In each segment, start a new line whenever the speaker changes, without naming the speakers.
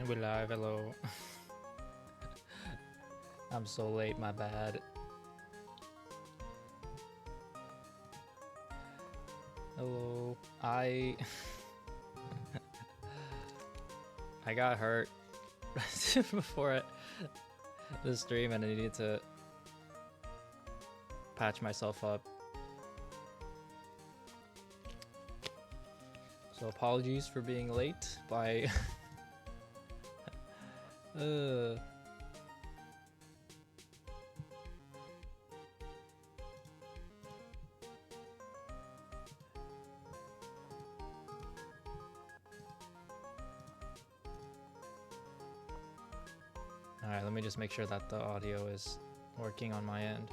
We live, hello. I'm so late, my bad. Hello. I got hurt before the stream and I needed to patch myself up. So apologies for being late by Alright, let me just make sure that the audio is working on my end.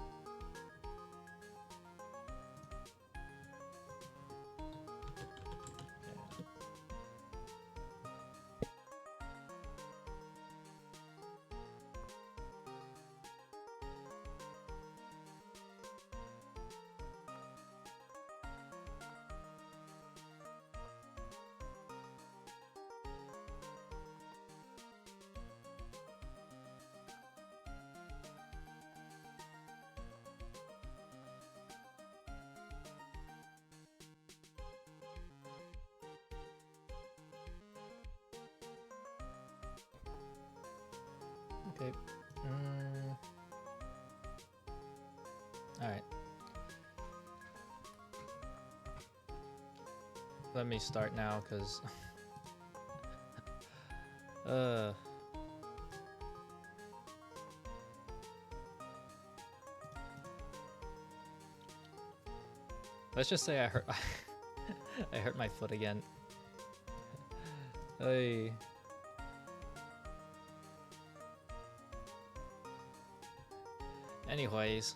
Okay. Alright. Let me start now, because... Let's just say I hurt... I hurt my foot again. Hey. Anyways.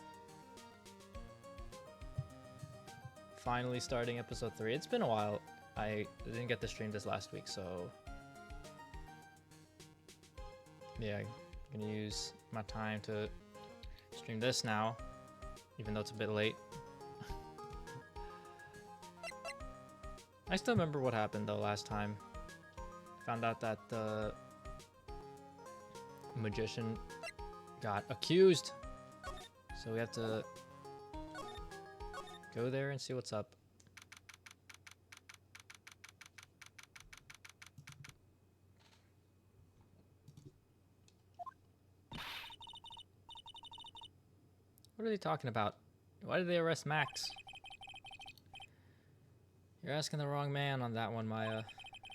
Finally starting episode 3. It's been a while. I didn't get to stream this last week, so... Yeah, I'm gonna use my time to stream this now, even though it's a bit late. I still remember what happened though last time. Found out that the magician got accused. So we have to go there and see what's up. What are they talking about? Why did they arrest Max? You're asking the wrong man on that one, Maya.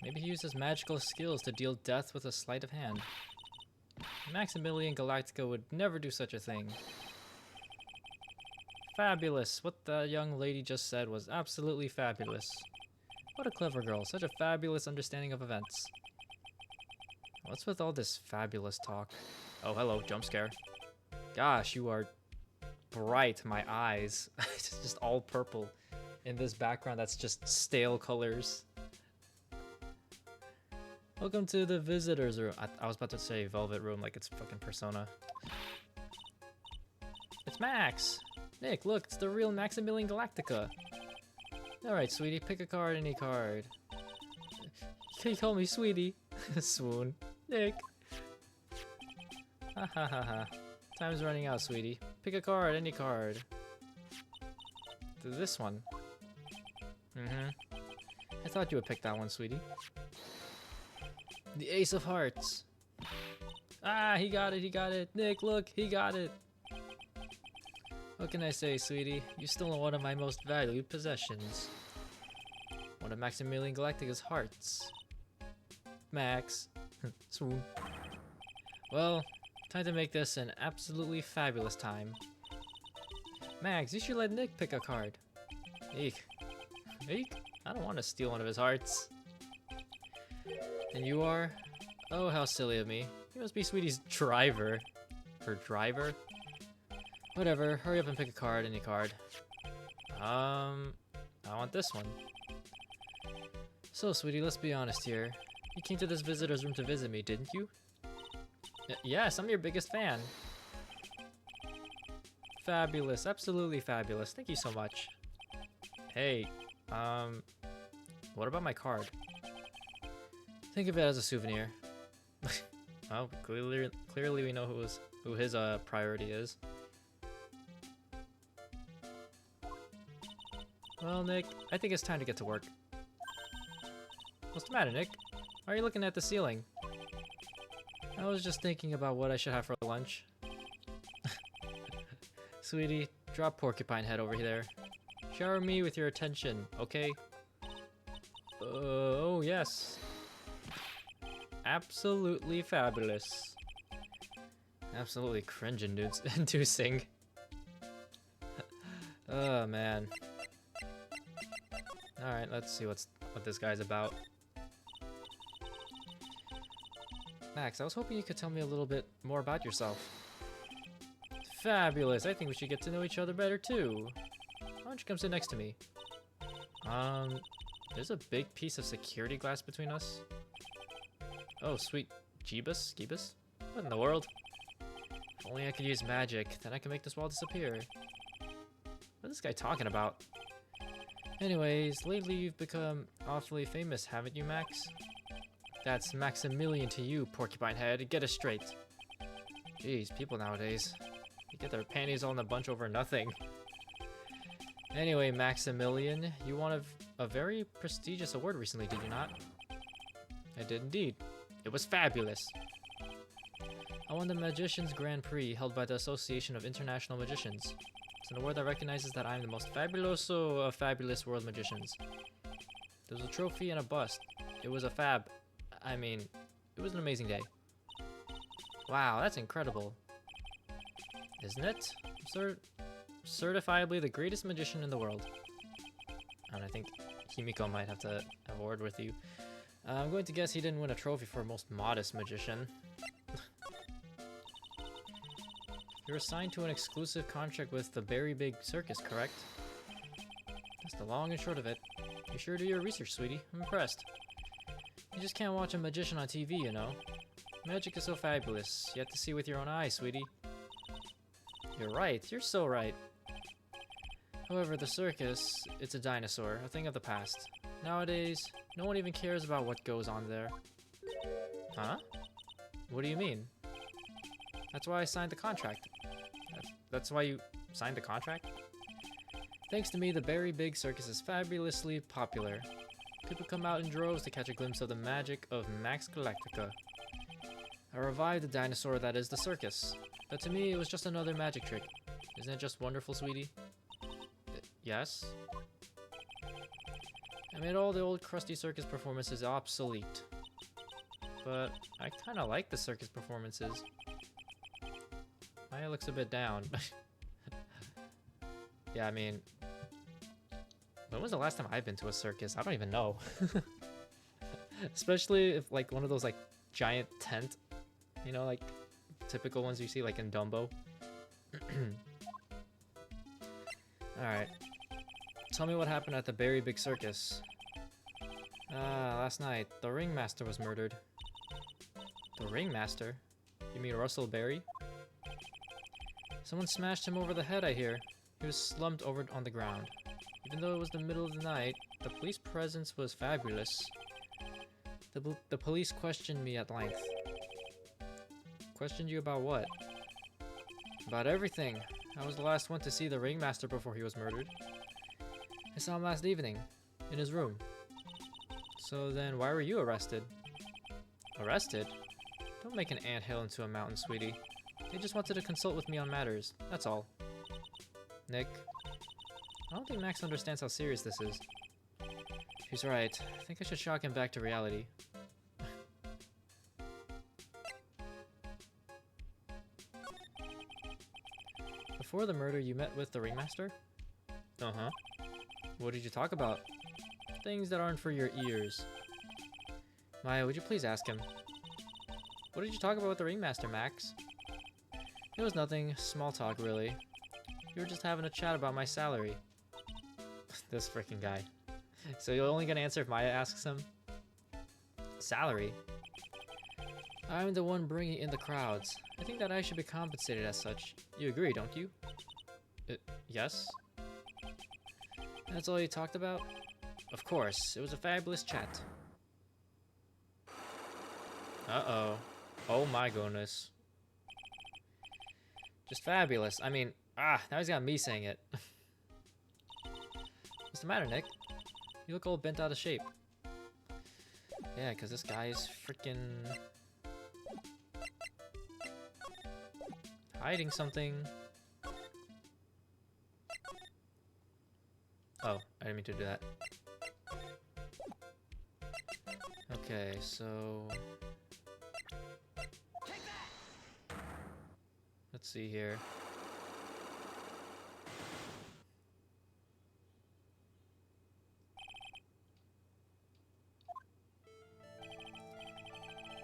Maybe he uses magical skills to deal death with a sleight of hand. Maximilian Galactica would never do such a thing. Fabulous. What the young lady just said was absolutely fabulous. What a clever girl. Such a fabulous understanding of events. What's with all this fabulous talk? Oh, hello. Jump scare. Gosh, you are bright. My eyes. It's just all purple. In this background that's just stale colors. Welcome to the visitors room. I was about to say velvet room like it's fucking Persona. It's Max! Nick, look, it's the real Maximilian Galactica. Alright, sweetie, pick a card, any card. Can you call me sweetie? Swoon. Nick. Ha ha ha ha. Time's running out, sweetie. Pick a card, any card. This one. I thought you would pick that one, sweetie. The Ace of Hearts. Ah, he got it, he got it. Nick, look, he got it. What can I say, sweetie? You stole one of my most valued possessions. One of Maximilian Galactica's hearts. Max. Swoon. Well, time to make this an absolutely fabulous time. Max, you should let Nick pick a card. Eek. Eek? I don't want to steal one of his hearts. And you are? Oh, how silly of me. You must be Sweetie's driver. Her driver? Whatever, hurry up and pick a card, any card. I want this one. So, sweetie, let's be honest here. You came to this visitor's room to visit me, didn't you? Yes, I'm your biggest fan. Fabulous, absolutely fabulous. Thank you so much. Hey, what about my card? Think of it as a souvenir. Well, clearly we know who his priority is. Well, Nick, I think it's time to get to work. What's the matter, Nick? Why are you looking at the ceiling? I was just thinking about what I should have for lunch. Sweetie, drop Porcupine Head over there. Shower me with your attention, okay? Oh, yes. Absolutely fabulous. Absolutely cringe-inducing. Oh, man. Alright, let's see what this guy's about. Max, I was hoping you could tell me a little bit more about yourself. Fabulous. I think we should get to know each other better, too. Why don't you come sit next to me? There's a big piece of security glass between us. Oh, sweet. Jeebus? Skeebus? What in the world? If only I could use magic, then I can make this wall disappear. What is this guy talking about? Anyways, lately you've become awfully famous, haven't you, Max? That's Maximilian to you, Porcupine Head. Get it straight. Jeez, people nowadays. They get their panties all in a bunch over nothing. Anyway, Maximilian, you won a very prestigious award recently, did you not? I did indeed. It was fabulous. I won the Magician's Grand Prix held by the Association of International Magicians. It's an award that recognizes that I am the most fabuloso of fabulous world magicians. There was a trophy and a bust. It was it was an amazing day. Wow, that's incredible. Isn't it? I'm certifiably the greatest magician in the world. And I think Himiko might have to have a word with you. I'm going to guess he didn't win a trophy for most modest magician. You're assigned to an exclusive contract with the Berry Big Circus, correct? That's the long and short of it. You sure do your research, sweetie. I'm impressed. You just can't watch a magician on TV, you know. Magic is so fabulous. You have to see with your own eyes, sweetie. You're right. You're so right. However, the circus, it's a dinosaur, a thing of the past. Nowadays, no one even cares about what goes on there. Huh? What do you mean? That's why I signed the contract. That's why you signed the contract? Thanks to me, the Berry Big Circus is fabulously popular. People come out in droves to catch a glimpse of the magic of Max Galactica. I revived the dinosaur that is the circus. But to me, it was just another magic trick. Isn't it just wonderful, sweetie? Yes? I made all the old crusty circus performances obsolete. But I kinda like the circus performances. Maya looks a bit down. Yeah, I mean... When was the last time I've been to a circus? I don't even know. Especially if, like, one of those, like, giant tent, you know, like, typical ones you see, like, in Dumbo. Alright. Tell me what happened at the Berry Big Circus. Last night, the ringmaster was murdered. The ringmaster? You mean Russell Berry? Someone smashed him over the head, I hear. He was slumped over on the ground. Even though it was the middle of the night, the police presence was fabulous. The police questioned me at length. Questioned you about what? About everything. I was the last one to see the ringmaster before he was murdered. I saw him last evening, in his room. So then, why were you arrested? Arrested? Don't make an anthill into a mountain, sweetie. They just wanted to consult with me on matters, that's all. Nick, I don't think Max understands how serious this is. He's right. I think I should shock him back to reality. Before the murder, you met with the ringmaster? Uh-huh. What did you talk about? Things that aren't for your ears. Maya, would you please ask him? What did you talk about with the ringmaster, Max? It was nothing. Small talk, really. You were just having a chat about my salary. This freaking guy. So you're only gonna answer if Maya asks him? Salary? I'm the one bringing in the crowds. I think that I should be compensated as such. You agree, don't you? Yes? That's all you talked about? Of course. It was a fabulous chat. Uh-oh. Oh my goodness. Just fabulous. I mean, now he's got me saying it. What's the matter, Nick? You look all bent out of shape. Yeah, because this guy is freaking hiding something. Oh, I didn't mean to do that. Okay, so let's see here.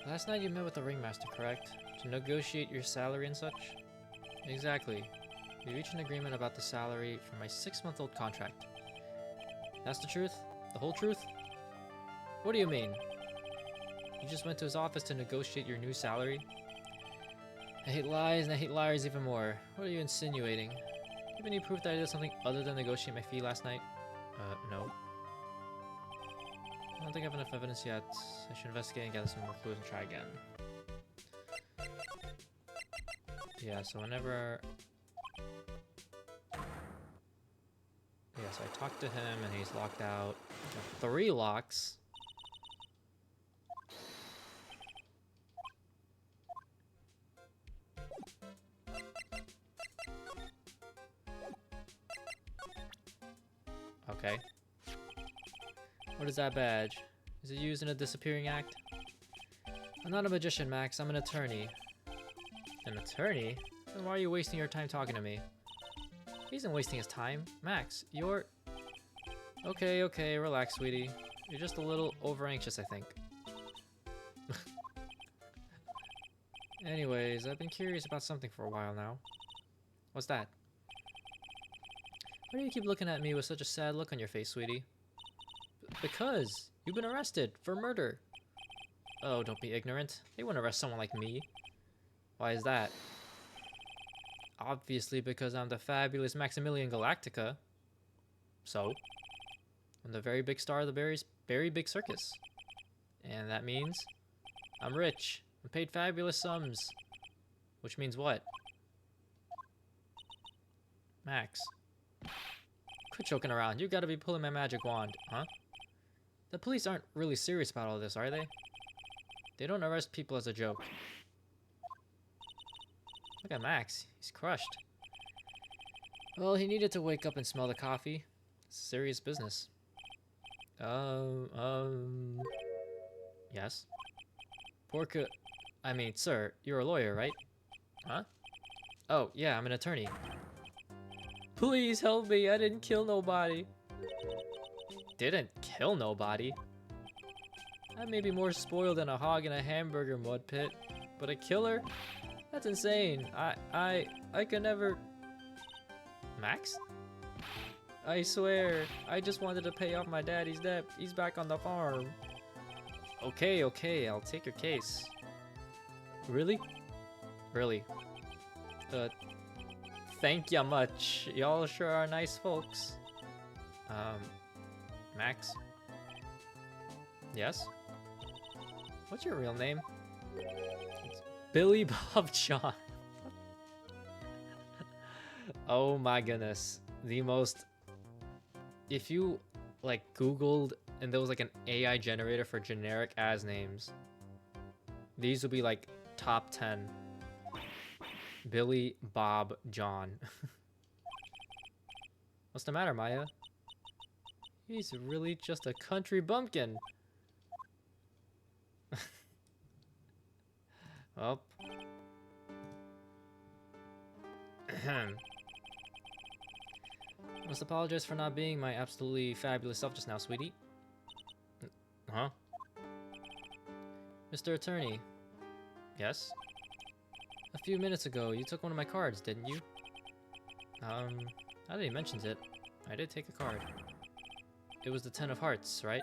Last night you met with the ringmaster, correct? To negotiate your salary and such? Exactly. We reached an agreement about the salary for my 6-month-old contract. That's the truth? The whole truth? What do you mean? You just went to his office to negotiate your new salary? I hate lies, and I hate liars even more. What are you insinuating? Do you have any proof that I did something other than negotiate my fee last night? No. I don't think I have enough evidence yet. I should investigate and gather some more clues and try again. Yeah, so whenever... Yeah, so I talked to him and he's locked out. 3 locks. Okay. What is that badge? Is it used in a disappearing act? I'm not a magician, Max. I'm an attorney. An attorney? Then why are you wasting your time talking to me? He isn't wasting his time. Max, you're... Okay, relax, sweetie. You're just a little over-anxious, I think. Anyways, I've been curious about something for a while now. What's that? Why do you keep looking at me with such a sad look on your face, sweetie? Because you've been arrested for murder. Oh, don't be ignorant. They wouldn't arrest someone like me. Why is that? Obviously because I'm the fabulous Maximilian Galactica. So? I'm the very big star of the very big circus. And that means I'm rich. I'm paid fabulous sums. Which means what? Max. Quit joking around. You gotta be pulling my magic wand, huh? The police aren't really serious about all this, are they? They don't arrest people as a joke. Look at Max. He's crushed. Well, he needed to wake up and smell the coffee. It's serious business. Yes? I mean, sir, you're a lawyer, right? Huh? Oh, yeah, I'm an attorney. Please help me. I didn't kill nobody. Didn't kill nobody? I may be more spoiled than a hog in a hamburger mud pit, but a killer? That's insane. I could never... Max? I swear, I just wanted to pay off my daddy's debt. He's back on the farm. Okay, I'll take your case. Really? Really? Thank ya much. Y'all sure are nice folks. Max? Yes? What's your real name? It's Billy Bob John. Oh my goodness. The most... If you, like, Googled and there was, like, an AI generator for generic as names, these would be, like, top 10. Billy Bob John. What's the matter, Maya? He's really just a country bumpkin. Well. I must apologize for not being my absolutely fabulous self just now, sweetie. Huh? Mr. Attorney. Yes? A few minutes ago, you took one of my cards, didn't you? Now that he mentions it, I did take a card. It was the 10 of hearts, right?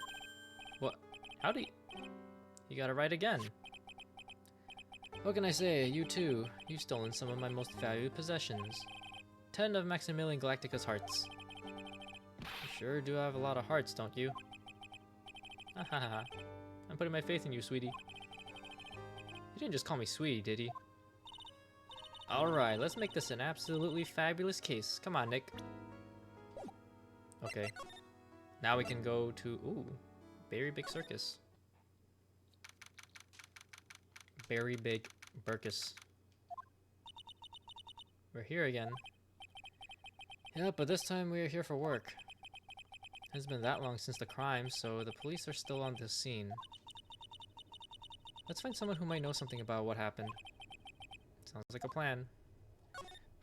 What? How do you... You got it right again. What can I say? You too. You've stolen some of my most valued possessions. 10 of Maximilian Galactica's hearts. You sure do have a lot of hearts, don't you? Ha ha ha. I'm putting my faith in you, sweetie. You didn't just call me sweetie, did he? Alright, let's make this an absolutely fabulous case. Come on, Nick. Okay. Now we can go to... Ooh. Very Big Circus. Very Big Burkus. We're here again. Yeah, but this time we are here for work. It has been that long since the crime, so the police are still on the scene. Let's find someone who might know something about what happened. Sounds like a plan.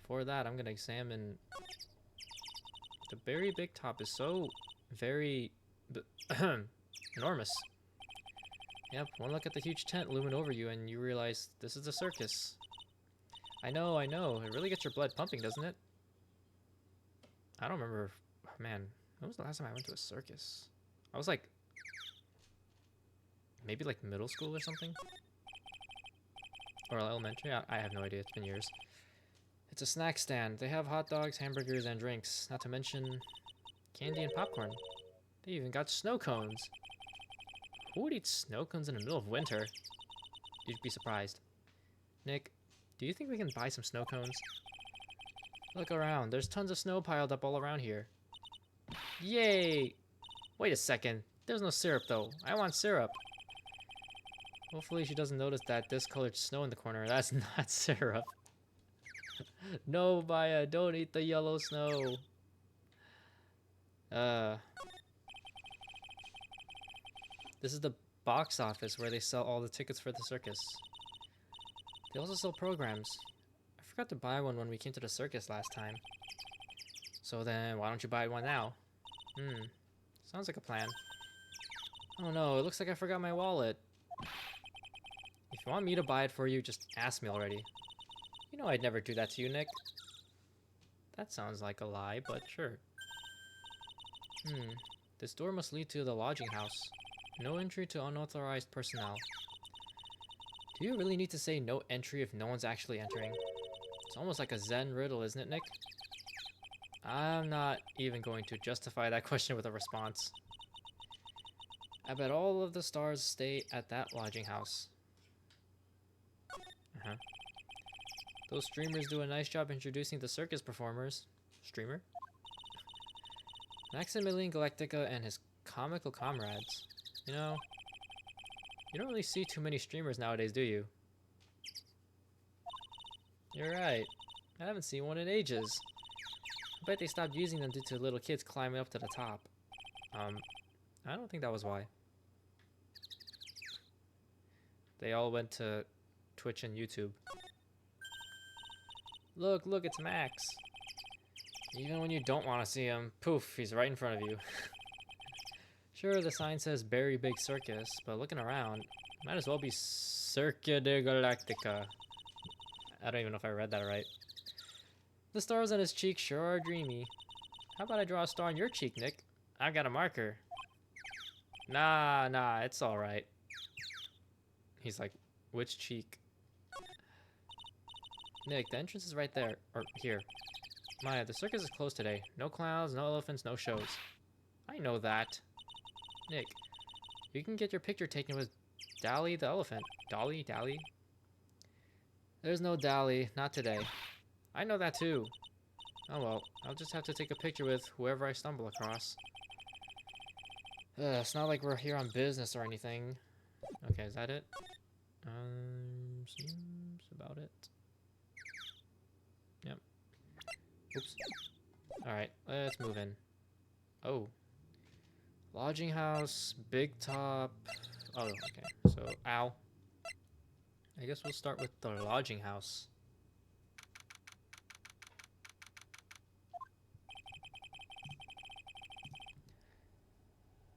For that, I'm gonna examine... The Berry Big Top is so very... enormous. Yep, one look at the huge tent looming over you and you realize this is a circus. I know. It really gets your blood pumping, doesn't it? I don't remember... Man, when was the last time I went to a circus? I was like... Maybe like middle school or something? Or elementary? I have no idea. It's been years. It's a snack stand. They have hot dogs, hamburgers, and drinks. Not to mention candy and popcorn. They even got snow cones. Who would eat snow cones in the middle of winter? You'd be surprised. Nick, do you think we can buy some snow cones? Look around. There's tons of snow piled up all around here. Yay! Wait a second. There's no syrup, though. I want syrup. Hopefully she doesn't notice that discolored snow in the corner. That's not syrup. No, Maya, don't eat the yellow snow. This is the box office where they sell all the tickets for the circus. They also sell programs. I forgot to buy one when we came to the circus last time. So then, why don't you buy one now? Sounds like a plan. Oh no, it looks like I forgot my wallet. If you want me to buy it for you, just ask me already. You know I'd never do that to you, Nick. That sounds like a lie, but sure. This door must lead to the lodging house. No entry to unauthorized personnel. Do you really need to say no entry if no one's actually entering? It's almost like a Zen riddle, isn't it, Nick? I'm not even going to justify that question with a response. I bet all of the stars stay at that lodging house. Those streamers do a nice job introducing the circus performers. Streamer? Maximilian Galactica and his comical comrades. You know, you don't really see too many streamers nowadays, do you? You're right. I haven't seen one in ages. I bet they stopped using them due to little kids climbing up to the top. I don't think that was why. They all went to Twitch and YouTube. Look, it's Max. Even when you don't want to see him, poof, he's right in front of you. Sure, the sign says Berry Big Circus, but looking around, might as well be Cirque de Galactica. I don't even know if I read that right. The stars on his cheek sure are dreamy. How about I draw a star on your cheek, Nick? I've got a marker. Nah, it's alright. He's like, which cheek? Nick, the entrance is right there. Or here. Maya, the circus is closed today. No clowns, no elephants, no shows. I know that. Nick, you can get your picture taken with Dally the elephant. Dally? There's no Dally, not today. I know that too. Oh well, I'll just have to take a picture with whoever I stumble across. It's not like we're here on business or anything. Okay, is that it? Seems about it. Yep. Oops. Alright, let's move in. Oh. Lodging house, big top. Oh, okay. So, ow. I guess we'll start with the lodging house.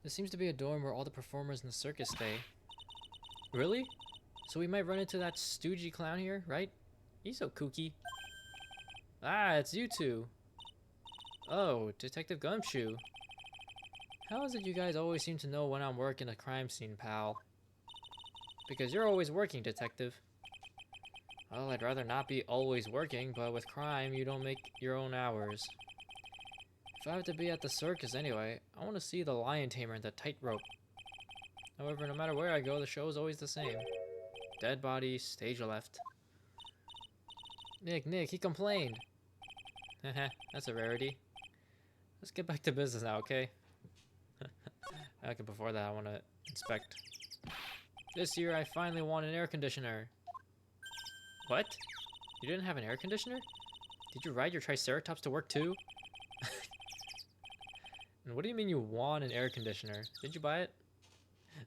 This seems to be a dorm where all the performers in the circus stay. Really? So we might run into that stoogey clown here, right? He's so kooky. Ah, it's you two. Oh, Detective Gumshoe. How is it you guys always seem to know when I'm working a crime scene, pal? Because you're always working, Detective. Well, I'd rather not be always working, but with crime, you don't make your own hours. If I have to be at the circus anyway, I want to see the lion tamer and the tightrope. However, no matter where I go, the show is always the same. Dead body, stage left. Nick, he complained. Haha, that's a rarity. Let's get back to business now, okay? Okay, before that, I want to inspect. This year, I finally won an air conditioner. What? You didn't have an air conditioner? Did you ride your Triceratops to work too? And what do you mean you won an air conditioner? Did you buy it?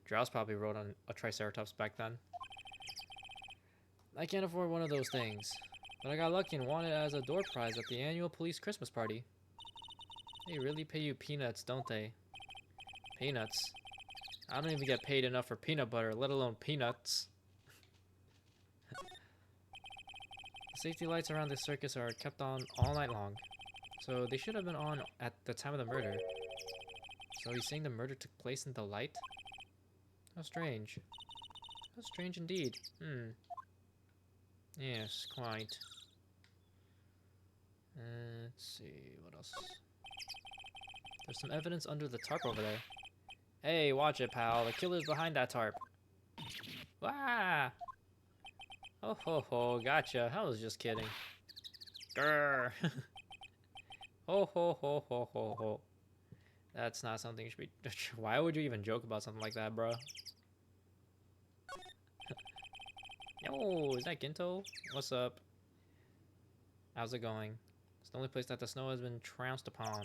Drows probably rode on a Triceratops back then. I can't afford one of those things. But I got lucky and won it as a door prize at the annual police Christmas party. They really pay you peanuts, don't they? Peanuts? I don't even get paid enough for peanut butter, let alone peanuts. The safety lights around the circus are kept on all night long. So they should have been on at the time of the murder. So he's saying the murder took place in the light? How strange. How strange indeed. Yes, quite. Let's see, what else? There's some evidence under the tarp over there. Hey, watch it, pal. The killer's behind that tarp. Wah! Oh ho ho, gotcha. I was just kidding. Grrr. Ho ho ho ho ho ho. That's not something you should be... Why would you even joke about something like that, bro? Yo, is that Ginto? What's up? How's it going? It's the only place that the snow has been trounced upon.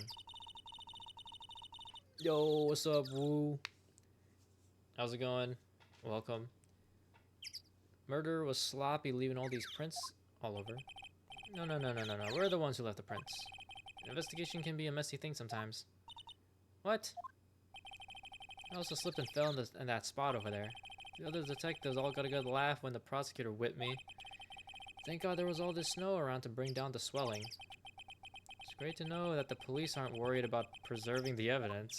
Yo, what's up, woo? How's it going? Welcome. Murder was sloppy, leaving all these prints all over. No. We're the ones who left the prints. Investigation can be a messy thing sometimes. What? I also slipped and fell in that spot over there. The other detectives all got a good laugh when the prosecutor whipped me. Thank God there was all this snow around to bring down the swelling. It's great to know that the police aren't worried about preserving the evidence.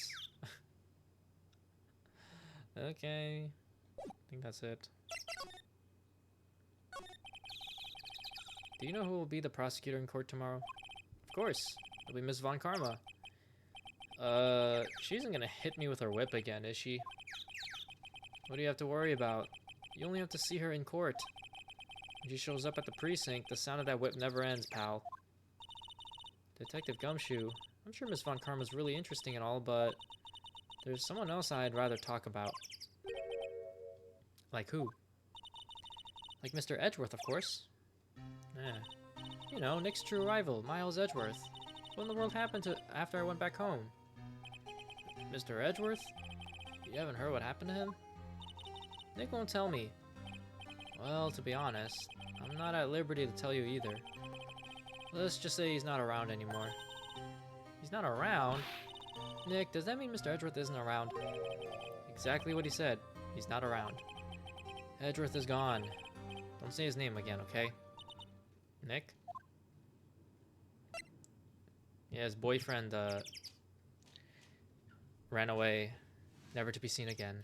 Okay. I think that's it. Do you know who will be the prosecutor in court tomorrow? Of course. It'll be Miss Von Karma. She isn't gonna hit me with her whip again, is she? What do you have to worry about? You only have to see her in court. When she shows up at the precinct, the sound of that whip never ends, pal. Detective Gumshoe. I'm sure Miss Von Karma's really interesting and all, but there's someone else I'd rather talk about. Like who? Like Mr. Edgeworth, of course. Yeah. You know, Nick's true rival, Miles Edgeworth. What in the world happened to after I went back home? Mr. Edgeworth? You haven't heard what happened to him? Nick won't tell me. Well, to be honest, I'm not at liberty to tell you either. Let's just say he's not around anymore. He's not around? Nick, does that mean Mr. Edgeworth isn't around? Exactly what he said. He's not around. Edgeworth is gone. Don't say his name again, okay? Nick? Yeah, his boyfriend, ran away, never to be seen again.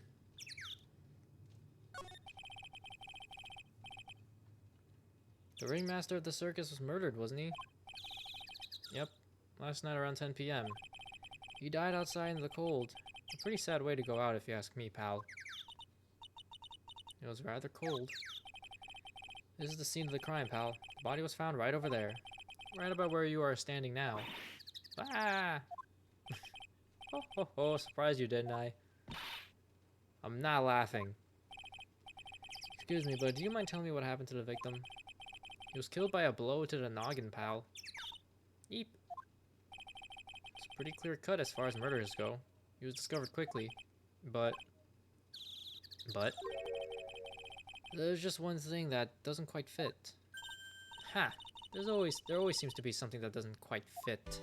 The ringmaster of the circus was murdered, wasn't he? Yep, last night around 10 p.m. He died outside in the cold. A pretty sad way to go out if you ask me, pal. It was rather cold. This is the scene of the crime, pal. The body was found right over there. Right about where you are standing now. Ah! Ho ho ho, surprised you, didn't I? I'm not laughing. Excuse me, but do you mind telling me what happened to the victim? He was killed by a blow to the noggin, pal. Yeep. It's a pretty clear cut as far as murders go. He was discovered quickly. But... there's just one thing that doesn't quite fit. Ha! There always seems to be something that doesn't quite fit.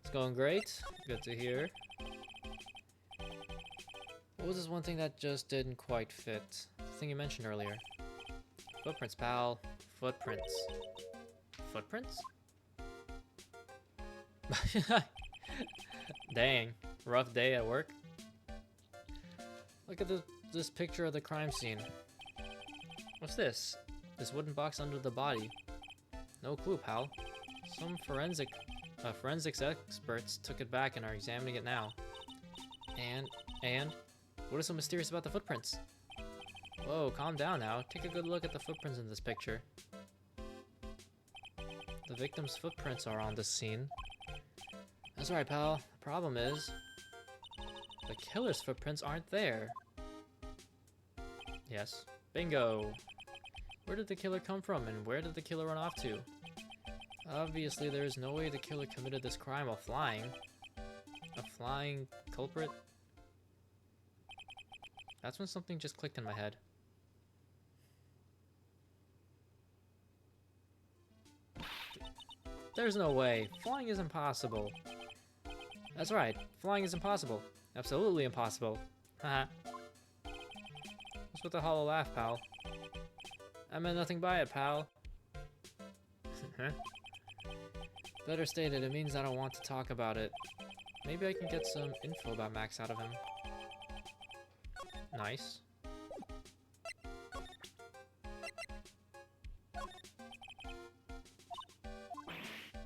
It's going great. Good to hear. What was this one thing that just didn't quite fit? The thing you mentioned earlier. Footprints, pal. Footprints. Footprints? Dang. Rough day at work. Look at this picture of the crime scene. What's this? This wooden box under the body. No clue, pal. Some forensics experts took it back and are examining it now. And what is so mysterious about the footprints? Whoa, calm down now. Take a good look at the footprints in this picture. The victim's footprints are on this scene. That's right, pal. The problem is, the killer's footprints aren't there. Yes. Bingo! Where did the killer come from, and where did the killer run off to? Obviously, there is no way the killer committed this crime while flying. A flying culprit? That's when something just clicked in my head. There's no way. Flying is impossible. That's right. Flying is impossible. Absolutely impossible. Haha. What's with the hollow laugh, pal? I meant nothing by it, pal. Huh? Better stated, it means I don't want to talk about it. Maybe I can get some info about Max out of him. Nice.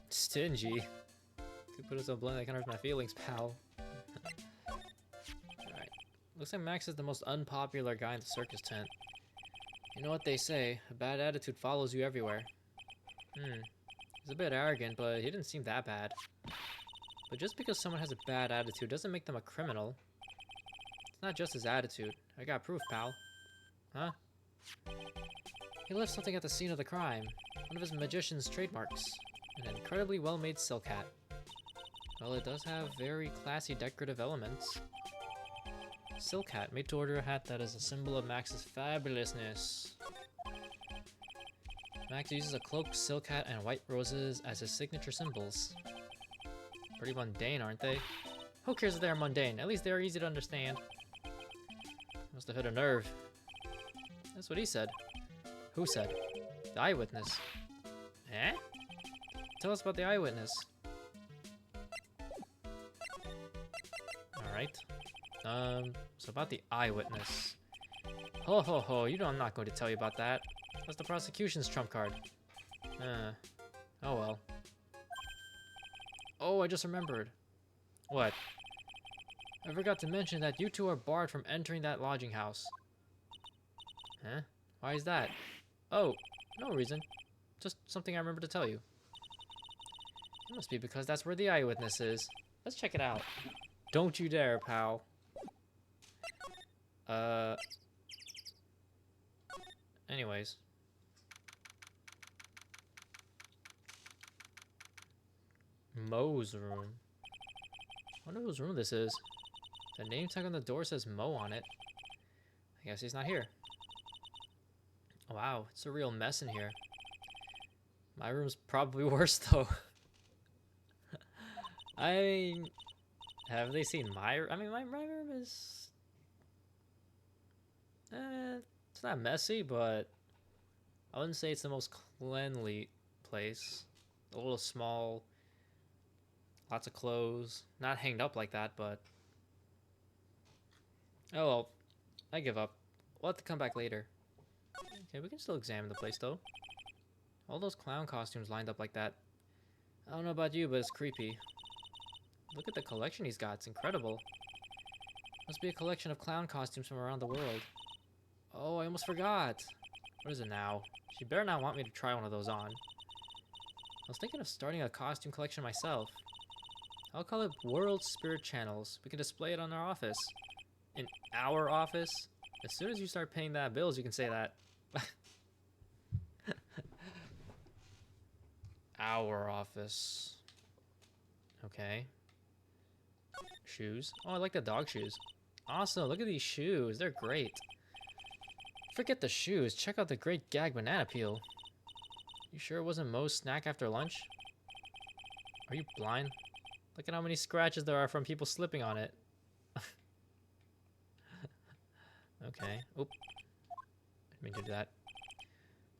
Stingy. Could put us on blend that kind of hurts my feelings, pal. Alright. Looks like Max is the most unpopular guy in the circus tent. You know what they say, a bad attitude follows you everywhere. He's a bit arrogant, but he didn't seem that bad. But just because someone has a bad attitude doesn't make them a criminal. It's not just his attitude. I got proof, pal. Huh? He left something at the scene of the crime. One of his magician's trademarks. An incredibly well-made silk hat. Well, it does have very classy decorative elements. Silk hat, made to order a hat that is a symbol of Max's fabulousness. Max uses a cloak, silk hat, and white roses as his signature symbols. Pretty mundane, aren't they? Who cares if they're mundane? At least they're easy to understand. Must have hit a nerve. That's what he said. Who said? The eyewitness. Eh? Tell us about the eyewitness. Alright. So about the eyewitness. Ho ho ho, you know I'm not going to tell you about that. That's the prosecution's trump card. Oh well. Oh, I just remembered. What? I forgot to mention that you two are barred from entering that lodging house. Huh? Why is that? Oh, no reason. Just something I remember to tell you. It must be because that's where the eyewitness is. Let's check it out. Don't you dare, pal. Anyways. Mo's room. I wonder whose room this is. The name tag on the door says Mo on it. I guess he's not here. Wow, it's a real mess in here. My room's probably worse though. I mean, have they seen my room? I mean, my room is... it's not messy, but I wouldn't say it's the most cleanly place. A little small, lots of clothes. Not hanged up like that, but... oh well, I give up. We'll have to come back later. Okay, we can still examine the place though. All those clown costumes lined up like that. I don't know about you, but it's creepy. Look at the collection he's got, it's incredible. Must be a collection of clown costumes from around the world. Oh, I almost forgot. What is it now? She better not want me to try one of those on. I was thinking of starting a costume collection myself. I'll call it World Spirit Channels. We can display it on our office. In our office? As soon as you start paying that bills, you can say that. Our office. Okay. Shoes. Oh, I like the dog shoes. Awesome, look at these shoes. They're great. Forget the shoes. Check out the great gag banana peel. You sure it wasn't Mo's snack after lunch? Are you blind? Look at how many scratches there are from people slipping on it. Okay. Oop. Didn't mean to do that.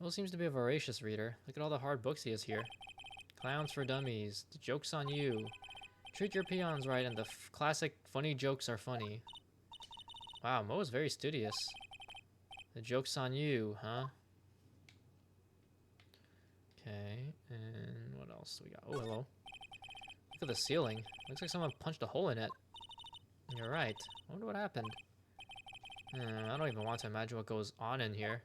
Mo seems to be a voracious reader. Look at all the hard books he has here. Clowns for Dummies. The Joke's on You. Treat your peons right and the classic funny jokes are funny. Wow, Mo is very studious. The Joke's on You, huh? Okay, and what else do we got? Oh, hello. Look at the ceiling. Looks like someone punched a hole in it. You're right. I wonder what happened. I don't even want to imagine what goes on in here.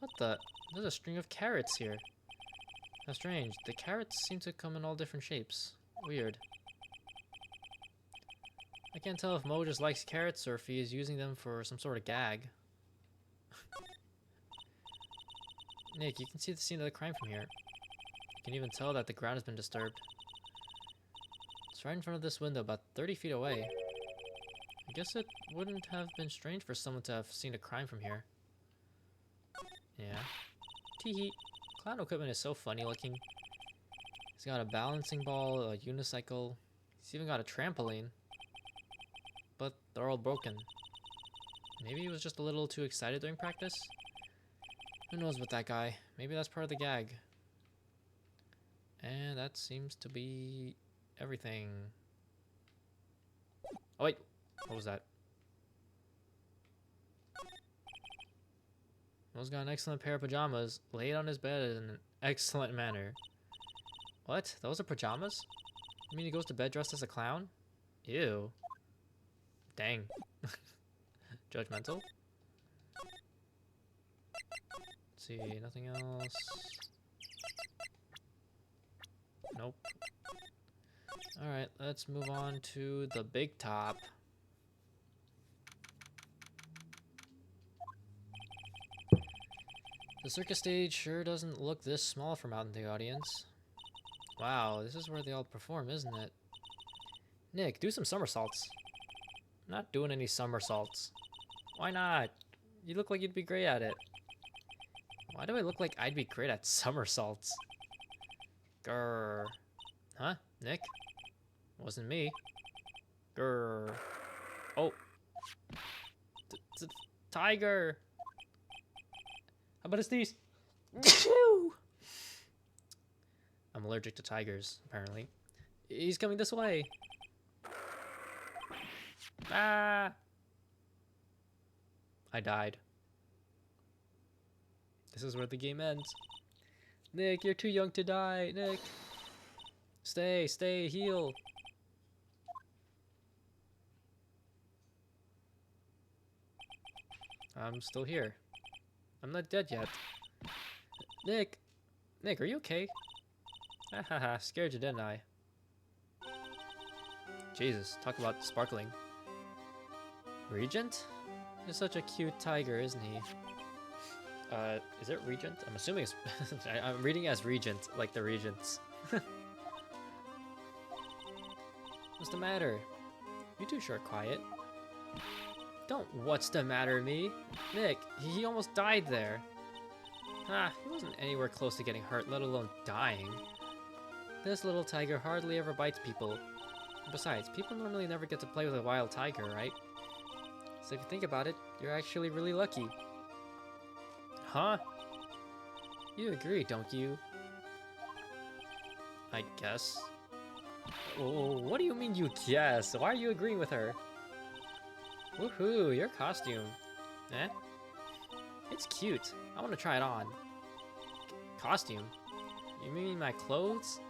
What the? There's a string of carrots here. How strange. The carrots seem to come in all different shapes. Weird. I can't tell if Mo just likes carrots or if he is using them for some sort of gag. Nick, you can see the scene of the crime from here. You can even tell that the ground has been disturbed. It's right in front of this window, about 30 feet away. I guess it wouldn't have been strange for someone to have seen a crime from here. Yeah. Teehee. Clown equipment is so funny looking. He's got a balancing ball, a unicycle. He's even got a trampoline. But they're all broken. Maybe he was just a little too excited during practice? Who knows with that guy? Maybe that's part of the gag. And that seems to be everything. Oh wait, what was that? Mo's got an excellent pair of pajamas, laid on his bed in an excellent manner. What? Those are pajamas? You mean he goes to bed dressed as a clown? Ew. Dang. Judgmental? Let's see, nothing else. Nope. Alright, let's move on to the big top. The circus stage sure doesn't look this small from out in the audience. Wow, this is where they all perform, isn't it? Nick, do some somersaults. I'm not doing any somersaults. Why not? You look like you'd be great at it. Why do I look like I'd be great at somersaults? Grrr. Huh? Nick? Wasn't me. Grrr. Oh. Tiger! How about a sneeze? I'm allergic to tigers, apparently. He's coming this way. Ah! I died. This is where the game ends. Nick, you're too young to die. Nick. Stay, heal. I'm still here. I'm not dead yet. Nick, are you okay? Hahaha, scared you, didn't I? Jesus, talk about sparkling. Regent? He's such a cute tiger, isn't he? Is it Regent? I'm assuming it's... I'm reading it as Regent, like the Regents. What's the matter? You two sure quiet. Don't what's the matter me? Nick, he almost died there. Ah, he wasn't anywhere close to getting hurt, let alone dying. This little tiger hardly ever bites people. Besides, people normally never get to play with a wild tiger, right? So if you think about it, you're actually really lucky. Huh? You agree, don't you? I guess. Oh, what do you mean you guess? Why are you agreeing with her? Woohoo, your costume. Eh? It's cute. I want to try it on. Costume? You mean my clothes?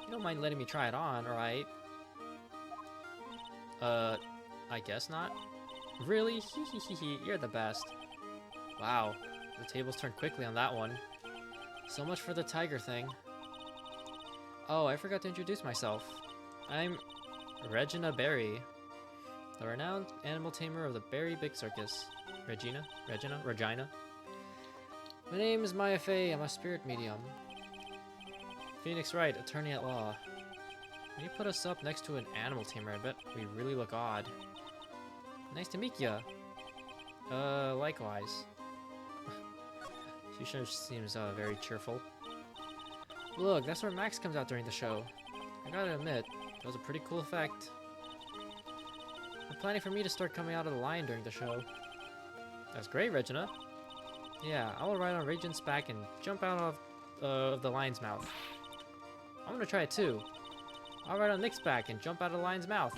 You don't mind letting me try it on, right? I guess not. Really? Hehehehe, you're the best. Wow, the tables turned quickly on that one. So much for the tiger thing. Oh, I forgot to introduce myself. I'm Regina Berry, the renowned animal tamer of the Berry Big Circus. Regina? My name is Maya Fey. I'm a spirit medium. Phoenix Wright, attorney at law. When you put us up next to an animal tamer, I bet we really look odd. Nice to meet ya. Likewise. She sure seems very cheerful. Look, that's where Max comes out during the show. I gotta admit, that was a pretty cool effect. I'm planning for me to start coming out of the line during the show. That's great, Regina. Yeah, I will ride on Regent's back and jump out of the lion's mouth. I'm gonna try it too. I'll ride on Nick's back and jump out of the lion's mouth.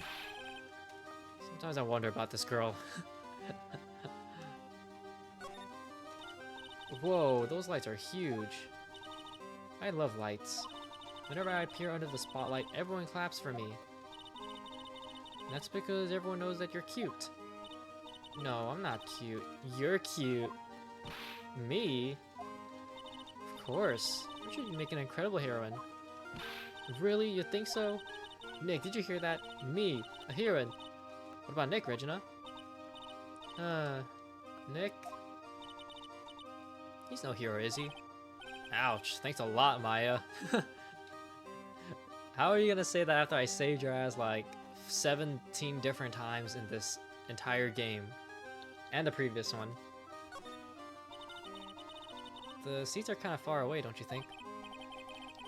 Sometimes I wonder about this girl. Whoa, those lights are huge. I love lights. Whenever I appear under the spotlight, everyone claps for me. That's because everyone knows that you're cute. No, I'm not cute. You're cute. Me? Of course. You'd make an incredible heroine. Really? You think so? Nick, did you hear that? Me, a heroine. What about Nick, Regina? Nick? He's no hero, is he? Ouch. Thanks a lot, Maya. How are you gonna say that after I saved your ass like 17 different times in this entire game? And the previous one. The seats are kind of far away, don't you think?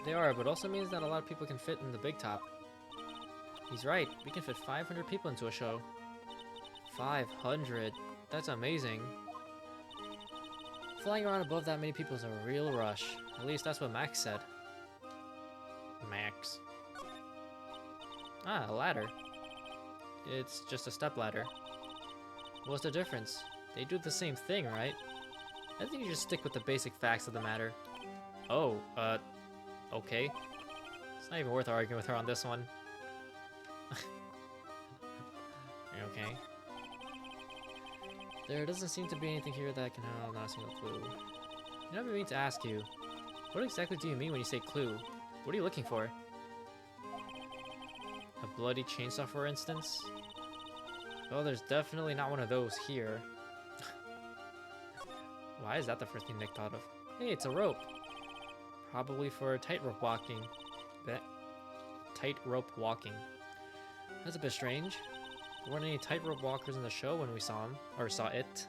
They are, but also means that a lot of people can fit in the big top. He's right. We can fit 500 people into a show. 500? That's amazing. Flying around above that many people is a real rush. At least that's what Max said. Max. Ah, a ladder. It's just a step ladder. What's the difference? They do the same thing, right? I think you should stick with the basic facts of the matter. Oh, okay. It's not even worth arguing with her on this one. Okay. There doesn't seem to be anything here that can help, not a single clue. You know, I've been meaning to ask you, what exactly do you mean when you say clue? What are you looking for? A bloody chainsaw, for instance? Well, there's definitely not one of those here. Why is that the first thing Nick thought of? Hey, it's a rope. Probably for tightrope walking. Tightrope walking. That's a bit strange. There weren't any tightrope walkers in the show when we saw him, or saw it.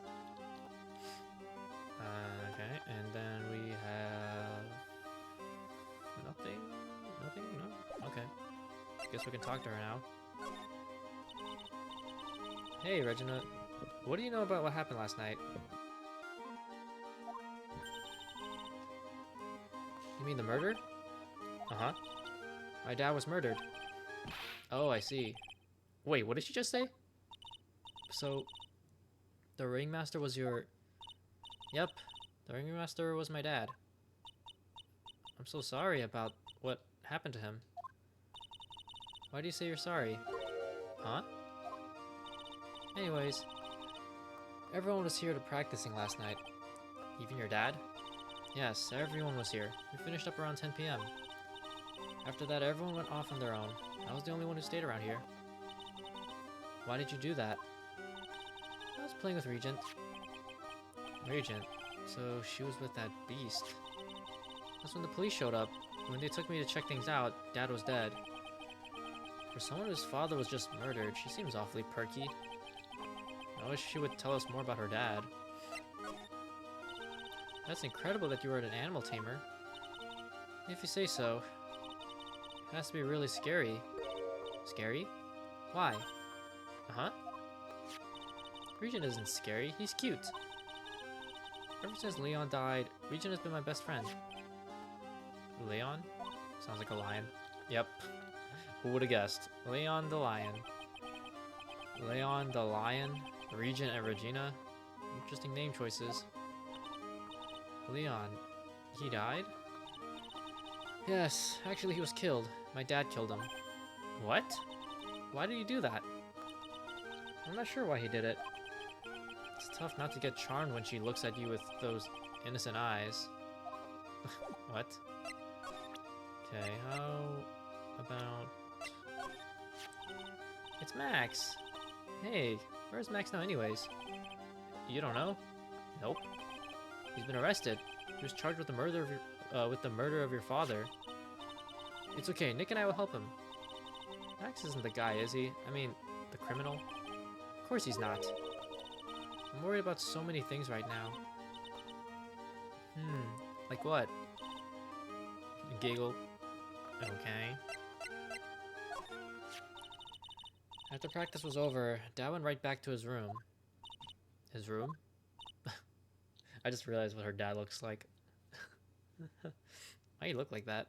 Okay, and then we have nothing. Nothing. No. Okay. Guess we can talk to her now. Hey, Regina. What do you know about what happened last night? You mean the murder? Uh-huh. My dad was murdered. Oh, I see. Wait, what did you just say? So, the ringmaster was your... Yep, the ringmaster was my dad. I'm so sorry about what happened to him. Why do you say you're sorry? Huh? Anyways, everyone was here to practicing last night. Even your dad? Yes, everyone was here. We finished up around 10 p.m. After that, everyone went off on their own. I was the only one who stayed around here. Why did you do that? I was playing with Regent. Regent? So she was with that beast. That's when the police showed up. When they took me to check things out, Dad was dead. For someone whose father was just murdered, she seems awfully perky. I wish she would tell us more about her dad. That's incredible that you were an animal tamer. If you say so. It has to be really scary. Scary? Why? Uh-huh. Regent isn't scary, he's cute. Ever since Leon died, Regent has been my best friend. Leon? Sounds like a lion. Yep. Who would have guessed? Leon the lion. Leon the lion, Regent and Regina. Interesting name choices. Leon, he died? Yes, actually he was killed. My dad killed him. What? Why did he do that? I'm not sure why he did it. It's tough not to get charmed when she looks at you with those innocent eyes. What? Okay, how about... It's Max! Hey, where's Max now anyways? You don't know? Nope. He's been arrested. He was charged with the murder of your father. It's okay, Nick and I will help him. Max isn't the guy, is he? I mean, the criminal? Of course he's not. I'm worried about so many things right now. Like what? Giggle. Okay. After practice was over, Dad went right back to his room. His room? I just realized what her dad looks like. Why you look like that?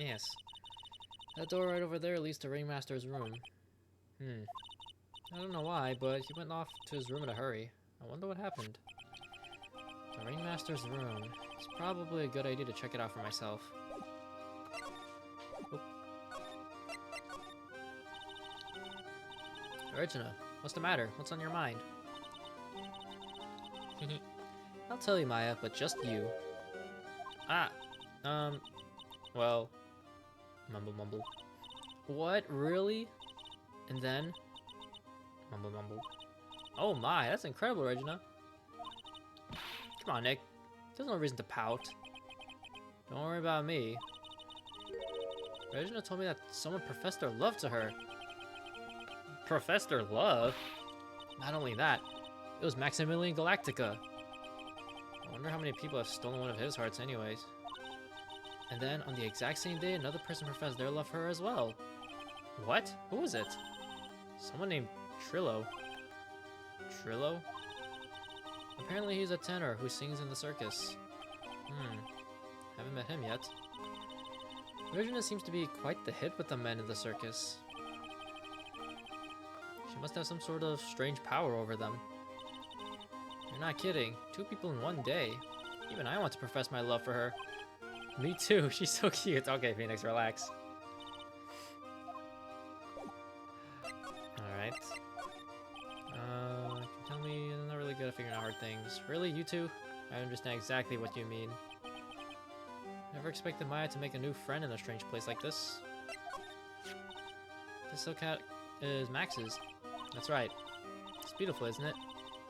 Yes. That door right over there leads to Ringmaster's room. I don't know why, but he went off to his room in a hurry. I wonder what happened. The Ringmaster's room. It's probably a good idea to check it out for myself. Oop. Regina, what's the matter? What's on your mind? I'll tell you, Maya, but just you. Ah, well, mumble mumble. What, really? And then, mumble mumble. Oh my, that's incredible, Regina. Come on, Nick. There's no reason to pout. Don't worry about me. Regina told me that someone professed their love to her. Professed their love? Not only that, it was Maximilian Galactica. I wonder how many people have stolen one of his hearts anyways. And then, on the exact same day, another person professed their love for her as well. What? Who was it? Someone named Trillo. Trillo? Apparently he's a tenor who sings in the circus. Haven't met him yet. Regina seems to be quite the hit with the men in the circus. She must have some sort of strange power over them. You're not kidding. 2 people in one day. Even I want to profess my love for her. Me too. She's so cute. Okay, Phoenix, relax. Alright. Tell me, I'm not really good at figuring out hard things. Really, you two? I understand exactly what you mean. Never expected Maya to make a new friend in a strange place like this. This silk hat is Max's. That's right. It's beautiful, isn't it?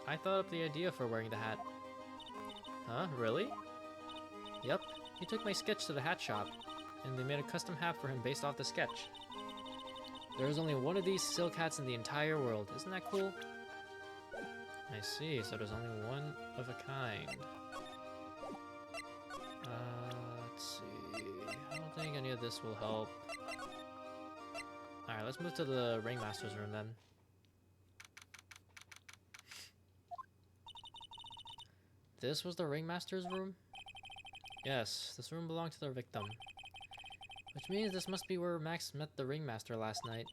I thought up the idea for wearing the hat. Huh? Really? Yep. He took my sketch to the hat shop, and they made a custom hat for him based off the sketch. There is only one of these silk hats in the entire world. Isn't that cool? I see, so there's only one of a kind. Let's see. I don't think any of this will help. Alright, let's move to the Ringmaster's room then. This was the Ringmaster's room? Yes, this room belonged to the victim. Which means this must be where Max met the Ringmaster last night.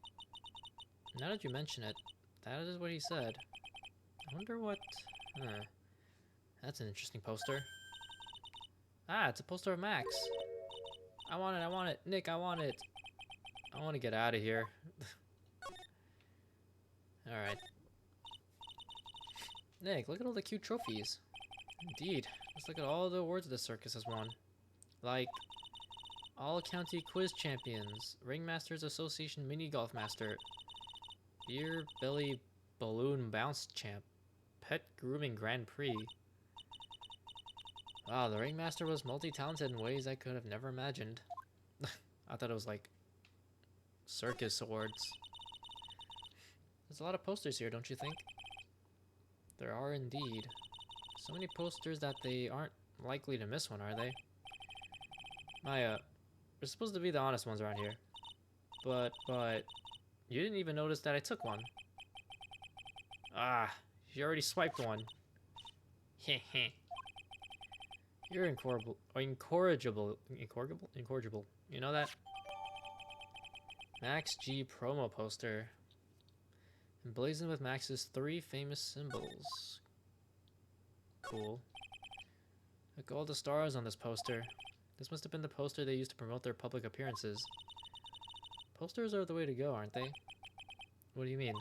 Now that you mention it, that is what he said. I wonder what... That's an interesting poster. Ah, it's a poster of Max. I want it, I want it. Nick, I want it. I want to get out of here. Alright. Nick, look at all the cute trophies. Indeed. Let's look at all the awards the circus has won. Like, All-County Quiz Champions, Ringmasters Association Mini Golf Master, Beer Belly Balloon Bounce Champ, Pet Grooming Grand Prix. Wow, the Ringmaster was multi-talented in ways I could have never imagined. I thought it was like circus awards. There's a lot of posters here, don't you think? There are indeed. So many posters that they aren't likely to miss one, are they? Maya, we're supposed to be the honest ones around here. But, you didn't even notice that I took one. Ah, you already swiped one. Heh. You're incorrigible. You know that? Max G promo poster. Emblazoned with Max's 3 famous symbols. Cool. Look at all the stars on this poster. This must have been the poster they used to promote their public appearances. Posters are the way to go, aren't they? What do you mean?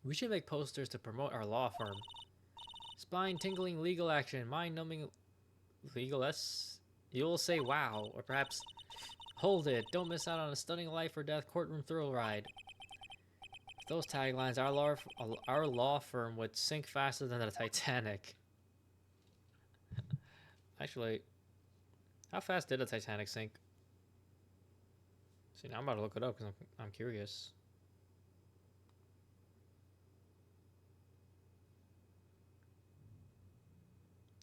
We should make posters to promote our law firm. Spine-tingling legal action, mind-numbing legal-s. You'll say wow, or perhaps, hold it, don't miss out on a stunning life-or-death courtroom thrill ride. With those taglines, our law firm would sink faster than the Titanic. Actually, how fast did the Titanic sink? See, now I'm about to look it up because I'm curious.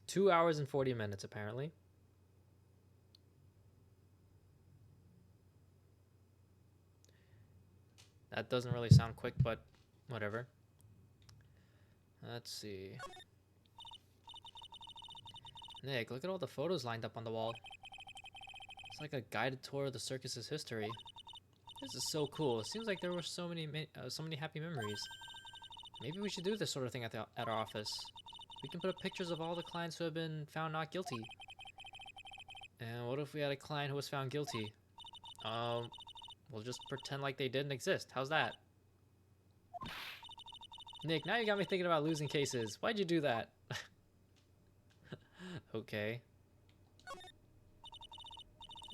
Two hours and 40 minutes, apparently. That doesn't really sound quick, but whatever. Let's see. Nick, look at all the photos lined up on the wall. It's like a guided tour of the circus's history. This is so cool. It seems like there were so many happy memories. Maybe we should do this sort of thing at our office. We can put up pictures of all the clients who have been found not guilty. And what if we had a client who was found guilty? We'll just pretend like they didn't exist. How's that? Nick, now you got me thinking about losing cases. Why'd you do that? Okay.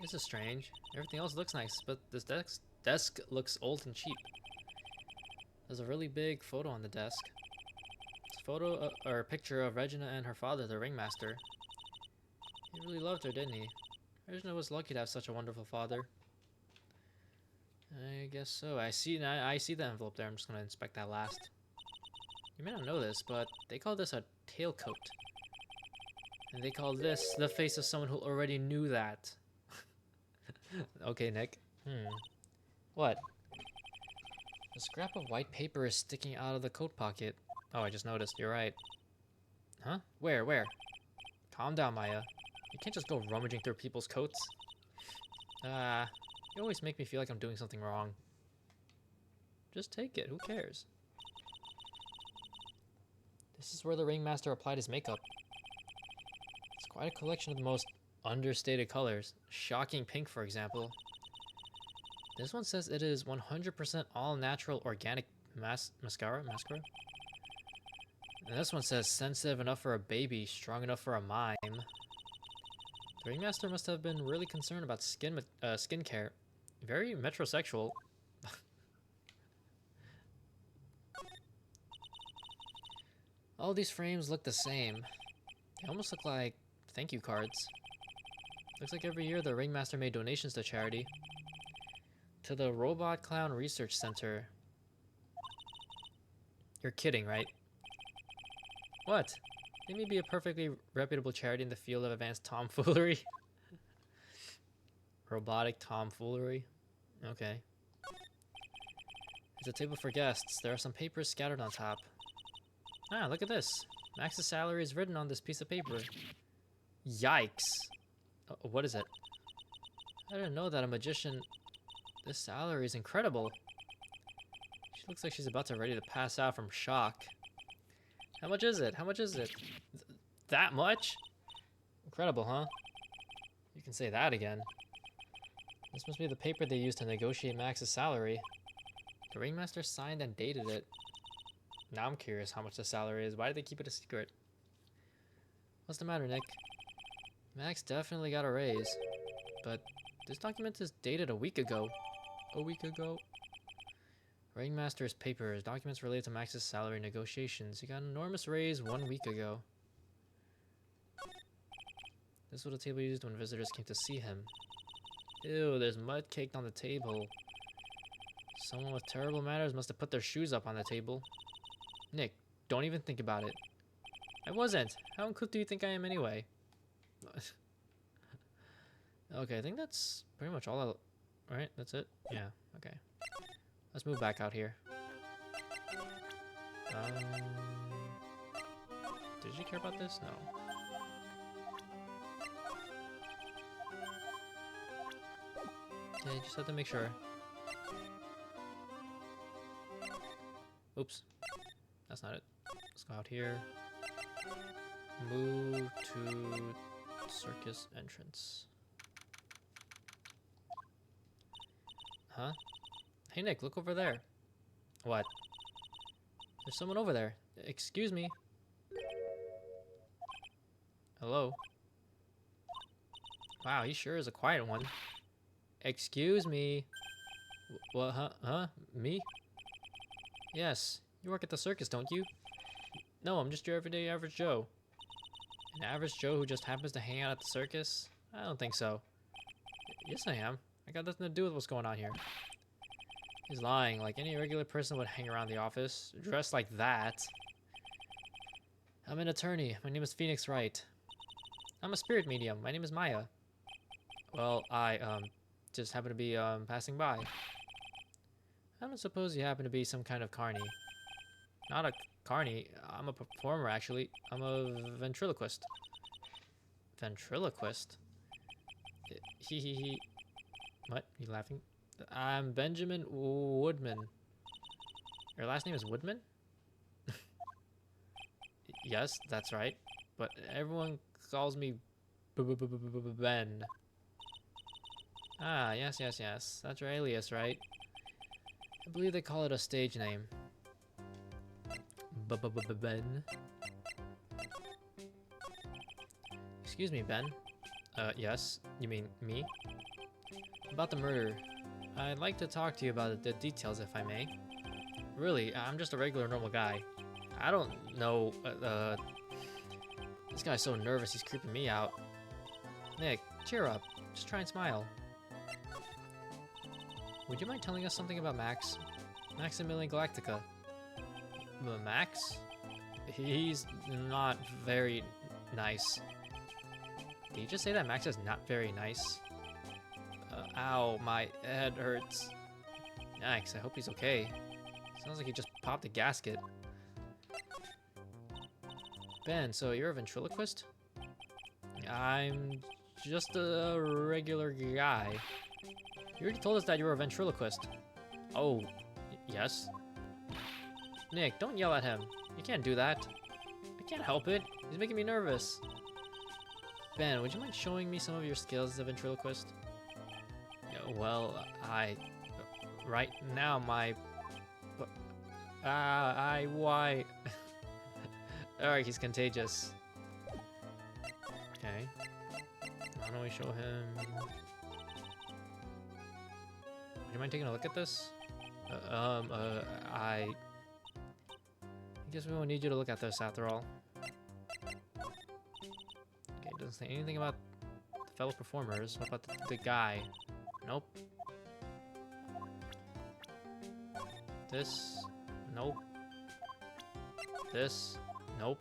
This is strange. Everything else looks nice, but this desk looks old and cheap. There's a really big photo on the desk. It's a photo or a picture of Regina and her father, the ringmaster. He really loved her, didn't he? Regina was lucky to have such a wonderful father. I guess so. I see the envelope there. I'm just gonna inspect that last. You may not know this, but they call this a tailcoat. And they call this the face of someone who already knew that. Okay, Nick. What? A scrap of white paper is sticking out of the coat pocket. Oh, I just noticed. You're right. Huh? Where? Calm down, Maya. You can't just go rummaging through people's coats. You always make me feel like I'm doing something wrong. Just take it. Who cares? This is where the ringmaster applied his makeup. It's quite a collection of the most understated colors. Shocking pink, for example. This one says it is 100% all-natural organic mascara? And this one says sensitive enough for a baby, strong enough for a mime. The ringmaster must have been really concerned about skincare. Very metrosexual. All these frames look the same. They almost look like thank you cards. Looks like every year the ringmaster made donations to charity. To the Robot Clown Research Center. You're kidding, right? What? They may be a perfectly reputable charity in the field of advanced tomfoolery. Robotic tomfoolery? Okay. There's a table for guests. There are some papers scattered on top. Ah, look at this. Max's salary is written on this piece of paper. Yikes. What is it? I didn't know that a magician... This salary is incredible. She looks like she's about to ready to pass out from shock. How much is it? How much is it? That much? Incredible, huh? You can say that again. This must be the paper they used to negotiate Max's salary. The ringmaster signed and dated it. Now I'm curious how much the salary is. Why did they keep it a secret? What's the matter, Nick? Max definitely got a raise. But this document is dated a week ago. A week ago? Ringmaster's papers. Documents related to Max's salary negotiations. He got an enormous raise 1 week ago. This was the table used when visitors came to see him. Ew, there's mud caked on the table. Someone with terrible manners must have put their shoes up on the table. Nick, don't even think about it. I wasn't. How uncouth do you think I am anyway? Okay, I think that's pretty much all Right, that's it? Yeah, okay. Let's move back out here. Did you care about this? No. Okay, just have to make sure. Oops. That's not it. Let's go out here. Move to circus entrance. Huh? Hey Nick, look over there. What? There's someone over there. Excuse me. Hello? Wow, he sure is a quiet one. Excuse me. What? Huh? Me? Yes. You work at the circus, don't you? No, I'm just your everyday average Joe. An average Joe who just happens to hang out at the circus? I don't think so. Yes, I am. I got nothing to do with what's going on here. He's lying. Like any regular person would hang around the office, dressed like that. I'm an attorney. My name is Phoenix Wright. I'm a spirit medium. My name is Maya. Well, I, just happen to be, passing by. I don't suppose you happen to be some kind of carny. Not a carny. I'm a performer, actually. I'm a ventriloquist. Ventriloquist? He. What? You laughing? I'm Benjamin Woodman. Your last name is Woodman? Yes, that's right. But everyone calls me Ben. Ah, yes. That's your alias, right? I believe they call it a stage name. Ben. Excuse me, Ben. Yes. You mean me? About the murder. I'd like to talk to you about the details, if I may. Really, I'm just a regular normal guy. I don't know, this guy's so nervous he's creeping me out. Nick, cheer up. Just try and smile. Would you mind telling us something about Max? Maximilian Galactica. Max? He's not very nice. Did you just say that Max is not very nice? Ow, my head hurts. Yikes, I hope he's okay. Sounds like he just popped a gasket. Ben, so you're a ventriloquist? I'm just a regular guy. You already told us that you were a ventriloquist. Oh, yes? Nick, don't yell at him. You can't do that. I can't help it. He's making me nervous. Ben, would you mind showing me some of your skills as a ventriloquist? Well, right now, why? Alright, he's contagious. Okay. Why don't we show him? Would you mind taking a look at this? I guess we won't need you to look at this after all. Okay, it doesn't say anything about the fellow performers. What about the guy? Nope. This? Nope. This? Nope.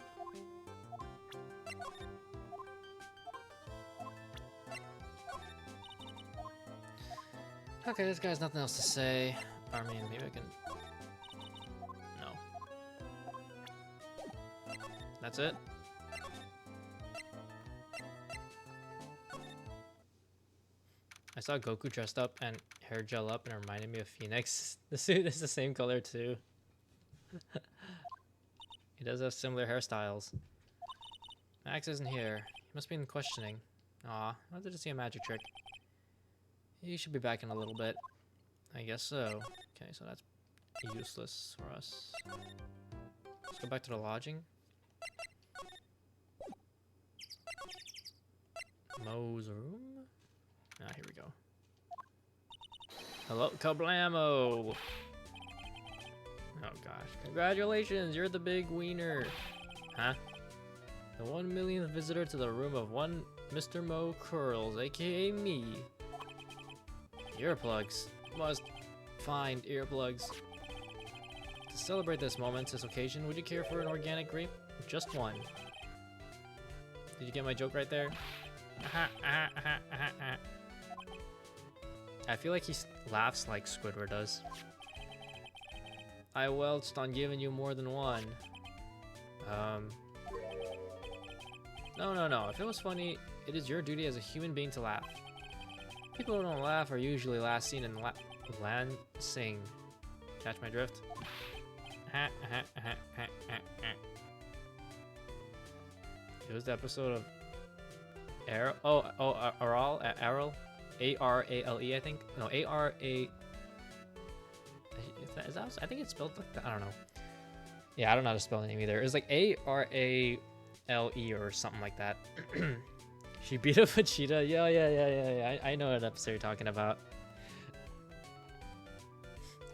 Okay, this guy has nothing else to say. I mean, maybe I can... No. That's it? I saw Goku dressed up and hair gel up and it reminded me of Phoenix. The suit is the same color too. He does have similar hairstyles. Max isn't here. He must be in questioning. Aw, I wanted to see a magic trick. He should be back in a little bit. I guess so. Okay, so that's useless for us. Let's go back to the lodging. Mo's room? Ah, here we go. Hello, Kablamo! Oh gosh. Congratulations, you're the big wiener. Huh? The 1 millionth visitor to the room of one Mr. Mo Curls, aka me. Earplugs. Must find earplugs. To celebrate this momentous occasion, would you care for an organic grape? Just one. Did you get my joke right there? I feel like he laughs like Squidward does. I welched on giving you more than one. No. If it was funny, it is your duty as a human being to laugh. People who don't laugh are usually last seen in Lansing. Catch my drift? It was the episode of Aral? A-R-A-L-E, I think. No, A-R-A... Is that, I think it's spelled like that. I don't know. Yeah, I don't know how to spell the name either. It was like A-R-A-L-E or something like that. She beat up Vegeta. Yeah. I know what episode you're talking about.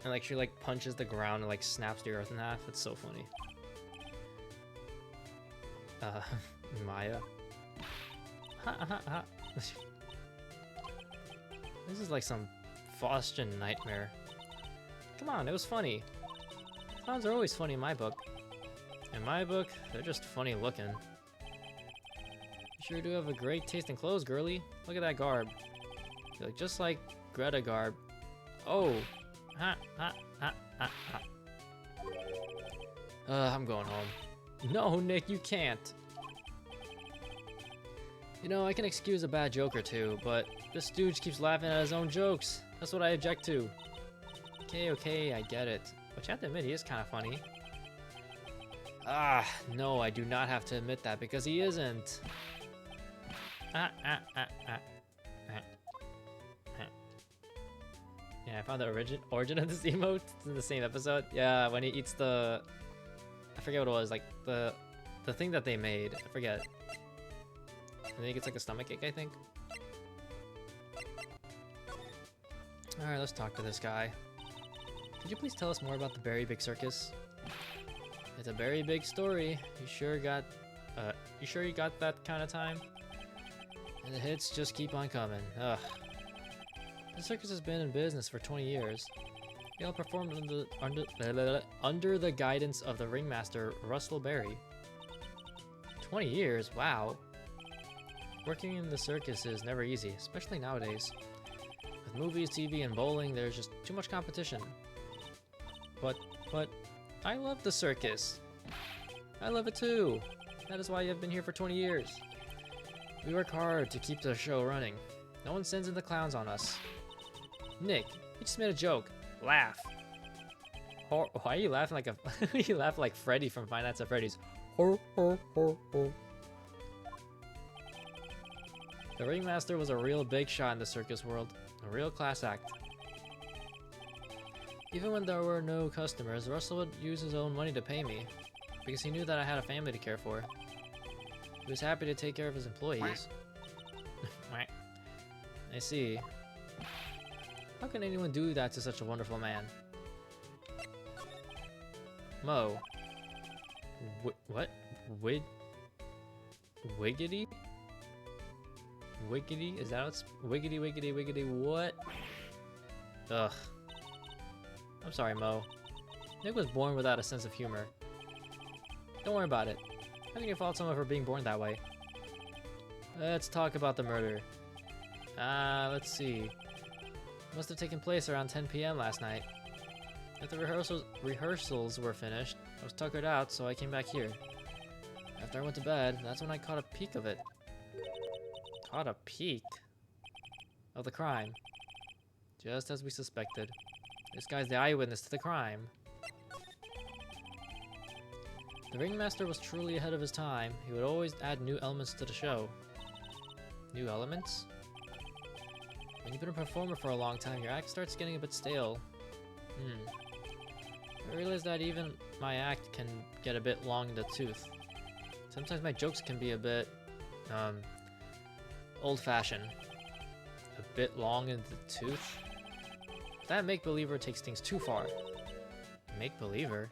And like she like punches the ground and like snaps the earth in half. It's so funny. Maya. This is like some Faustian nightmare. Come on, it was funny. Clowns are always funny in my book. In my book, they're just funny looking. You sure do have a great taste in clothes, girly. Look at that garb. You look just like Greta garb. Oh. I'm going home. No, Nick, you can't. You know, I can excuse a bad joke or two, but this dude keeps laughing at his own jokes. That's what I object to. Okay, I get it. But you have to admit, he is kind of funny. Ah, no, I do not have to admit that because he isn't. Yeah, I found the origin of this emote. It's in the same episode. Yeah, when he eats the I forget what it was, like the thing that they made. I forget. I think it's like a stomach ache, I think. Alright, let's talk to this guy. Could you please tell us more about the Berry Big Circus? It's a very big story. You sure you got that kind of time? And the hits just keep on coming. Ugh. The circus has been in business for 20 years. They all performed under the guidance of the ringmaster, Russell Berry. 20 years? Wow. Working in the circus is never easy, especially nowadays. With movies, TV, and bowling, there's just too much competition. But I love the circus. I love it too. That is why I've been here for 20 years. We work hard to keep the show running. No one sends in the clowns on us. Nick, you just made a joke. Laugh. Why are you laughing like you laugh like Freddy from Five Nights at Freddy's? The ringmaster was a real big shot in the circus world. A real class act. Even when there were no customers, Russell would use his own money to pay me, because he knew that I had a family to care for. He was happy to take care of his employees. I see. How can anyone do that to such a wonderful man? Mo. What? Wiggity? Wiggity? Is that what's... Wiggity, wiggity, wiggity, what? Ugh. I'm sorry, Mo. Nick was born without a sense of humor. Don't worry about it. I think you fault someone for being born that way. Let's talk about the murder. Let's see. It must have taken place around 10 p.m. last night. After rehearsals were finished, I was tuckered out, so I came back here. After I went to bed, that's when I caught a peek of it. Caught a peek? Of the crime. Just as we suspected. This guy's the eyewitness to the crime. The ringmaster was truly ahead of his time. He would always add new elements to the show. New elements? When you've been a performer for a long time, your act starts getting a bit stale. I realize that even my act can get a bit long in the tooth. Sometimes my jokes can be a bit, old-fashioned. A bit long in the tooth? That make-believer takes things too far. Make-believer?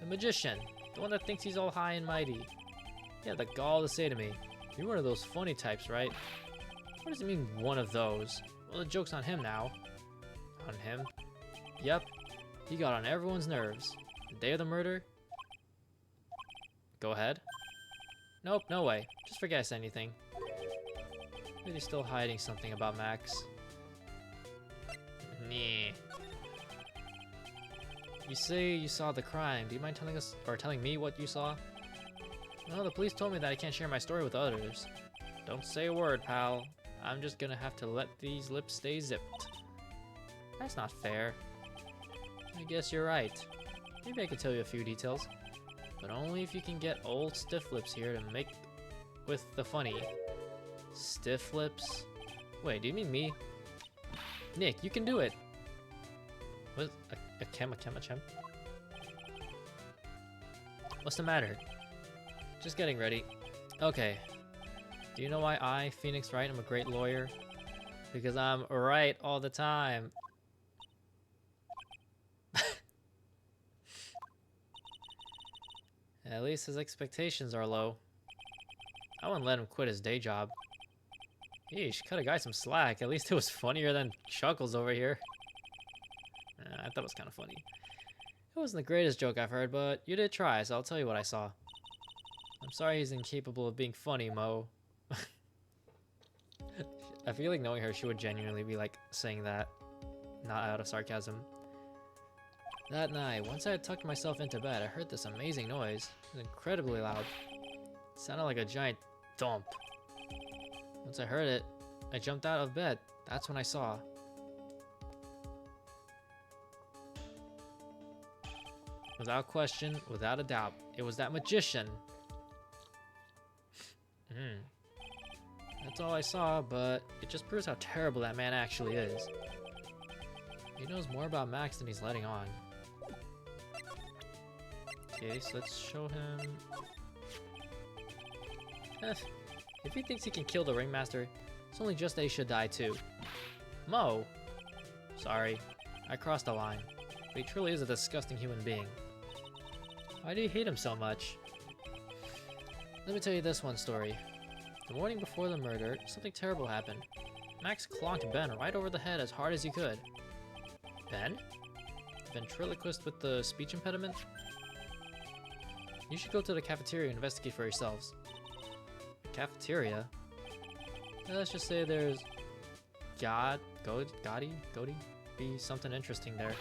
The magician. The one that thinks he's all high and mighty. He had the gall to say to me, "You're one of those funny types, right?" What does it mean, one of those? Well, the joke's on him now. On him? Yep. He got on everyone's nerves. The day of the murder? Go ahead. Nope, no way. Just forget I said anything. Maybe he's still hiding something about Max. Meh. You say you saw the crime. Do you mind telling us, or telling me what you saw? No, the police told me that I can't share my story with others. Don't say a word, pal. I'm just gonna have to let these lips stay zipped. That's not fair. I guess you're right. Maybe I could tell you a few details. But only if you can get old Stiff Lips here to make with the funny. Stiff Lips? Wait, do you mean me? Nick, you can do it! What? A chem? What's the matter? Just getting ready. Okay. Do you know why I, Phoenix Wright, am a great lawyer? Because I'm right all the time. At least his expectations are low. I wouldn't let him quit his day job. Yeesh, cut a guy some slack. At least it was funnier than Chuckles over here. I thought it was kind of funny. It wasn't the greatest joke I've heard, but you did try, so I'll tell you what I saw. I'm sorry he's incapable of being funny, Mo. I feel like knowing her, she would genuinely be like saying that, not out of sarcasm. That night, once I had tucked myself into bed, I heard this amazing noise. It was incredibly loud. It sounded like a giant thump. Once I heard it, I jumped out of bed. That's when I saw. Without question, without a doubt, it was that magician. That's all I saw, but it just proves how terrible that man actually is. He knows more about Max than he's letting on. Okay, so let's show him... If he thinks he can kill the Ringmaster, it's only just that he should die too. Mo! Sorry, I crossed the line. But he truly is a disgusting human being. Why do you hate him so much? Let me tell you this one story. The morning before the murder, something terrible happened. Max clonked Ben right over the head as hard as he could. Ben? The ventriloquist with the speech impediment? You should go to the cafeteria and investigate for yourselves. The cafeteria? Let's just say there's... Gotti? Be something interesting there.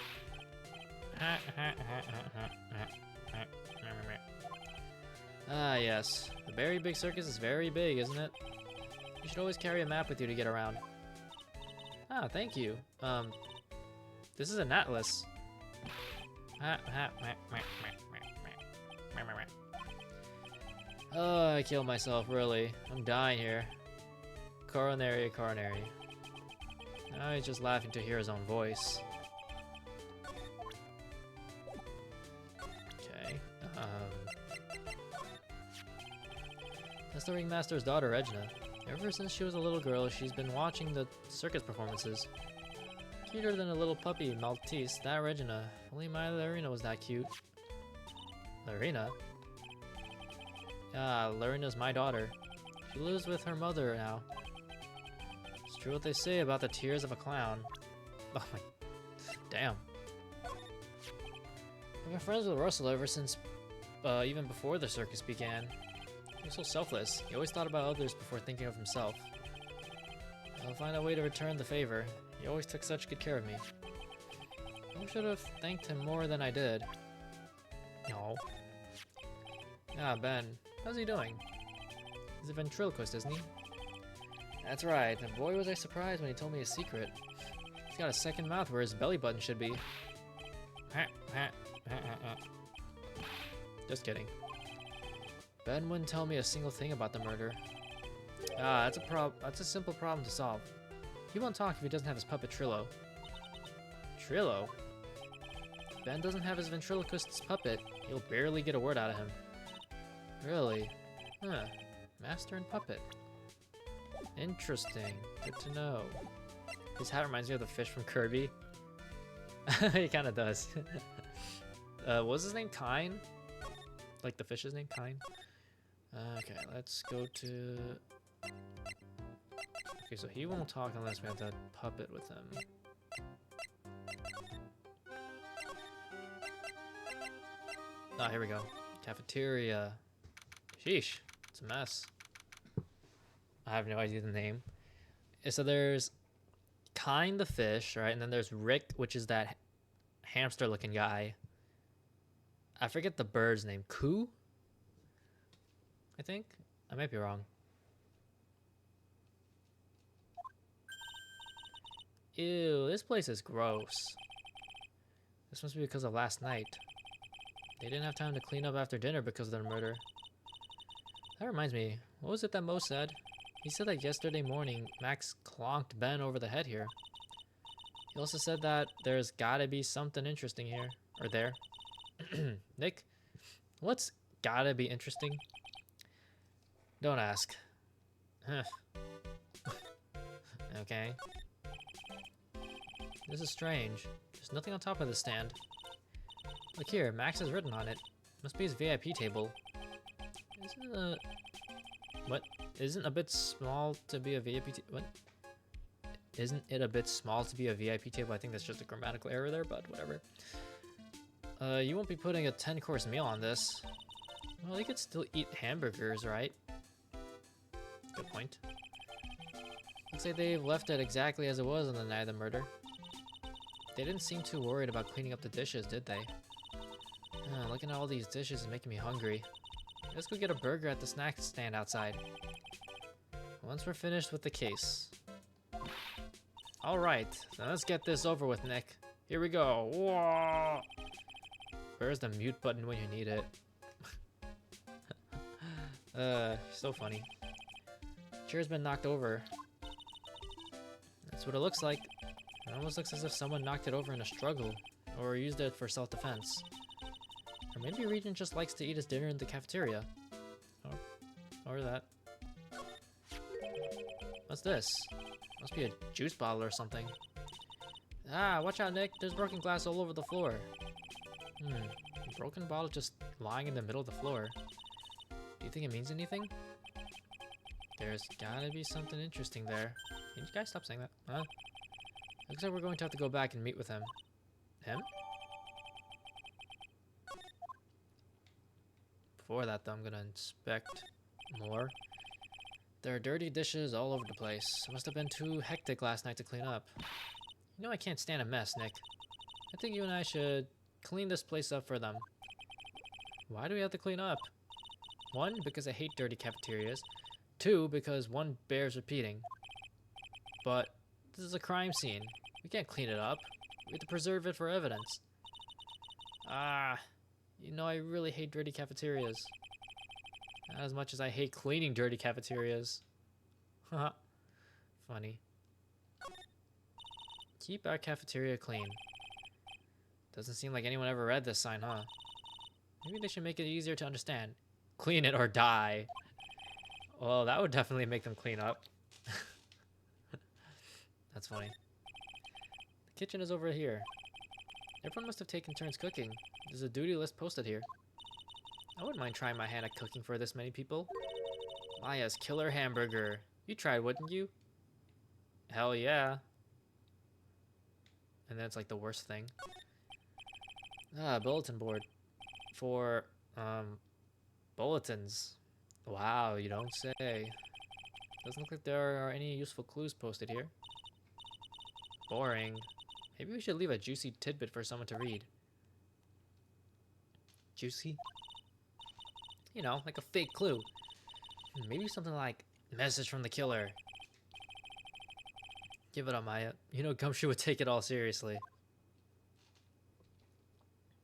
Ah, yes. The very big circus is very big, isn't it? You should always carry a map with you to get around. Ah, thank you. This is an atlas. Oh, I killed myself, really. I'm dying here. Coronary. Now he's just laughing to hear his own voice. Okay, that's the Ringmaster's daughter, Regina. Ever since she was a little girl, she's been watching the circus performances. Cuter than a little puppy, Maltese, that Regina. Only my Larina was that cute. Larina? Ah, Larina's my daughter. She lives with her mother now. It's true what they say about the tears of a clown. Oh my... Damn. I've been friends with Russell ever since, even before the circus began. He was so selfless. He always thought about others before thinking of himself. I'll find a way to return the favor. He always took such good care of me. I should have thanked him more than I did. No. Ah, Ben. How's he doing? He's a ventriloquist, isn't he? That's right. And boy was I surprised when he told me a secret. He's got a second mouth where his belly button should be. Just kidding. Ben wouldn't tell me a single thing about the murder. Ah, that's a simple problem to solve. He won't talk if he doesn't have his puppet Trillo. Trillo? If Ben doesn't have his ventriloquist's puppet, he'll barely get a word out of him. Really? Huh. Master and puppet. Interesting. Good to know. His hat reminds me of the fish from Kirby. He kinda does. What was his name? Kine? Like the fish's name? Kine? Okay, let's go to... Okay, so he won't talk unless we have that puppet with him. Ah, here we go. Cafeteria. Sheesh, it's a mess. I have no idea the name. So there's Kine the fish, right? And then there's Rick, which is that hamster-looking guy. I forget the bird's name. Coo? I think? I might be wrong. Ew, this place is gross. This must be because of last night. They didn't have time to clean up after dinner because of their murder. That reminds me, what was it that Mo said? He said that yesterday morning, Max clonked Ben over the head here. He also said that there's gotta be something interesting here. Or there. Nick, what's gotta be interesting? Don't ask. Huh. Okay. This is strange. There's nothing on top of the stand. Look here, Max is written on it. Must be his VIP table. What? Isn't a bit small to be a VIP what? Isn't it a bit small to be a VIP table? I think that's just a grammatical error there, but whatever. You won't be putting a 10-course meal on this. Well, you could still eat hamburgers, right? Good point. Looks like they've left it exactly as it was on the night of the murder. They didn't seem too worried about cleaning up the dishes, did they? Looking at all these dishes is making me hungry. Let's go get a burger at the snack stand outside. Once we're finished with the case. Alright, now let's get this over with, Nick. Here we go. Whoa! Where's the mute button when you need it? So funny. Chair's been knocked over. That's what it looks like. It almost looks as if someone knocked it over in a struggle, or used it for self-defense. Or maybe Regent just likes to eat his dinner in the cafeteria. Or that. What's this? Must be a juice bottle or something. Ah, watch out, Nick. There's broken glass all over the floor. A broken bottle just lying in the middle of the floor. Do you think it means anything? There's gotta be something interesting there. Can you guys stop saying that? Huh? Looks like we're going to have to go back and meet with him. Him? Before that, though, I'm gonna inspect more. There are dirty dishes all over the place. It must have been too hectic last night to clean up. You know I can't stand a mess, Nick. I think you and I should clean this place up for them. Why do we have to clean up? 1, because I hate dirty cafeterias. 2, because one bears repeating. But this is a crime scene. We can't clean it up. We have to preserve it for evidence. Ah, you know I really hate dirty cafeterias. Not as much as I hate cleaning dirty cafeterias. Haha. Funny. Keep our cafeteria clean. Doesn't seem like anyone ever read this sign, huh? Maybe they should make it easier to understand. Clean it or die. Well, that would definitely make them clean up. That's funny. The kitchen is over here. Everyone must have taken turns cooking. There's a duty list posted here. I wouldn't mind trying my hand at cooking for this many people. Maya's killer hamburger. You tried, wouldn't you? Hell yeah. And that's like the worst thing. Ah, bulletin board. For, bulletins. Wow, you don't say. Doesn't look like there are any useful clues posted here. Boring. Maybe we should leave a juicy tidbit for someone to read. Juicy? You know, like a fake clue. Maybe something like, message from the killer. Give it up, Maya. You know Gumshoe would take it all seriously.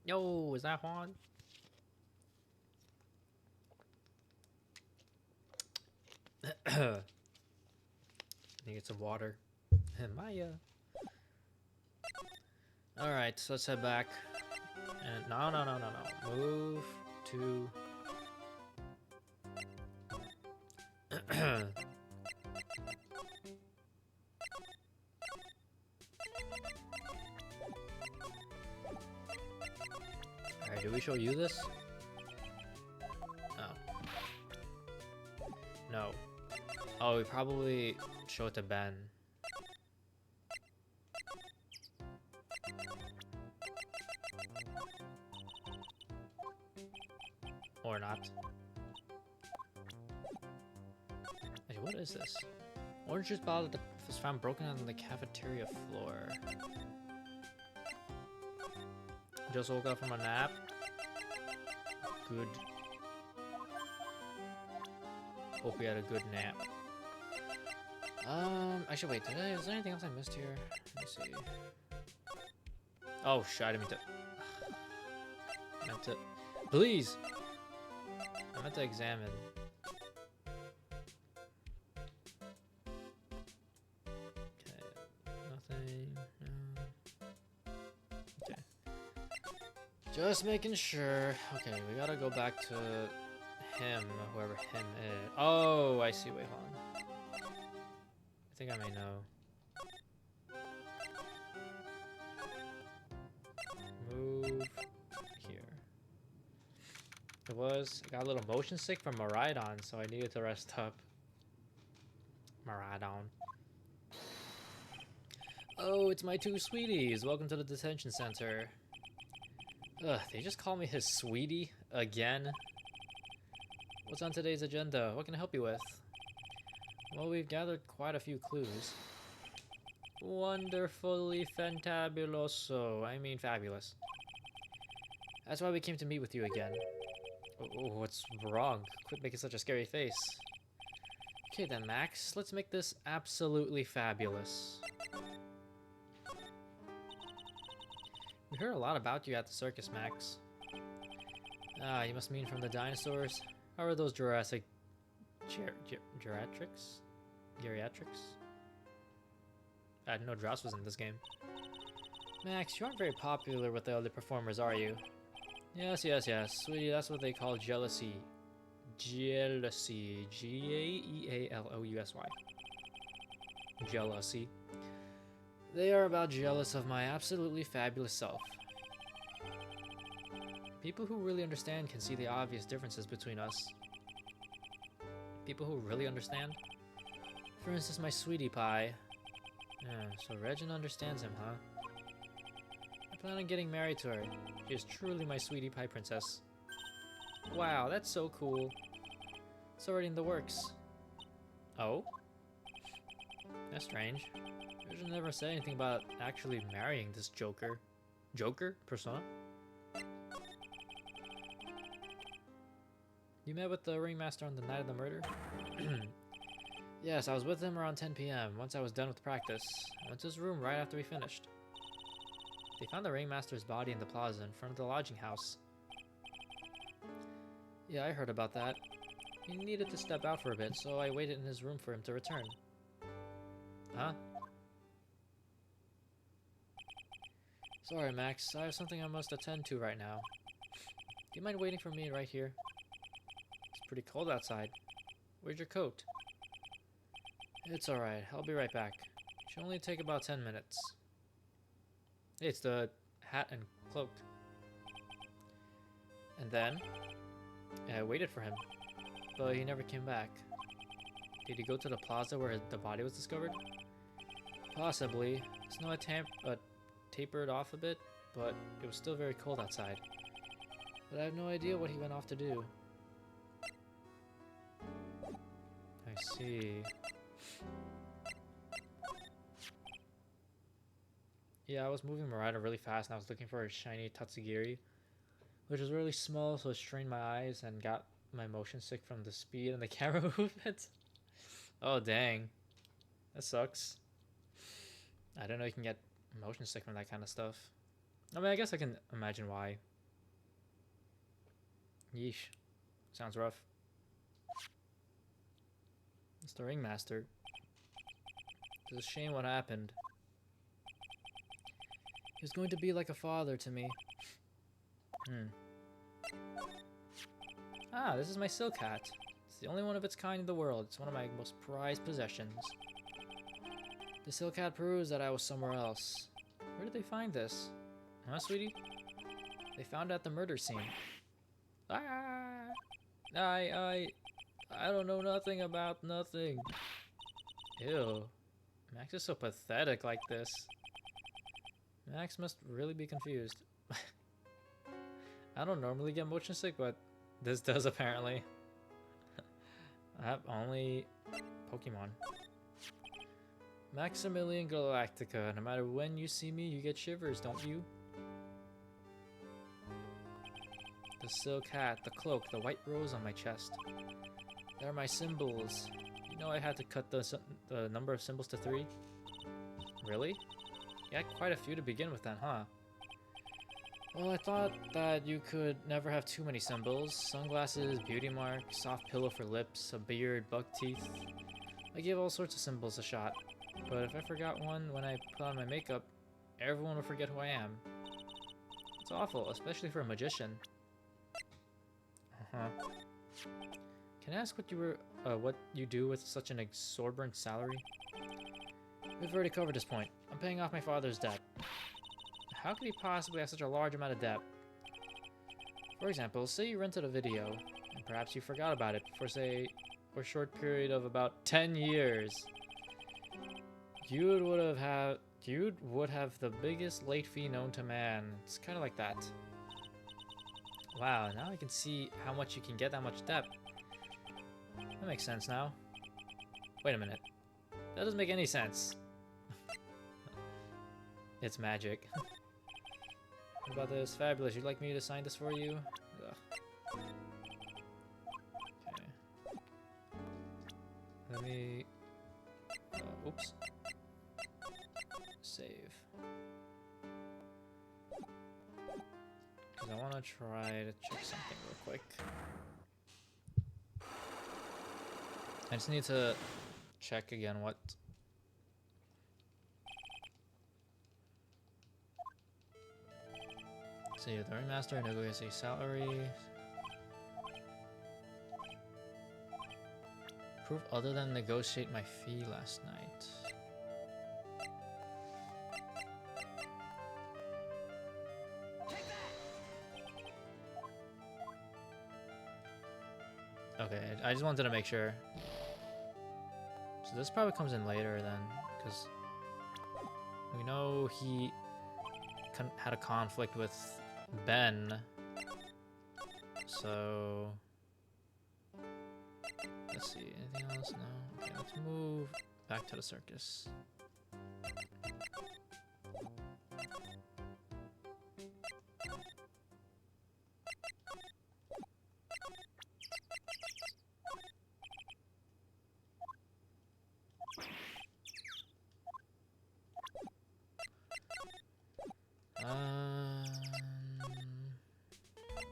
Yo, is that Juan? Let me get some water. Maya. Alright, so let's head back. And no. Move to... Alright, do we show you this? Oh. No. Oh, we probably show it to Ben. Or not. Wait, what is this? Orange juice bottle that was found broken on the cafeteria floor. Just woke up from a nap. Good. Hope we had a good nap. Actually, wait, is there anything else I missed here? Let me see. Oh, shit, I didn't mean to... Please! I meant to examine. Okay, nothing, no. Okay. Just making sure. Okay, we gotta go back to him, whoever him is. Oh, I see, wait, hold on. I think I may know. Move here. I got a little motion sick from Maridon, so I needed to rest up. Maridon. Oh, it's my 2 sweeties. Welcome to the detention center. Ugh, they just call me his sweetie again. What's on today's agenda? What can I help you with? Well, we've gathered quite a few clues. Wonderfully fantabuloso. I mean fabulous. That's why we came to meet with you again. Oh, what's wrong? Quit making such a scary face. Okay then, Max. Let's make this absolutely fabulous. We heard a lot about you at the circus, Max. Ah, you must mean from the dinosaurs? How are those Jurassic... geriatrics? Geriatrics? I didn't know Dross was in this game. Max, you aren't very popular with the other performers, are you? Yes, yes, yes. Sweetie, that's what they call jealousy. Jealousy. G-A-E-A-L-O-U-S-Y. Jealousy. They are about jealous of my absolutely fabulous self. People who really understand can see the obvious differences between us. People who really understand? For instance, my sweetie pie. So Regin understands him, huh? I plan on getting married to her. She is truly my sweetie pie princess. Wow, that's so cool. It's already in the works. Oh? That's strange. Regin never said anything about actually marrying this Joker. Joker? Persona? You met with the ringmaster on the night of the murder? Yes, I was with him around 10 p.m. once I was done with practice. I went to his room right after we finished. They found the ringmaster's body in the plaza in front of the lodging house. Yeah, I heard about that. He needed to step out for a bit, so I waited in his room for him to return. Huh? Sorry, Max. I have something I must attend to right now. Do you mind waiting for me right here? It's pretty cold outside. Where's your coat? It's alright. I'll be right back. Should only take about 10 minutes. Hey, it's the hat and cloak. And then, I waited for him, but he never came back. Did he go to the plaza where the body was discovered? Possibly. Snow had tapered off a bit, but it was still very cold outside. But I have no idea what he went off to do. I see. Yeah, I was moving Murata really fast and I was looking for a shiny Tatsugiri, which was really small, so it strained my eyes and got my motion sick from the speed and the camera movement. Oh, dang. That sucks. I don't know you can get motion sick from that kind of stuff. I mean, I guess I can imagine why. Yeesh. Sounds rough. It's the ringmaster. It's a shame what happened. He was going to be like a father to me. Ah, this is my silk hat. It's the only one of its kind in the world. It's one of my most prized possessions. The silk hat proves that I was somewhere else. Where did they find this? Huh, sweetie? They found it at the murder scene. Ah! I don't know nothing about nothing. Ew. Max is so pathetic like this. Max must really be confused. I don't normally get motion sick, but this does apparently. I have only Pokemon. Maximilian Galactica. No matter when you see me, you get shivers, don't you? The silk hat, the cloak, the white rose on my chest. They're my symbols. You know I had to cut the number of symbols to 3? Really? You had quite a few to begin with then, huh? Well, I thought that you could never have too many symbols. Sunglasses, beauty mark, soft pillow for lips, a beard, buck teeth. I gave all sorts of symbols a shot. But if I forgot one when I put on my makeup, everyone would forget who I am. It's awful, especially for a magician. Uh-huh. Can I ask what you do with such an exorbitant salary? We've already covered this point. I'm paying off my father's debt. How could he possibly have such a large amount of debt? For example, say you rented a video, and perhaps you forgot about it for, say, a short period of about 10 years. You would have the biggest late fee known to man. It's kind of like that. Wow, now I can see how much you can get that much debt. That makes sense now. Wait a minute. That doesn't make any sense. It's magic. What about this? Fabulous. You'd like me to sign this for you? Ugh. Okay. Let me... oops. Save. Because I want to try to check something real quick. I just need to check again what... See, the ringmaster negotiates a salary. Proof other than negotiate my fee last night. Okay, I just wanted to make sure. So this probably comes in later then, because we know he had a conflict with Ben. So let's see, anything else? No. Okay, let's move back to the circus.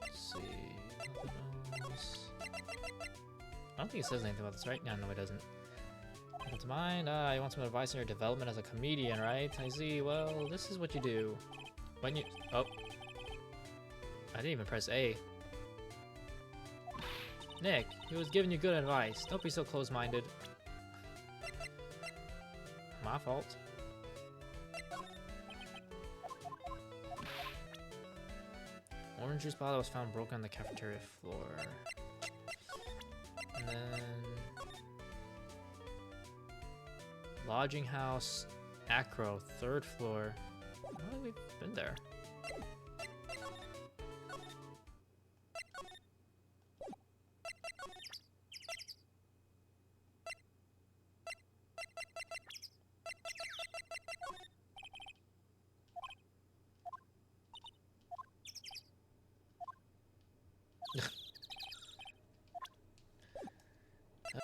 Let's see. Nothing else. I don't think it says anything about this, right? No, it doesn't. Nothing to mind. You want some advice on your development as a comedian, right? I see. Well, this is what you do. When you... Oh. I didn't even press A. Nick, he was giving you good advice. Don't be so close-minded. My fault. Orange juice bottle was found broken on the cafeteria floor. And then... Lodging house, Acro, 3rd floor. Oh, we've been there.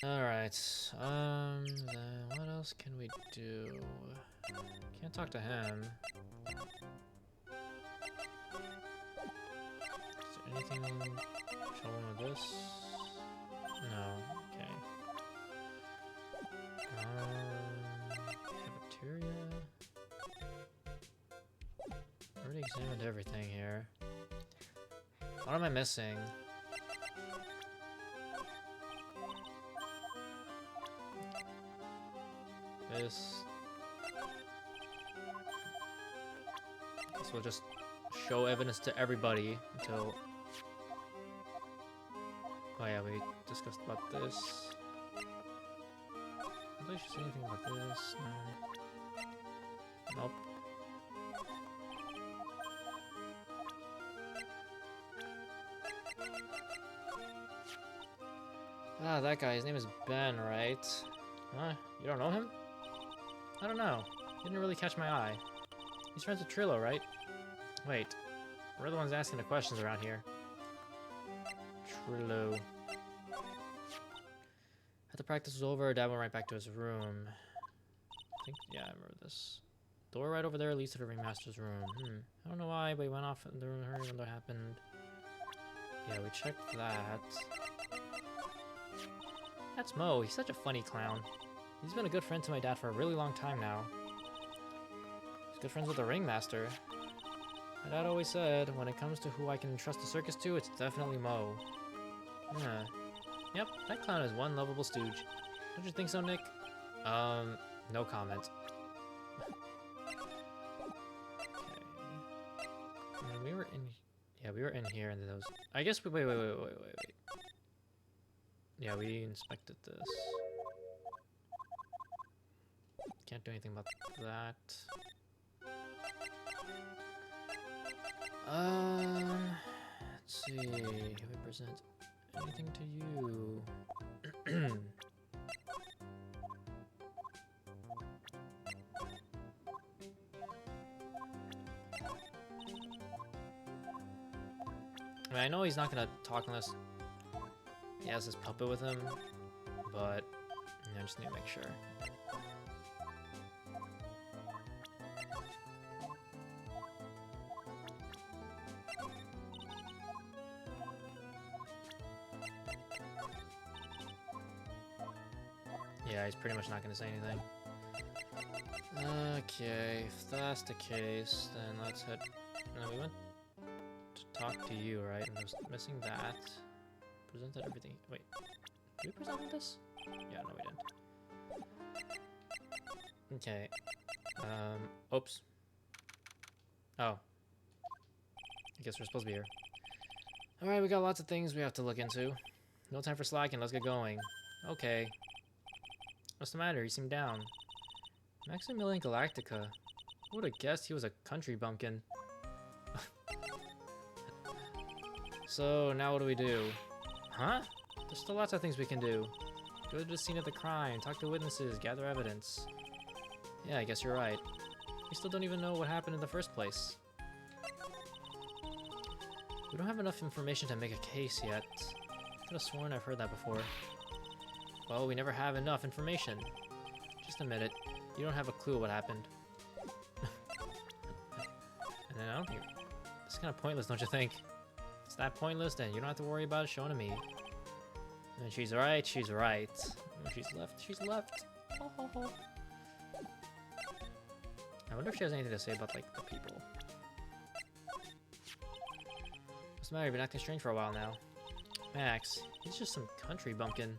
Alright, then what else can we do? Can't talk to him. Is there anything troubling with this? No, okay. Cafeteria? Already examined everything here. What am I missing? This. Guess we'll just show evidence to everybody until. Oh yeah, we discussed about this. I don't think I should say anything about this. No. Nope. Ah, that guy. His name is Ben, right? Huh? You don't know him? I don't know. He didn't really catch my eye. He's friends with Trillo, right? Wait. We're the ones asking the questions around here. Trillo. After practice was over, Dad went right back to his room. I think, yeah, I remember this. Door right over there leads to the ringmaster's room. I don't know why, but he went off in the room when that happened. Yeah, we checked that. That's Mo. He's such a funny clown. He's been a good friend to my dad for a really long time now. He's good friends with the ringmaster. My dad always said, when it comes to who I can entrust the circus to, it's definitely Mo. Yeah. Yep, that clown is one lovable stooge. Don't you think so, Nick? No comment. Okay. And we were in... Yeah, we were in here and those... I guess we... Wait. Yeah, we inspected this. Can't do anything about that. Let's see. Can we present anything to you? I mean, I know he's not gonna talk unless he has his puppet with him, but I just need to make sure. Yeah, he's pretty much not going to say anything. Okay, if that's the case, then let's head... No, we went... talk to you, right? I'm just missing that. Presented everything. Wait, did we present this? Yeah, no, we didn't. Okay. Oops. Oh. I guess we're supposed to be here. Alright, we got lots of things we have to look into. No time for slacking, let's get going. Okay. What's the matter? You seem down. Maximilian Galactica. Who would have guessed he was a country bumpkin? So, now what do we do? Huh? There's still lots of things we can do. Go to the scene of the crime, talk to witnesses, gather evidence. Yeah, I guess you're right. We still don't even know what happened in the first place. We don't have enough information to make a case yet. I could have sworn I've heard that before. Well, we never have enough information. Just admit it. You don't have a clue what happened. And then I don't think... It's kind of pointless, don't you think? If it's that pointless, then you don't have to worry about it showing to me. And she's right, she's right. When she's left, she's left. Ho, ho, ho. I wonder if she has anything to say about, like, the people. What's the matter? You've been acting strange for a while now. Max, he's just some country bumpkin.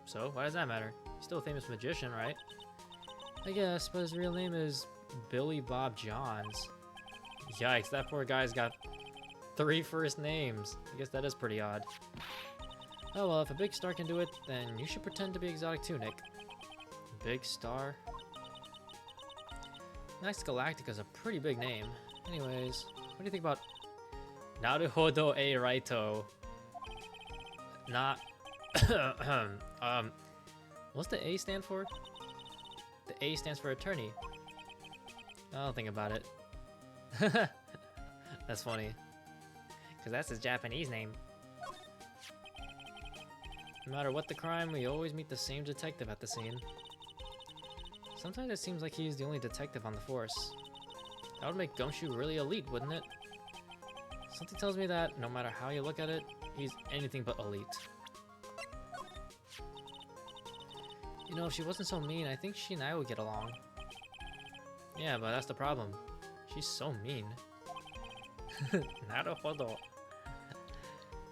So, why does that matter? He's still a famous magician, right? I guess, but his real name is Billy Bob Johns. Yikes, that poor guy's got 3 first names. I guess that is pretty odd. Oh well, if a big star can do it, then you should pretend to be exotic too, Nick. Big star? Max Galactica's a pretty big name. Anyways, what do you think about Naruhodo e Raito? Not... what's the A stand for? The A stands for attorney. I'll think about it. That's funny. Because that's his Japanese name. No matter what the crime, we always meet the same detective at the scene. Sometimes it seems like he's the only detective on the force. That would make Gumshoe really elite, wouldn't it? Something tells me that, no matter how you look at it, he's anything but elite. You know, if she wasn't so mean, I think she and I would get along. Yeah, but that's the problem. She's so mean. Naruhodo.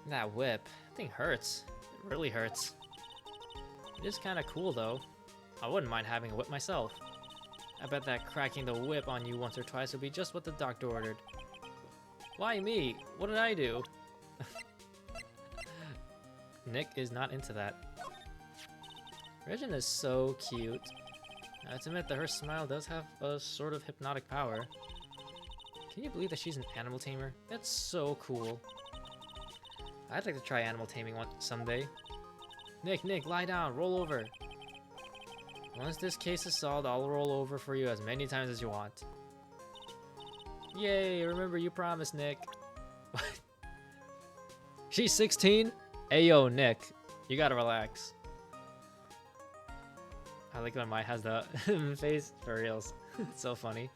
That whip. That thing hurts. It really hurts. It is kind of cool, though. I wouldn't mind having a whip myself. I bet that cracking the whip on you once or twice would be just what the doctor ordered. Why me? What did I do? Nick is not into that. Regina is so cute. I have to admit that her smile does have a sort of hypnotic power. Can you believe that she's an animal tamer? That's so cool. I'd like to try animal taming someday. Nick, lie down, roll over. Once this case is solved, I'll roll over for you as many times as you want. Yay, remember you promised, Nick. What? She's 16? Ayo, Nick, you gotta relax. I like when Mai has the face for reals. It's so funny.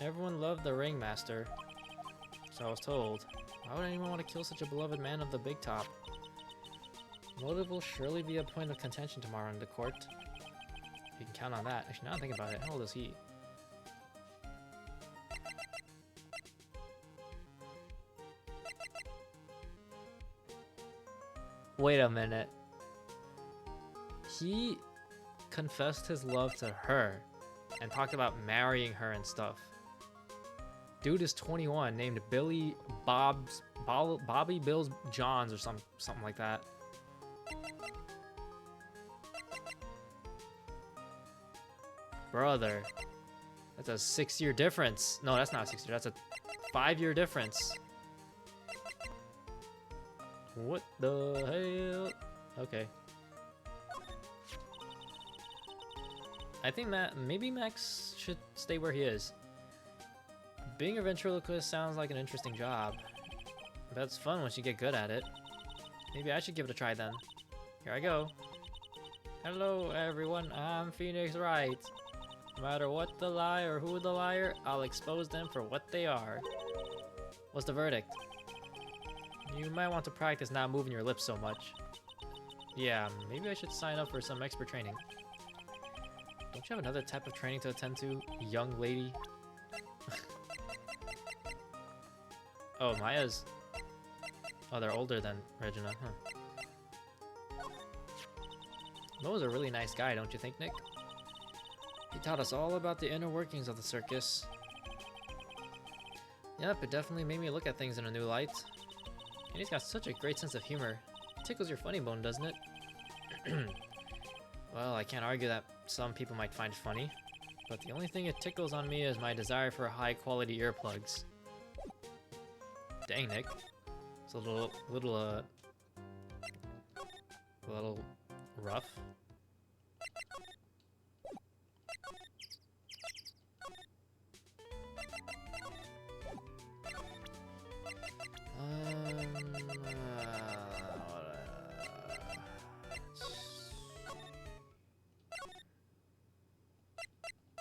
Everyone loved the Ringmaster. So I was told. Why would anyone want to kill such a beloved man of the big top? Motive will surely be a point of contention tomorrow in the court. You can count on that. Actually, now I think about it, how old is he? Wait a minute. He confessed his love to her and talked about marrying her and stuff. Dude is 21, named Bobby Bills Johns or something like that. Brother, that's a 6-year difference. No, that's not a 6-year. That's a 5-year difference. What the hell? Okay. I think maybe Max should stay where he is. Being a ventriloquist sounds like an interesting job. But it's fun once you get good at it. Maybe I should give it a try then. Here I go. Hello everyone, I'm Phoenix Wright. No matter what the lie or who the liar, I'll expose them for what they are. What's the verdict? You might want to practice not moving your lips so much. Yeah, maybe I should sign up for some expert training. Don't you have another type of training to attend to, young lady? Oh, Maya's... Oh, they're older than Regina, huh? Mo's a really nice guy, don't you think, Nick? He taught us all about the inner workings of the circus. Yep, it definitely made me look at things in a new light. And he's got such a great sense of humor. It tickles your funny bone, doesn't it? Well, I can't argue that some people might find it funny, but the only thing it tickles on me is my desire for high-quality earplugs. Dang, Nick. It's a little rough.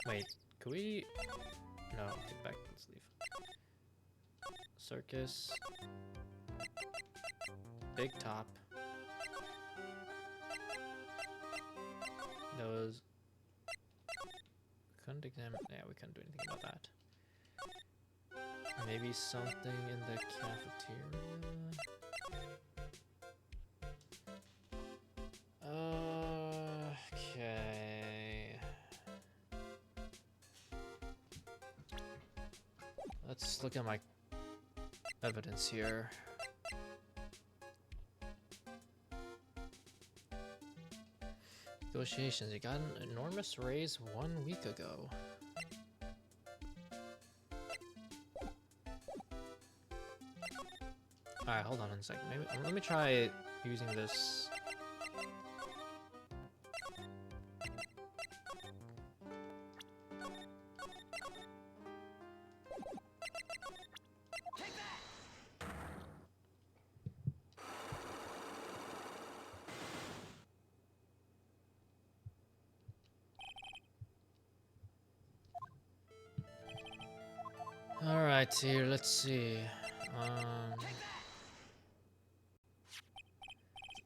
Wait, could we... No, get back, let's leave. Circus. Big top. Those... Couldn't examine... Yeah, we couldn't do anything about that. Maybe something in the cafeteria? Okay. Let's look at my evidence here. Negotiations. You got an enormous raise 1 week ago. Alright, hold on a second. Maybe let me try using this. Alright, here, let's see.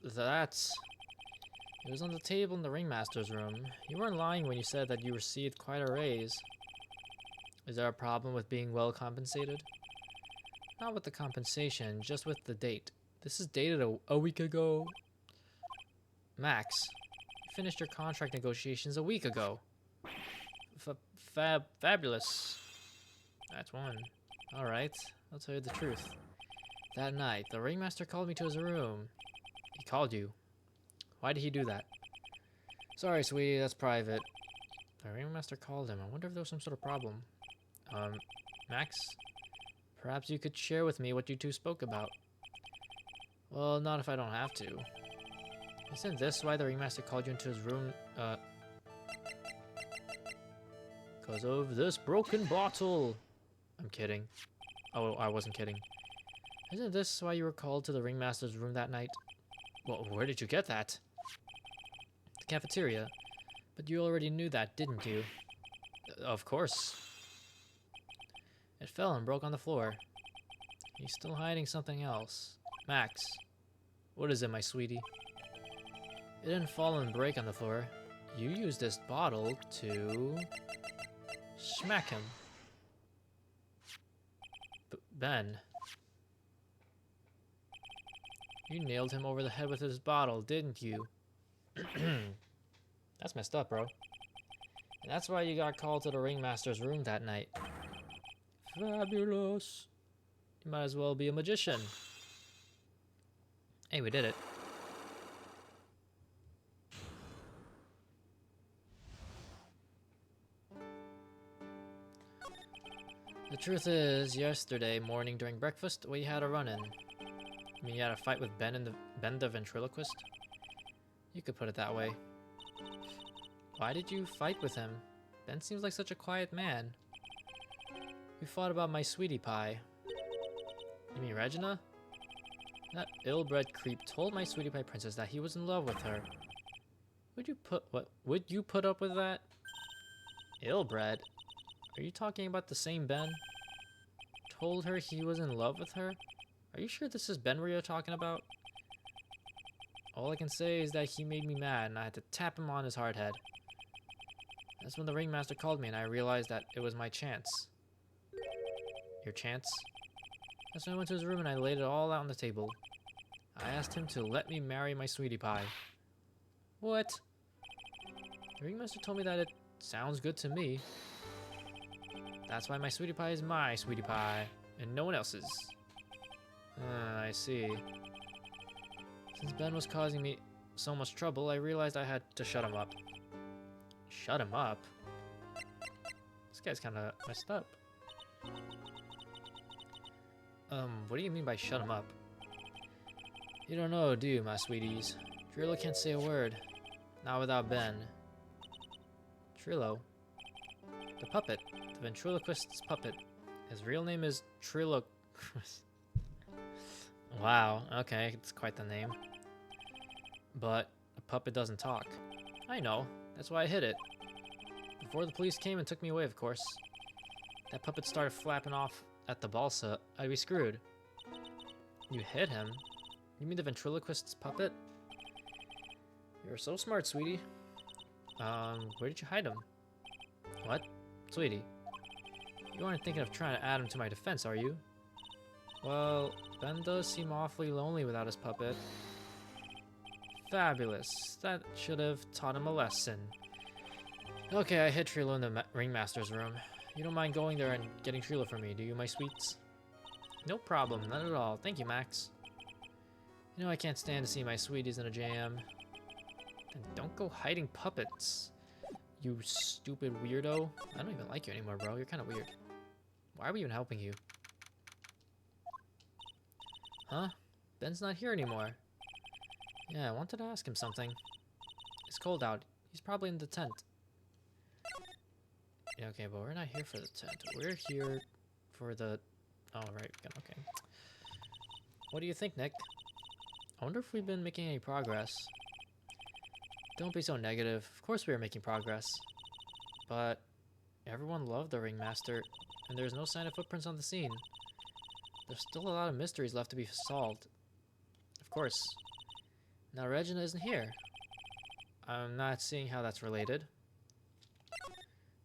It was on the table in the Ringmaster's room. You weren't lying when you said that you received quite a raise. Is there a problem with being well compensated? Not with the compensation, just with the date. This is dated a week ago. Max, you finished your contract negotiations a week ago. Fabulous. That's one. Alright, I'll tell you the truth. That night, the Ringmaster called me to his room. He called you. Why did he do that? Sorry, sweetie, that's private. The Ringmaster called him. I wonder if there was some sort of problem. Max? Perhaps you could share with me what you two spoke about. Well, not if I don't have to. Isn't this why the Ringmaster called you into his room, because of this broken bottle? I'm kidding. Oh, I wasn't kidding. Isn't this why you were called to the Ringmaster's room that night? Well, where did you get that? The cafeteria. But you already knew that, didn't you? Of course. It fell and broke on the floor. He's still hiding something else. Max. What is it, my sweetie? It didn't fall and break on the floor. You used this bottle to... smack him. Ben. You nailed him over the head with his bottle, didn't you? That's messed up, bro. And that's why you got called to the Ringmaster's room that night. Fabulous. You might as well be a magician. Hey, we did it. The truth is, yesterday morning during breakfast, we had a run-in. I mean, you had a fight with Ben the ventriloquist? You could put it that way. Why did you fight with him? Ben seems like such a quiet man. We fought about my sweetie pie. You mean Regina? That ill-bred creep told my sweetie pie princess that he was in love with her. Would you put up with that? Ill-bred? Are you talking about the same Ben? Told her he was in love with her? Are you sure this is Ben we're talking about? All I can say is that he made me mad and I had to tap him on his hard head. That's when the Ringmaster called me and I realized that it was my chance. Your chance? That's when I went to his room and I laid it all out on the table. I asked him to let me marry my sweetie pie. What? The ringmaster told me that it sounds good to me. That's why my sweetie pie is my sweetie pie, and no one else's. I see. Since Ben was causing me so much trouble, I realized I had to shut him up. Shut him up? This guy's kinda messed up. What do you mean by shut him up? You don't know, do you, my sweeties? Trillo can't say a word. Not without Ben. Trillo? The puppet. The ventriloquist's puppet. His real name is Trillo... Wow, okay, it's quite the name. But a puppet doesn't talk. I know, that's why I hid it. Before the police came and took me away, of course. That puppet started flapping off at the balsa. I'd be screwed. You hid him? You mean the ventriloquist's puppet? You're so smart, sweetie. Where did you hide him? What? Sweetie, you aren't thinking of trying to add him to my defense, are you? Well, Ben does seem awfully lonely without his puppet. Fabulous. That should have taught him a lesson. Okay, I hid Trillo in the ringmaster's room. You don't mind going there and getting Trillo for me, do you, my sweets? No problem, not at all. Thank you, Max. You know I can't stand to see my sweeties in a jam. Then don't go hiding puppets. You stupid weirdo. I don't even like you anymore, bro. You're kind of weird. Why are we even helping you? Huh? Ben's not here anymore. Yeah, I wanted to ask him something. It's cold out. He's probably in the tent. Yeah, okay, but we're not here for the tent. We're here for the... Oh, right. Okay. What do you think, Nick? I wonder if we've been making any progress. Don't be so negative. Of course we are making progress. But everyone loved the ringmaster, and there's no sign of footprints on the scene. There's still a lot of mysteries left to be solved. Of course. Now Regina isn't here. I'm not seeing how that's related.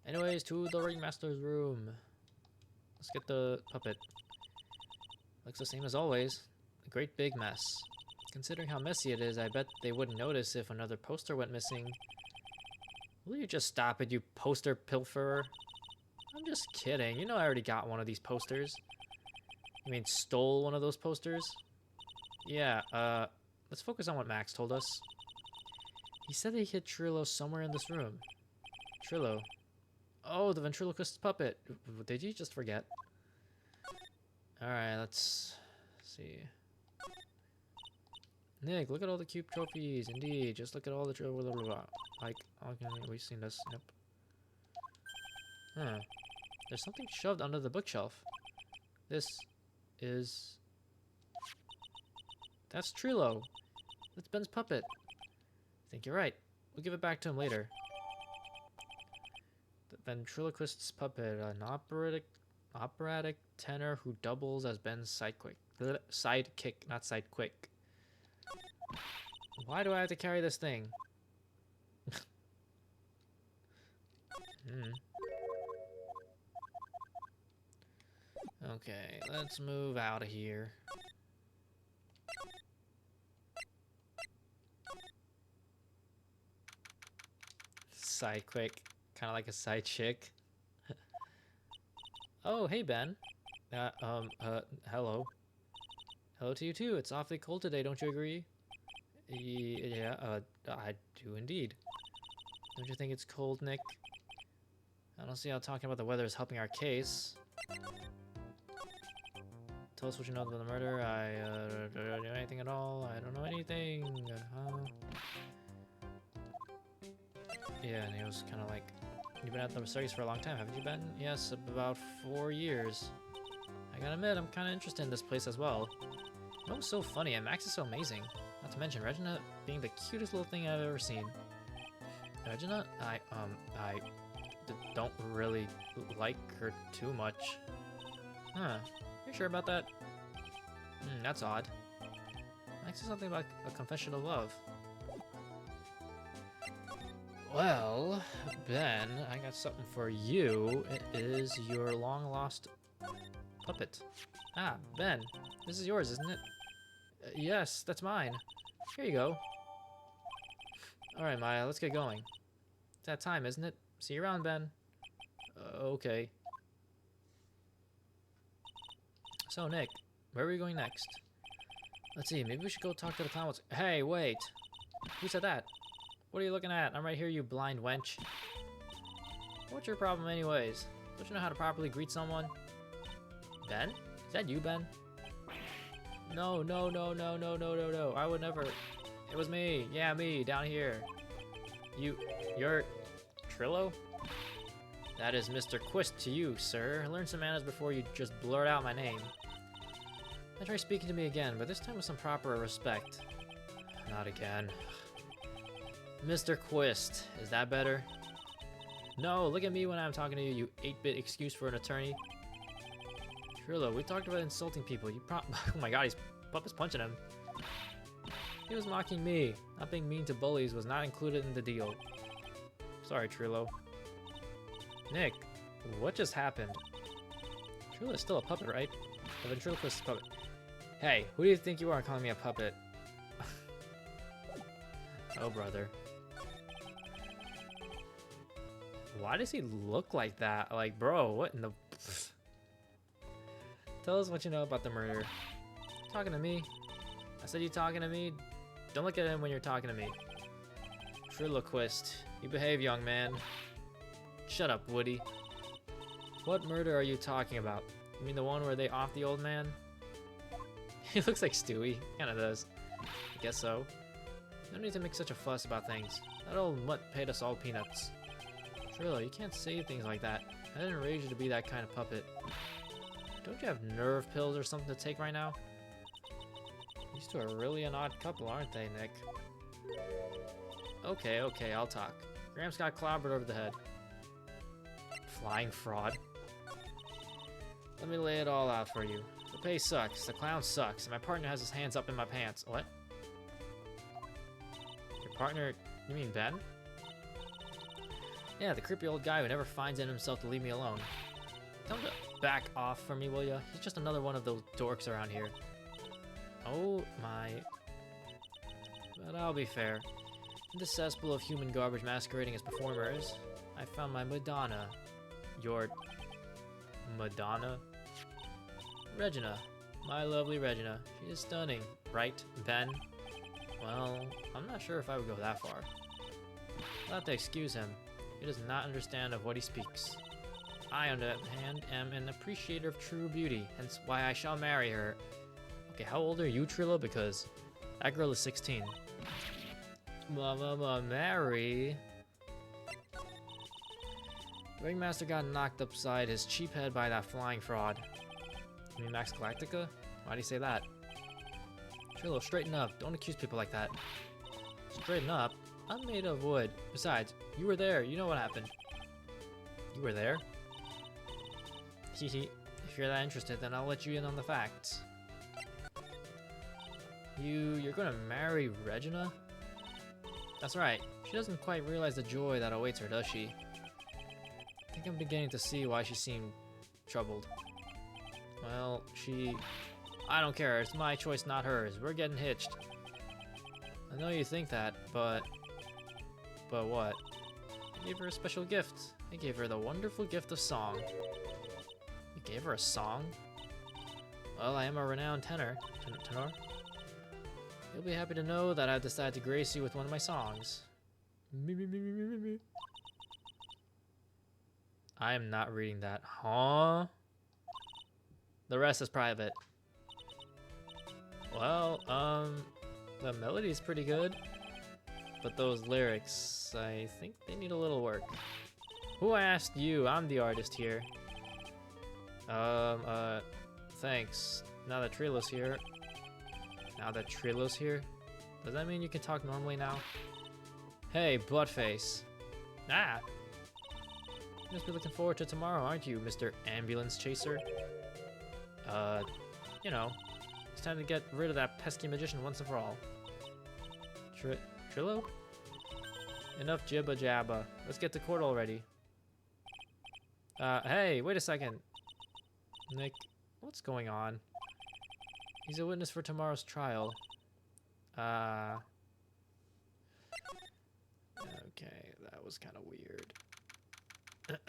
Anyways, to the ringmaster's room. Let's get the puppet. Looks the same as always. A great big mess. Considering how messy it is, I bet they wouldn't notice if another poster went missing. Will you just stop it, you poster pilferer? I'm just kidding. You know I already got one of these posters. You mean stole one of those posters? Yeah, let's focus on what Max told us. He said he hid Trillo somewhere in this room. Trillo? Oh, the ventriloquist's puppet. Did you just forget? Alright, let's see. Nick, look at all the cube trophies. Indeed, just look at all the like, okay, we've seen this. Yep. Huh. There's something shoved under the bookshelf. This is... That's Trillo. That's Ben's puppet. I think you're right. We'll give it back to him later. The ventriloquist's puppet, an operatic tenor who doubles as Ben's sidekick, not sidequick. Why do I have to carry this thing? Okay, let's move out of here. Sidequick, kind of like a side chick. Oh, hey Ben. Hello. Hello to you too. It's awfully cold today, don't you agree? Yeah, I do indeed. Don't you think it's cold, Nick? I don't see how talking about the weather is helping our case. Tell us what you know about the murder. I don't know anything at all. I don't know anything. Yeah, and he was kind of like, you've been at the studies for a long time, haven't you, Ben? Yes, about 4 years. I gotta admit, I'm kind of interested in this place as well. It was so funny, and Max is so amazing. Not to mention Regina being the cutest little thing I've ever seen. Regina? I don't really like her too much. Huh. You sure about that? That's odd. Max said something about a confession of love. Well, Ben, I got something for you. It is your long-lost puppet. Ah, Ben, this is yours, isn't it? Yes, that's mine. Here you go. Alright, Maya, let's get going. It's that time, isn't it? See you around, Ben. Okay. So, Nick, where are we going next? Let's see, maybe we should go talk to the clown. Hey, wait! Who said that? What are you looking at? I'm right here, you blind wench. What's your problem anyways? Don't you know how to properly greet someone? Ben? Is that you, Ben? No, no, no, no, no, no, no, no. I would never. It was me. Yeah, me, down here. You're Trillo? That is Mr. Quist to you, sir. Learn some manners before you just blurt out my name. I try speaking to me again, but this time with some proper respect. Not again. Mr. Quist, is that better? No, look at me when I'm talking to you, you 8-bit excuse for an attorney. Trillo, we talked about insulting people. Oh my god, Puppet's punching him. He was mocking me. Not being mean to bullies was not included in the deal. Sorry, Trillo. Nick, what just happened? Trillo's still a puppet, right? A ventriloquist puppet. Hey, who do you think you are calling me a puppet? Oh, brother. Why does he look like that? Like, bro, what in the... Tell us what you know about the murder. Talking to me? I said you talking to me? Don't look at him when you're talking to me. Triloquist. You behave, young man. Shut up, Woody. What murder are you talking about? You mean the one where they off the old man? He looks like Stewie. Kinda does. I guess so. No need to make such a fuss about things. That old mutt paid us all peanuts. Trillo, you can't say things like that. I didn't raise you to be that kind of puppet. Don't you have nerve pills or something to take right now? These two are really an odd couple, aren't they, Nick? Okay, okay, I'll talk. Gramps got clobbered over the head. Flying fraud. Let me lay it all out for you. The pay sucks, the clown sucks, and my partner has his hands up in my pants. What? Your partner? You mean Ben? Yeah, the creepy old guy who never finds it in himself to leave me alone. Tell him to back off from me, will ya? He's just another one of those dorks around here. Oh my... But I'll be fair. In this cesspool of human garbage masquerading as performers, I found my Madonna. Your... Madonna? Regina. My lovely Regina. She is stunning, right, Ben? Well, I'm not sure if I would go that far. I'll have to excuse him. He does not understand of what he speaks. I, on the other hand, am an appreciator of true beauty, hence why I shall marry her. Okay, how old are you, Trillo? Because that girl is 16. Marry? Ringmaster got knocked upside his cheap head by that flying fraud. You mean Max Galactica? Why do you say that? Trillo, straighten up. Don't accuse people like that. Straighten up? I'm made of wood. Besides, you were there. You know what happened. You were there? Hehe. If you're that interested, then I'll let you in on the facts. You're gonna marry Regina? That's right. She doesn't quite realize the joy that awaits her, does she? I think I'm beginning to see why she seemed troubled. Well, I don't care. It's my choice, not hers. We're getting hitched. I know you think that, but what? I gave her a special gift. I gave her the wonderful gift of song. You gave her a song? Well, I am a renowned tenor. You'll be happy to know that I've decided to grace you with one of my songs. Me. I am not reading that. Huh? The rest is private. Well, the melody's pretty good. But those lyrics, I think they need a little work. Who asked you? I'm the artist here. Thanks. Now that Trillo's here. Does that mean you can talk normally now? Hey, Buttface. Ah! You must be looking forward to tomorrow, aren't you, Mr. Ambulance Chaser? You know, it's time to get rid of that pesky magician once and for all. Trillo? Enough jibba jabba. Let's get to court already. Hey, wait a second. Nick, what's going on? He's a witness for tomorrow's trial. Okay, that was kind of weird.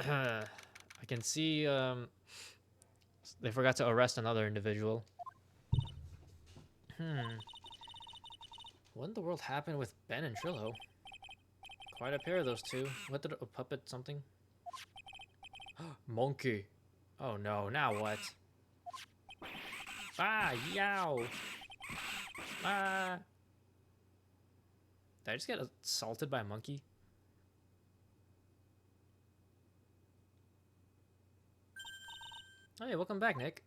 I can see, they forgot to arrest another individual. What in the world happened with Ben and Trillo? Quite a pair of those two. What did a puppet something? Monkey. Oh no, now what? Ah, yow! Ah! Did I just get assaulted by a monkey? Oh yeah, welcome back, Nick.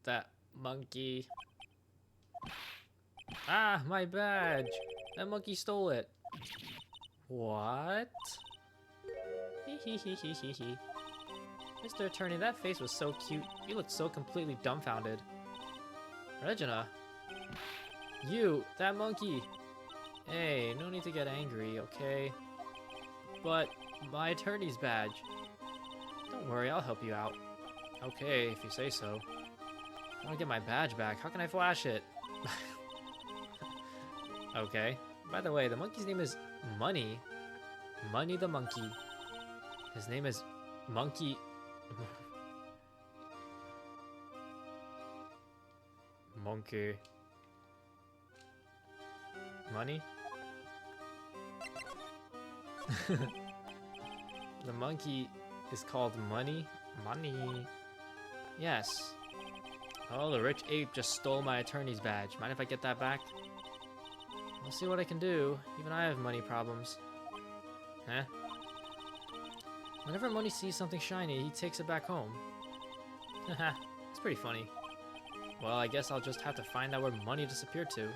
That monkey. Ah, my badge! That monkey stole it. What? Hee. Mr. Attorney, that face was so cute. You looked so completely dumbfounded. Regina. You, that monkey. Hey, no need to get angry, okay? But my attorney's badge. Don't worry, I'll help you out. Okay, if you say so. I don't get my badge back. How can I flash it? Okay. By the way, the monkey's name is Money. Money the monkey. His name is Monkey. Monkey. Money? The monkey is called Money? Money. Yes. Oh, the rich ape just stole my attorney's badge. Mind if I get that back? I'll see what I can do. Even I have money problems. Huh? Whenever Money sees something shiny, he takes it back home. Haha, it's pretty funny. Well, I guess I'll just have to find out where Money disappeared to.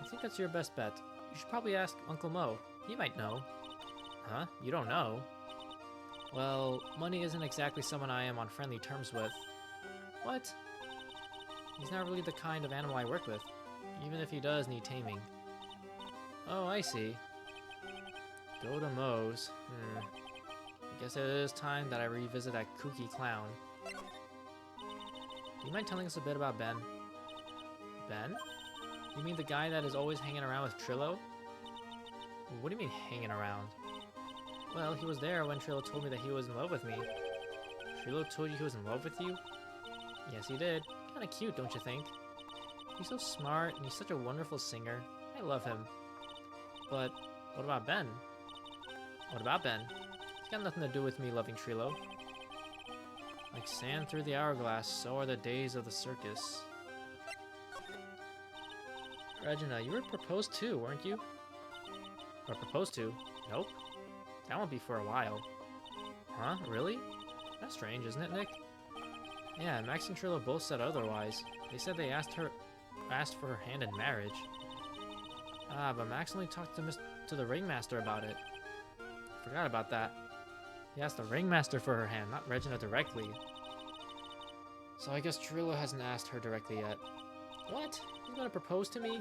I think that's your best bet. You should probably ask Uncle Mo. He might know. Huh? You don't know? Well, Money isn't exactly someone I am on friendly terms with. What? He's not really the kind of animal I work with, even if he does need taming. Oh, I see. Go to Moe's. I guess it is time that I revisit that kooky clown. Do you mind telling us a bit about Ben? Ben? You mean the guy that is always hanging around with Trillo? What do you mean, hanging around? Well, he was there when Trillo told me that he was in love with me. Trillo told you he was in love with you? Yes, he did. Kinda cute, don't you think? He's so smart, and he's such a wonderful singer. I love him. But what about Ben? What about Ben? It's got nothing to do with me loving Trillo. Like sand through the hourglass, so are the days of the circus. Regina, you were proposed to, weren't you? Or proposed to? Nope. That won't be for a while. Huh? Really? That's strange, isn't it, Nick? Yeah, Max and Trillo both said otherwise. They said they asked for her hand in marriage. Ah, but Max only talked to the ringmaster about it. Forgot about that. He asked the ringmaster for her hand, not Regina directly. So I guess Trillo hasn't asked her directly yet. What? He's gonna propose to me?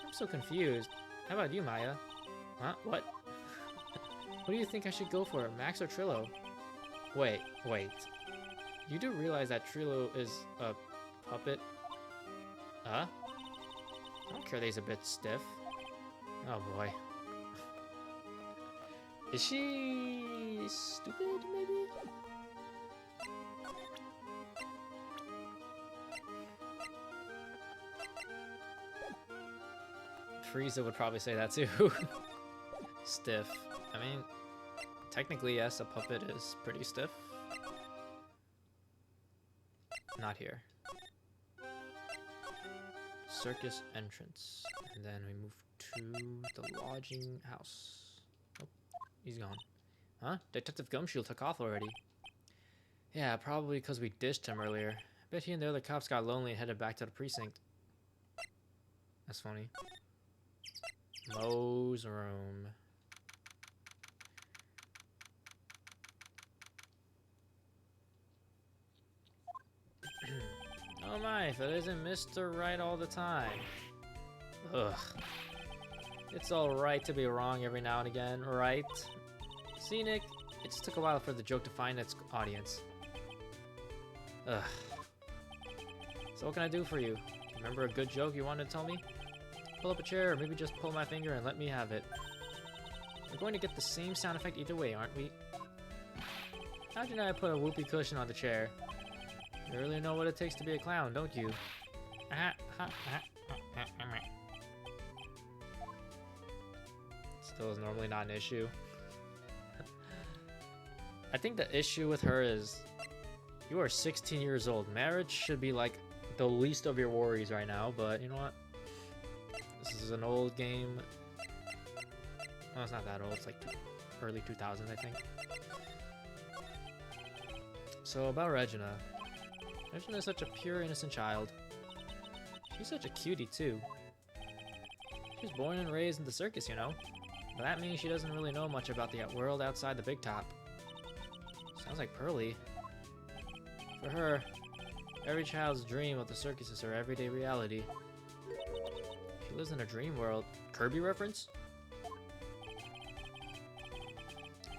I'm so confused. How about you, Maya? Huh? What? What do you think I should go for, Max or Trillo? Wait. You do realize that Trillo is a puppet? Huh? I don't care that he's a bit stiff. Oh boy. Is she stupid, maybe? Frieza would probably say that too. Stiff. I mean, technically, yes, a puppet is pretty stiff. Not here. Circus entrance. And then we move to the lodging house. Oh, he's gone. Huh? Detective Gumshoe took off already. Yeah, probably because we dished him earlier. I bet he and the other cops got lonely and headed back to the precinct. That's funny. Moe's room. Oh my, if it isn't Mr. Right all the time. Ugh. It's alright to be wrong every now and again, right? See, Nick? It just took a while for the joke to find its audience. Ugh. So what can I do for you? Remember a good joke you wanted to tell me? Pull up a chair, or maybe just pull my finger and let me have it. We're going to get the same sound effect either way, aren't we? How'd you know I put a whoopee cushion on the chair? You really know what it takes to be a clown, don't you? Still is normally not an issue. I think the issue with her is you are 16 years old. Marriage should be like the least of your worries right now, but you know what? This is an old game. Well, it's not that old. It's like early 2000s, I think. So about Regina. Regina is such a pure, innocent child. She's such a cutie, too. She was born and raised in the circus, you know? But that means she doesn't really know much about the world outside the big top. Sounds like Pearly. For her, every child's dream of the circus is her everyday reality. She lives in a dream world. Kirby reference?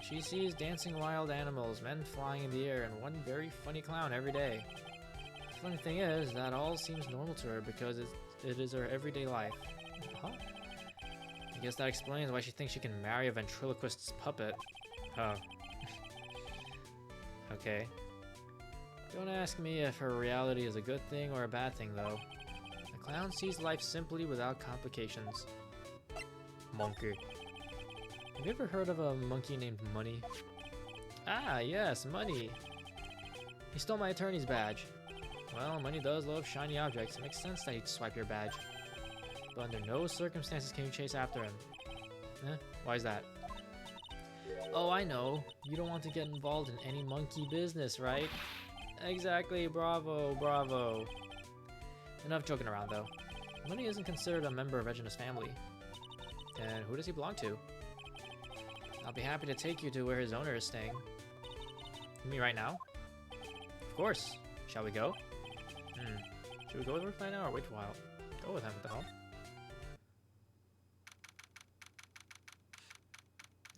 She sees dancing wild animals, men flying in the air, and one very funny clown every day. The funny thing is, that all seems normal to her because it is her everyday life. Huh? I guess that explains why she thinks she can marry a ventriloquist's puppet. Oh. Okay. Don't ask me if her reality is a good thing or a bad thing, though. The clown sees life simply without complications. Monkey. Have you ever heard of a monkey named Money? Ah, yes, Money. He stole my attorney's badge. Well, Money does love shiny objects. It makes sense that he'd swipe your badge. But under no circumstances can you chase after him. Eh? Why is that? Oh, I know. You don't want to get involved in any monkey business, right? Exactly, bravo, bravo. Enough joking around, though. Money isn't considered a member of Regina's family. And who does he belong to? I'll be happy to take you to where his owner is staying. You mean right now? Of course. Shall we go? Should we go with Rick right now or wait a while? Go with him, what the hell?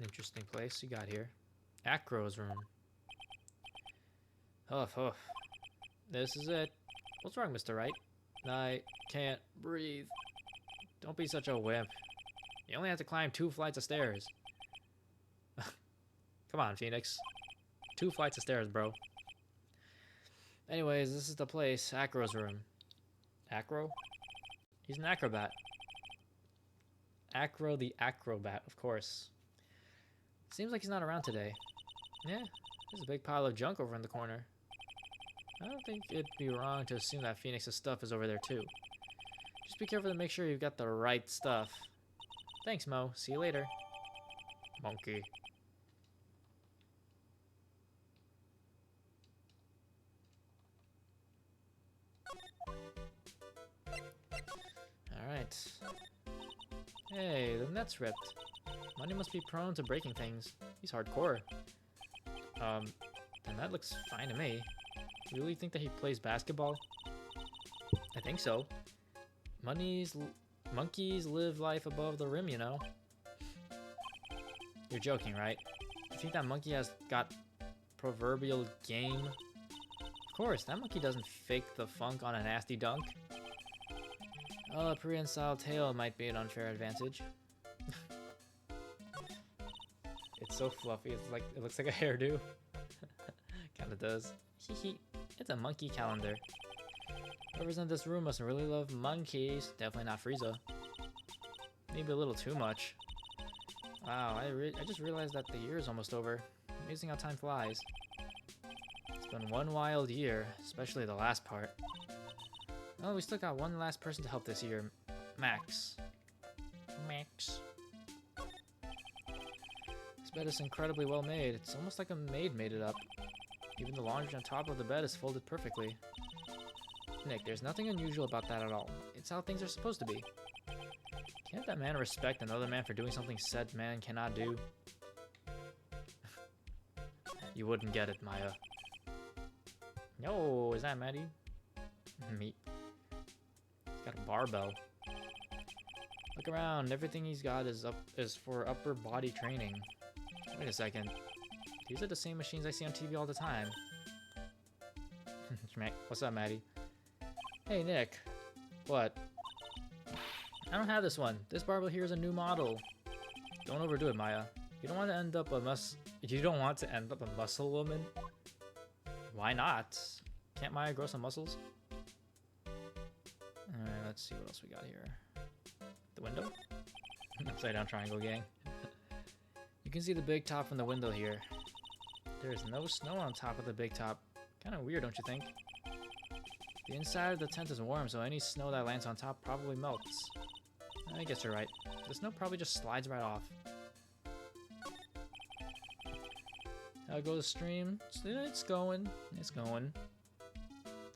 Interesting place you got here. Acro's room. Huff, huff. This is it. What's wrong, Mr. Wright? I can't breathe. Don't be such a wimp. You only have to climb 2 flights of stairs. Come on, Phoenix. 2 flights of stairs, bro. Anyways, this is the place. Acro's room. Acro? He's an acrobat. Acro the acrobat, of course. Seems like he's not around today. Yeah, there's a big pile of junk over in the corner. I don't think it'd be wrong to assume that Phoenix's stuff is over there too. Just be careful to make sure you've got the right stuff. Thanks, Mo. See you later. Monkey. Alright. Hey, the net's ripped. Money must be prone to breaking things. He's hardcore. Then that looks fine to me. You really think that he plays basketball? I think so. Monkeys live life above the rim, you know? You're joking, right? You think that monkey has got proverbial game? Of course, that monkey doesn't fake the funk on a nasty dunk. Oh, a prehensile tail might be an unfair advantage. It's so fluffy, it looks like a hairdo. Kinda does. Hehe. It's a monkey calendar. Whoever's in this room must really love monkeys. Definitely not Frieza. Maybe a little too much. Wow, I just realized that the year is almost over. Amazing how time flies. It's been one wild year, especially the last part. Oh, we still got one last person to help this year. Max. Max. This bed is incredibly well made. It's almost like a maid made it up. Even the laundry on top of the bed is folded perfectly. Nick, there's nothing unusual about that at all. It's how things are supposed to be. Can't that man respect another man for doing something said man cannot do? You wouldn't get it, Maya. No, is that Maddie? Meat. He's got a barbell. Look around. Everything he's got is for upper body training. Wait a second. These are the same machines I see on TV all the time. What's up, Maddie? Hey, Nick. What? I don't have this one. This barbell here is a new model. Don't overdo it, Maya. You don't want to end up a muscle woman? Why not? Can't Maya grow some muscles? Alright, let's see what else we got here. The window? Upside down triangle gang. You can see the big top from the window here. There's no snow on top of the big top. Kinda weird, don't you think? The inside of the tent is warm, so any snow that lands on top probably melts. I guess you're right. The snow probably just slides right off. How goes the stream? It's going. It's going.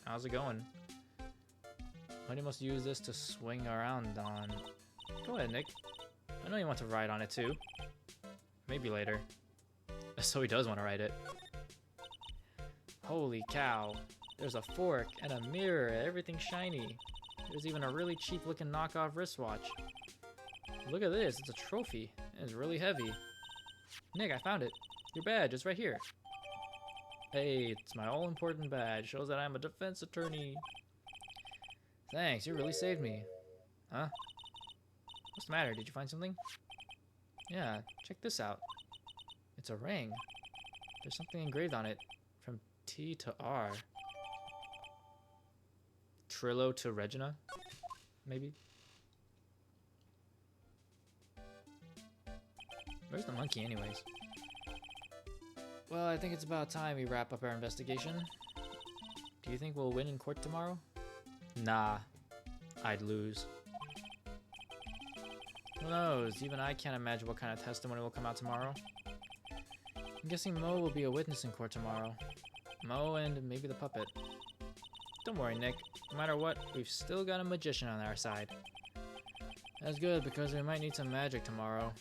How's it going? Honey must use this to swing around on. Go ahead, Nick. I know you want to ride on it too. Maybe later. So he does want to ride it. Holy cow. There's a fork and a mirror, everything's shiny. There's even a really cheap looking knockoff wristwatch. Look at this, it's a trophy. And it's really heavy. Nick, I found it. Your badge, it's right here. Hey, it's my all-important badge. Shows that I'm a defense attorney. Thanks, you really saved me. Huh? What's the matter? Did you find something? Yeah, check this out. It's a ring. There's something engraved on it. From T to R. Trillo to Regina? Maybe? Where's the monkey anyways? Well, I think it's about time we wrap up our investigation. Do you think we'll win in court tomorrow? Nah. I'd lose. Who knows? Even I can't imagine what kind of testimony will come out tomorrow. I'm guessing Mo will be a witness in court tomorrow. Mo and maybe the puppet. Don't worry, Nick. No matter what, we've still got a magician on our side. That's good, because we might need some magic tomorrow.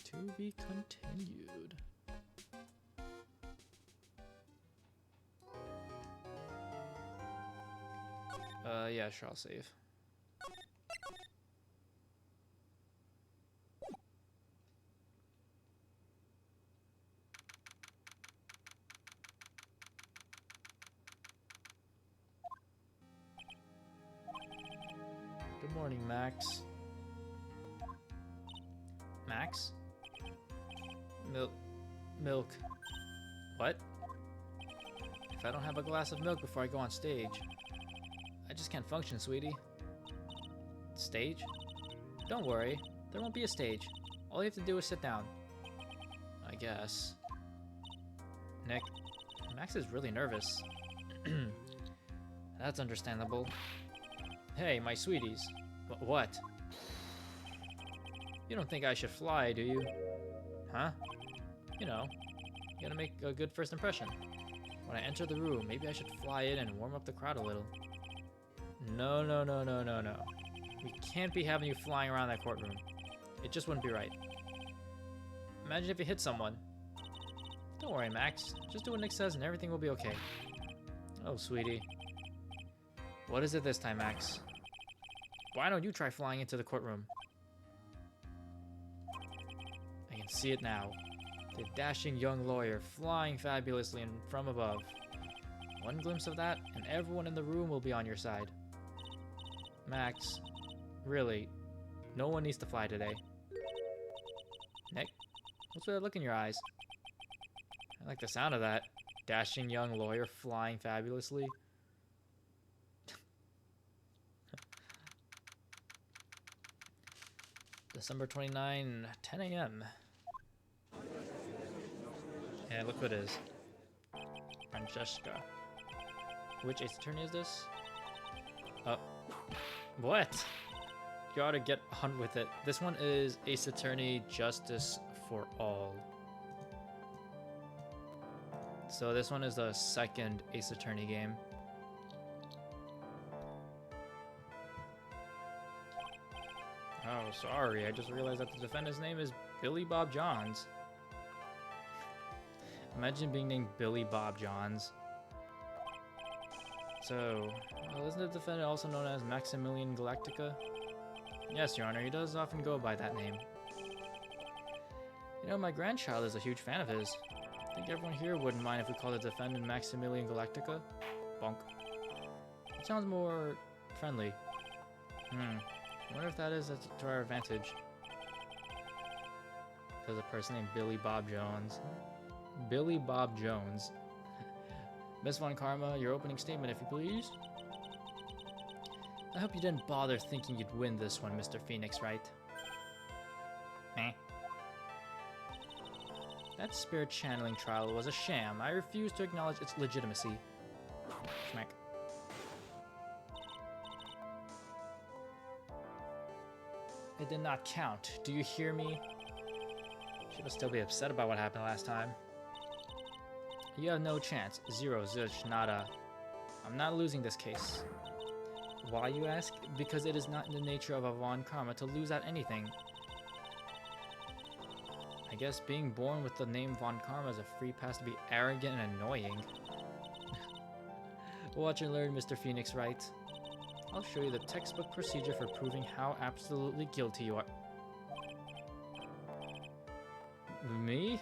To be continued. Yeah, sure, I'll save. Good morning, Max. Max? Milk. What? If I don't have a glass of milk before I go on stage, I just can't function, sweetie. Stage? Don't worry, there won't be a stage. All you have to do is sit down. I guess. Nick, Max is really nervous. That's understandable. Hey, my sweeties. What? You don't think I should fly, do you? Huh? You know, you gotta make a good first impression. When I enter the room, maybe I should fly in and warm up the crowd a little. No. We can't be having you flying around that courtroom. It just wouldn't be right. Imagine if you hit someone. Don't worry, Max. Just do what Nick says and everything will be okay. Oh, sweetie. What is it this time, Max? Why don't you try flying into the courtroom? I can see it now. The dashing young lawyer flying fabulously and from above. One glimpse of that, and everyone in the room will be on your side. Max, really, no one needs to fly today. Nick, what's with that look in your eyes? I like the sound of that. Dashing young lawyer flying fabulously. December 29, 10 a.m. Yeah, look what it is. Francesca. Which Ace Attorney is this? Oh. What? You ought to get on with it. This one is Ace Attorney Justice for All. So this one is the second Ace Attorney game. Oh, sorry. I just realized that the defendant's name is Billy Bob Johns. Imagine being named Billy Bob Johns. So, isn't the defendant also known as Maximilian Galactica? Yes, Your Honor, he does often go by that name. You know, my grandchild is a huge fan of his. I think everyone here wouldn't mind if we called the defendant Maximilian Galactica. Bonk. It sounds more friendly. I wonder if that is to our advantage. There's a person named Billy Bob Jones. Billy Bob Jones. Miss Von Karma, your opening statement, if you please. I hope you didn't bother thinking you'd win this one, Mr. Phoenix, right? Meh. That spirit channeling trial was a sham. I refuse to acknowledge its legitimacy. Schmack. It did not count. Do you hear me? She must still be upset about what happened last time. You have no chance. Zero, zilch, nada. I'm not losing this case. Why, you ask? Because it is not in the nature of a Von Karma to lose at anything. I guess being born with the name Von Karma is a free pass to be arrogant and annoying. Watch and learn, Mr. Phoenix, right? I'll show you the textbook procedure for proving how absolutely guilty you are. Me?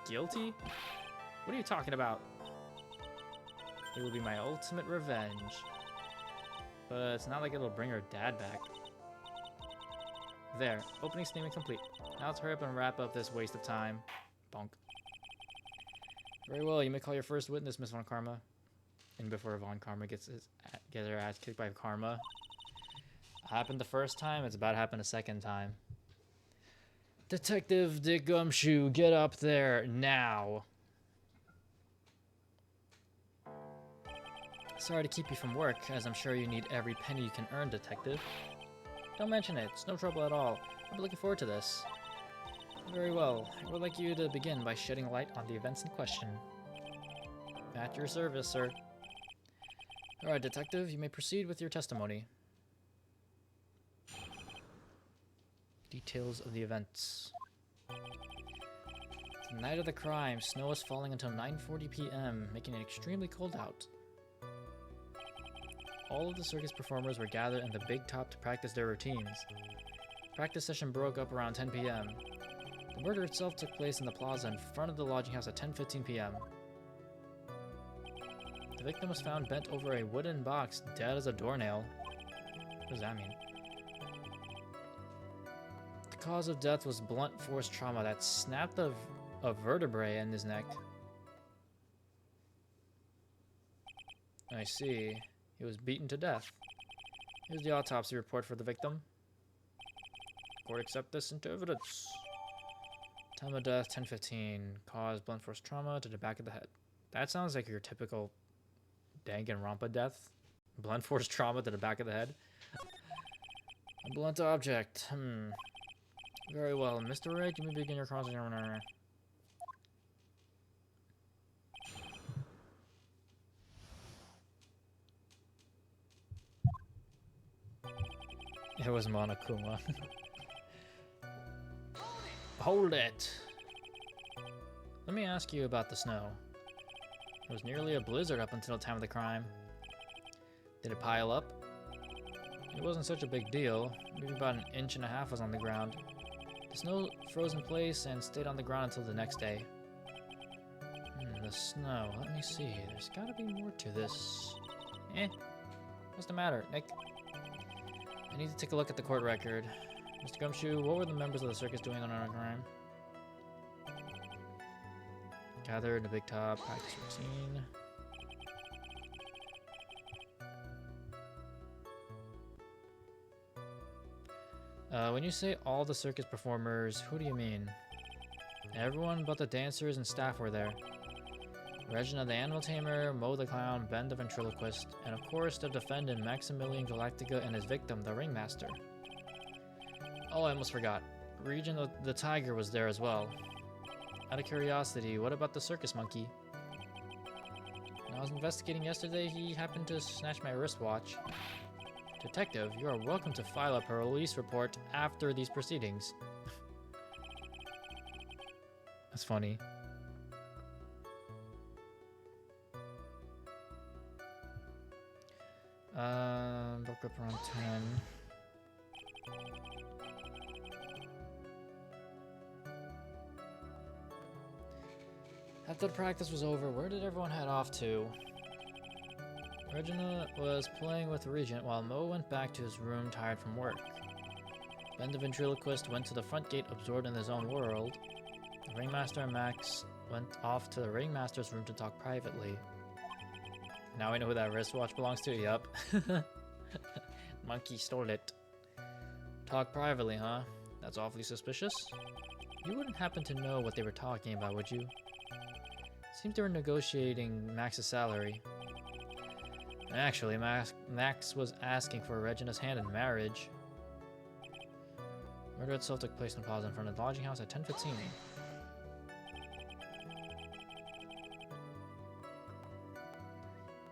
Guilty? What are you talking about? It will be my ultimate revenge. But it's not like it'll bring her dad back. There, opening statement complete. Now let's hurry up and wrap up this waste of time. Bonk. Very well, you may call your first witness, Miss Von Karma. And before Von Karma gets her ass kicked by Karma. Happened the first time, it's about to happen a second time. Detective Dick Gumshoe, get up there now. Sorry to keep you from work, as I'm sure you need every penny you can earn, Detective. Don't mention it, it's no trouble at all. I'll be looking forward to this. Very well, I would like you to begin by shedding light on the events in question. At your service, sir. Alright, Detective, you may proceed with your testimony. Details of the events. The night of the crime, snow was falling until 9:40 p.m., making it extremely cold out. All of the circus performers were gathered in the big top to practice their routines. Practice session broke up around 10 p.m. The murder itself took place in the plaza in front of the lodging house at 10:15 p.m. The victim was found bent over a wooden box, dead as a doornail. What does that mean? The cause of death was blunt force trauma that snapped a vertebrae in his neck. I see. He was beaten to death. Here's the autopsy report for the victim. Court accept this into evidence. Time of death, 10:15. Cause blunt force trauma to the back of the head. That sounds like your typical Danganronpa death. Blunt force trauma to the back of the head. A blunt object. Very well. Mr. Wright, you may begin your cross-examination. It was Monokuma. Hold it! Let me ask you about the snow. It was nearly a blizzard up until the time of the crime. Did it pile up? It wasn't such a big deal. Maybe about 1.5 inches was on the ground. The snow froze in place and stayed on the ground until the next day. The snow. Let me see. There's gotta be more to this. What's the matter, Nick? I need to take a look at the court record. Mr. Gumshoe, what were the members of the circus doing on our crime? Gathered in the big top, practice routine. When you say all the circus performers, who do you mean? Everyone but the dancers and staff were there. Regina the Animal Tamer, Mo the Clown, Ben the Ventriloquist, and of course the defendant Maximilian Galactica and his victim, the Ringmaster. Oh, I almost forgot. Regin the Tiger was there as well. Out of curiosity, what about the circus monkey? When I was investigating yesterday, he happened to snatch my wristwatch. Detective, you are welcome to file a police report after these proceedings. That's funny. Book up around 10. After the practice was over, where did everyone head off to? Regina was playing with the Regent while Mo went back to his room tired from work. Ben the ventriloquist went to the front gate absorbed in his own world. The Ringmaster and Max went off to the Ringmaster's room to talk privately. Now we know who that wristwatch belongs to, yup. Monkey stole it. Talk privately, huh? That's awfully suspicious. You wouldn't happen to know what they were talking about, would you? Seems they were negotiating Max's salary. Actually, Max was asking for Regina's hand in marriage. Murder itself took place in the plaza in front of the lodging house at 10:15.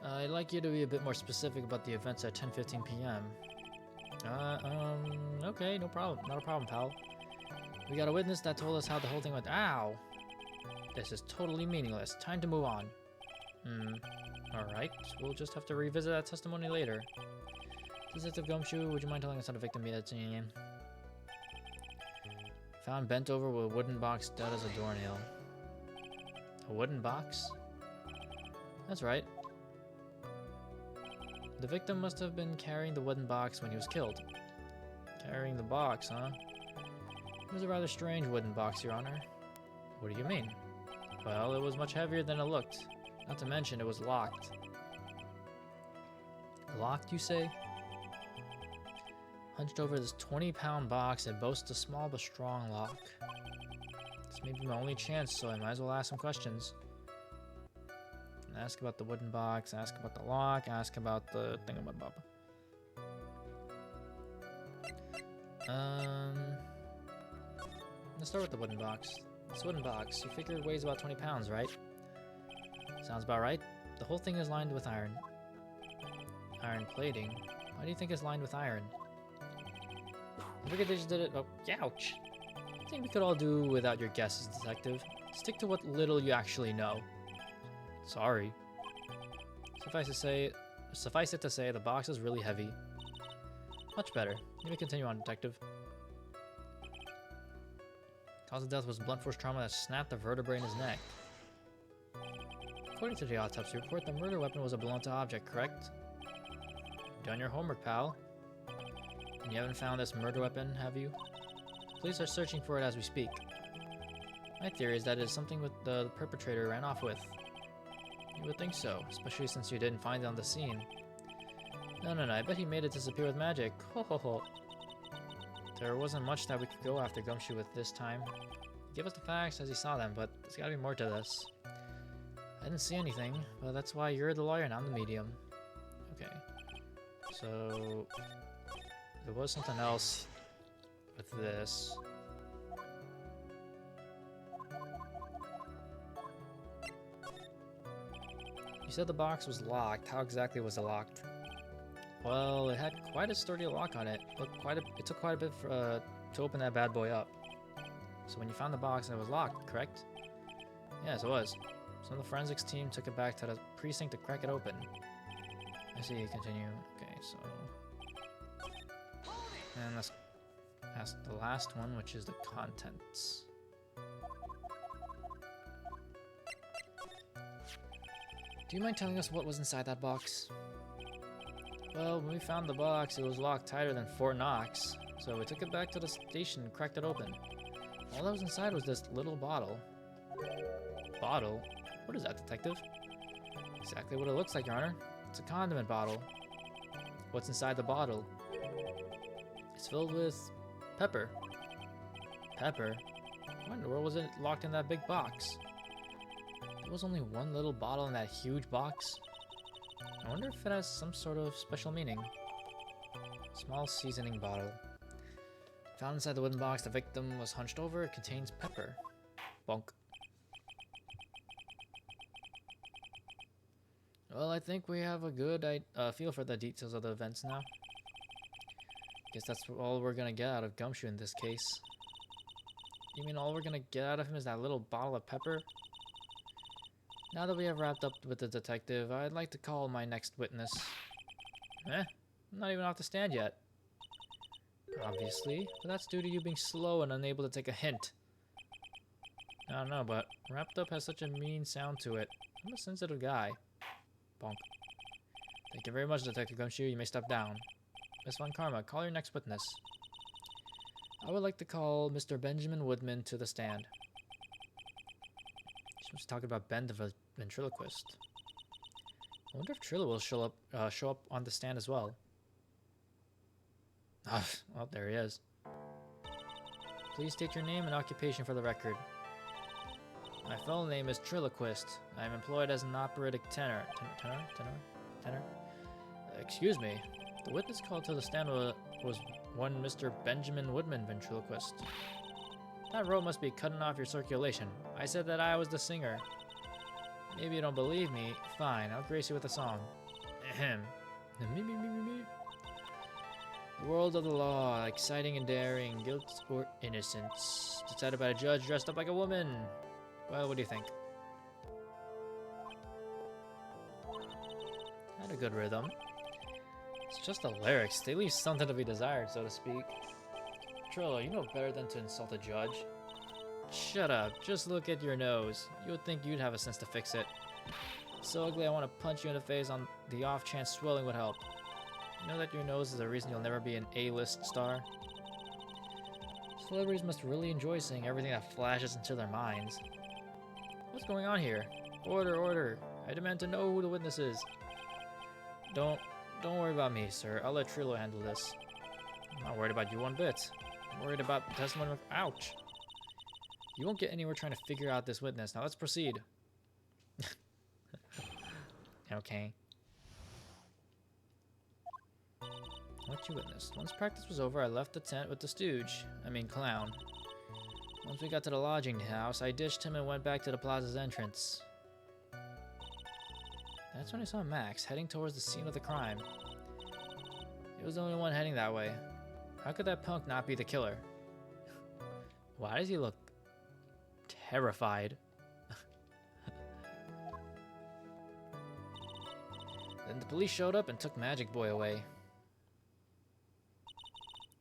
I'd like you to be a bit more specific about the events at 10:15 p.m. Okay, no problem. Not a problem, pal. We got a witness that told us how the whole thing went. Ow! This is totally meaningless. Time to move on. Alright. We'll just have to revisit that testimony later. Detective Gumshoe, would you mind telling us how the victim yet? Found bent over with a wooden box dead as a doornail. A wooden box? That's right. The victim must have been carrying the wooden box when he was killed. Carrying the box, huh? It was a rather strange wooden box, Your Honor. What do you mean? Well, it was much heavier than it looked. Not to mention, it was locked. Locked, you say? Hunched over this 20-pound box, it boasts a small but strong lock. This may be my only chance, so I might as well ask some questions. Ask about the wooden box, ask about the lock, ask about the thingamabob. Let's start with the wooden box. This wooden box, you figure it weighs about 20 pounds, right? Sounds about right. The whole thing is lined with iron. Iron plating? Why do you think it's lined with iron? I figured they just did it. Oh, ouch! I think we could all do without your guesses, detective. Stick to what little you actually know. Sorry. Suffice it to say, the box is really heavy. Much better. You may continue on, detective. Cause of death was blunt force trauma that snapped the vertebrae in his neck. According to the autopsy report, the murder weapon was a blunt object, correct? You've done your homework, pal. And you haven't found this murder weapon, have you? Police are searching for it as we speak. My theory is that it is something the perpetrator ran off with. You would think so, especially since you didn't find it on the scene. No, I bet he made it disappear with magic. Ho ho ho. There wasn't much that we could go after Gumshoe with this time. He gave us the facts as he saw them, but there's gotta be more to this. I didn't see anything, but that's why you're the lawyer and I'm the medium. Okay. So there was something else with this. You said the box was locked. How exactly was it locked? Well, it had quite a sturdy lock on it. It took quite a bit to open that bad boy up. So when you found the box, it was locked, correct? Yes, it was. So the forensics team took it back to the precinct to crack it open. I see. Continue. Okay, so and let's ask the last one, which is the contents. Do you mind telling us what was inside that box? Well, when we found the box, it was locked tighter than Fort Knox, so we took it back to the station and cracked it open. All that was inside was this little bottle. Bottle? What is that, detective? Exactly what it looks like, Your Honor. It's a condiment bottle. What's inside the bottle? It's filled with pepper. Pepper? Why in the world was it locked in that big box? There was only one little bottle in that huge box. I wonder if it has some sort of special meaning. Small seasoning bottle. Found inside the wooden box the victim was hunched over. It contains pepper. Bonk. Well, I think we have a good feel for the details of the events now. Guess that's all we're gonna get out of Gumshoe in this case. You mean all we're gonna get out of him is that little bottle of pepper? Now that we have wrapped up with the detective, I'd like to call my next witness. I'm not even off the stand yet. Obviously, but that's due to you being slow and unable to take a hint. I don't know, but wrapped up has such a mean sound to it. I'm a sensitive guy. Bonk. Thank you very much, Detective Gumshoe. You may step down. Miss Von Karma, call your next witness. I would like to call Mr. Benjamin Woodman to the stand. She was talking about Ben the ventriloquist. I wonder if Trilla will show up on the stand as well. Oh, well, there he is. Please state your name and occupation for the record. My full name is Triloquist. I am employed as an operatic tenor. Tenor? Excuse me. The witness called to the stand was one Mr. Benjamin Woodman ventriloquist. That rope must be cutting off your circulation. I said that I was the singer. Maybe you don't believe me. Fine, I'll grace you with a song. Ahem. The world of the law, exciting and daring, guilt or innocence. Decided by a judge dressed up like a woman. Well, what do you think? Had a good rhythm. It's just the lyrics. They leave something to be desired, so to speak. Trillo, you know better than to insult a judge. Shut up. Just look at your nose. You would think you'd have a sense to fix it. It's so ugly I want to punch you in the face on the off chance swelling would help. You know that your nose is the reason you'll never be an A-list star? Celebrities must really enjoy seeing everything that flashes into their minds. What's going on here? Order, order. I demand to know who the witness is. Don't worry about me, sir. I'll let Trillo handle this. I'm not worried about you one bit. I'm worried about the testimony of... Ouch! You won't get anywhere trying to figure out this witness. Now let's proceed. Okay. What you witnessed? Once practice was over, I left the tent with the stooge. Clown. Once we got to the lodging house, I ditched him and went back to the plaza's entrance. That's when I saw Max heading towards the scene of the crime. He was the only one heading that way. How could that punk not be the killer? Why does he look terrified? Then the police showed up and took Magic Boy away.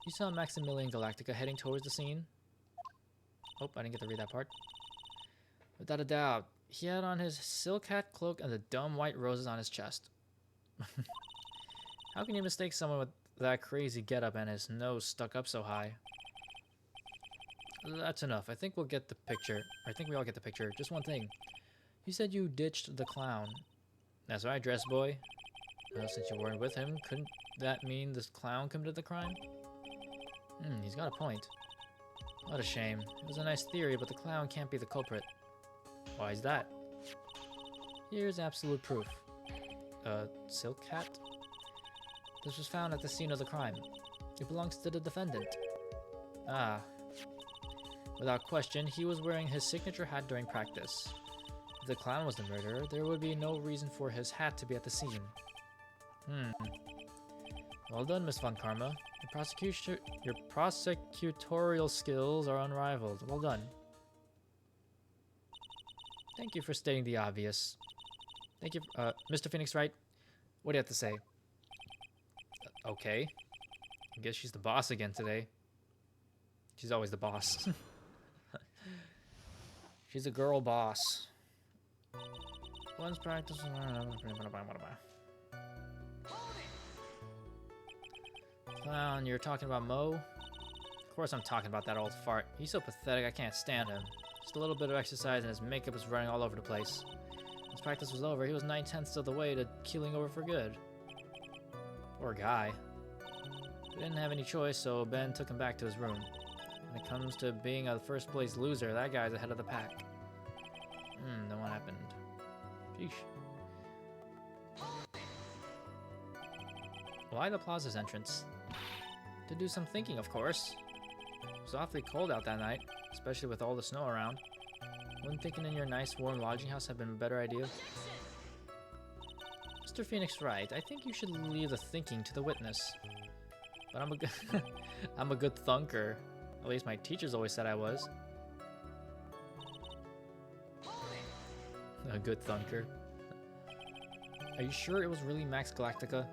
You saw Maximilian Galactica heading towards the scene? Oh, I didn't get to read that part. Without a doubt, he had on his silk hat, cloak, and the dumb white roses on his chest. How can you mistake someone with that crazy getup and his nose stuck up so high? That's enough. I think we'll get the picture. I think we all get the picture. Just one thing. You said you ditched the clown. That's right, dress boy. Well, since you weren't with him, couldn't that mean this clown committed the crime? He's got a point. What a shame. It was a nice theory, but the clown can't be the culprit. Why is that? Here's absolute proof. Silk hat? This was found at the scene of the crime. It belongs to the defendant. Ah. Without question, he was wearing his signature hat during practice. If the clown was the murderer, there would be no reason for his hat to be at the scene. Well done, Miss Von Karma. Your prosecutorial skills are unrivaled. Well done. Thank you for stating the obvious. Thank you, Mr. Phoenix Wright. What do you have to say? Okay. I guess she's the boss again today. She's always the boss. She's a girl boss. Once practice... Clown, you're talking about Mo? Of course I'm talking about that old fart. He's so pathetic, I can't stand him. Just a little bit of exercise and his makeup is running all over the place. Once practice was over, he was 9/10 of the way to keeling over for good. Poor guy. We didn't have any choice, so Ben took him back to his room. When it comes to being a first place loser, that guy's ahead of the pack. Then what happened? Sheesh. Why the plaza's entrance? To do some thinking, of course. It was awfully cold out that night, especially with all the snow around. Wouldn't thinking in your nice warm lodging house have been a better idea? Mr. Phoenix Wright, I think you should leave the thinking to the witness. But I'm a good I'm a good thunker. At least my teachers always said I was. A good thunker. Are you sure it was really Max Galactica?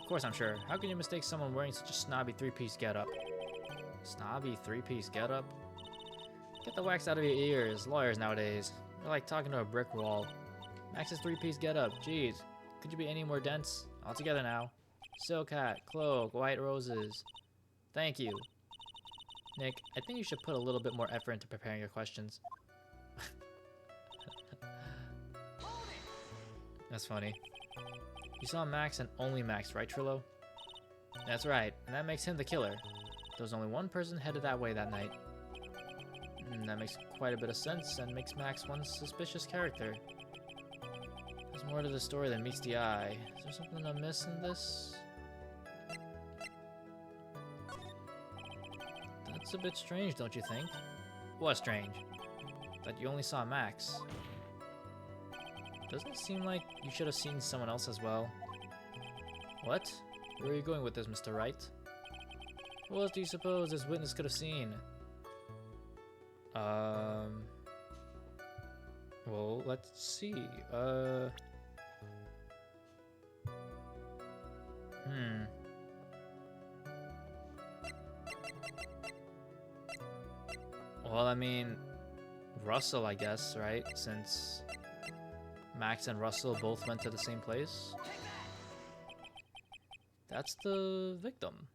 course I'm sure. How can you mistake someone wearing such a snobby three-piece getup? Snobby three-piece getup? Get the wax out of your ears, lawyers nowadays. You're like talking to a brick wall. Max's three-piece getup, jeez. Could you be any more dense? All together now. Silk hat, cloak, white roses. Thank you. Nick, I think you should put a little bit more effort into preparing your questions. That's funny. You saw Max and only Max, right, Trillo? That's right, and that makes him the killer. There was only one person headed that way that night. That makes quite a bit of sense and makes Max one suspicious character. There's more to the story than meets the eye. Is there something I'm missing in this? That's a bit strange, don't you think? What's strange? That you only saw Max. Doesn't it seem like you should have seen someone else as well? What? Where are you going with this, Mr. Wright? What else do you suppose this witness could have seen? Well, let's see. Well, I mean, Russell, I guess, right? Since Max and Russell both went to the same place. That's the victim.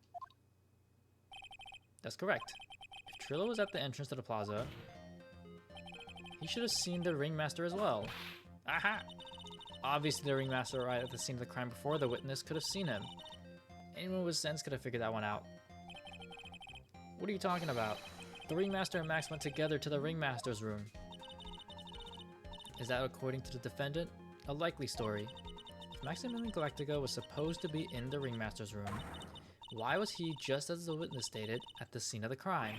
That's correct. If Trillo was at the entrance to the plaza, he should have seen the ringmaster as well. Aha! Obviously the ringmaster arrived at the scene of the crime before the witness could have seen him. Anyone with sense could have figured that one out. What are you talking about? The ringmaster and Max went together to the ringmaster's room. Is that according to the defendant? A likely story. If Maximilian Galactica was supposed to be in the ringmaster's room, why was he, just as the witness stated, at the scene of the crime?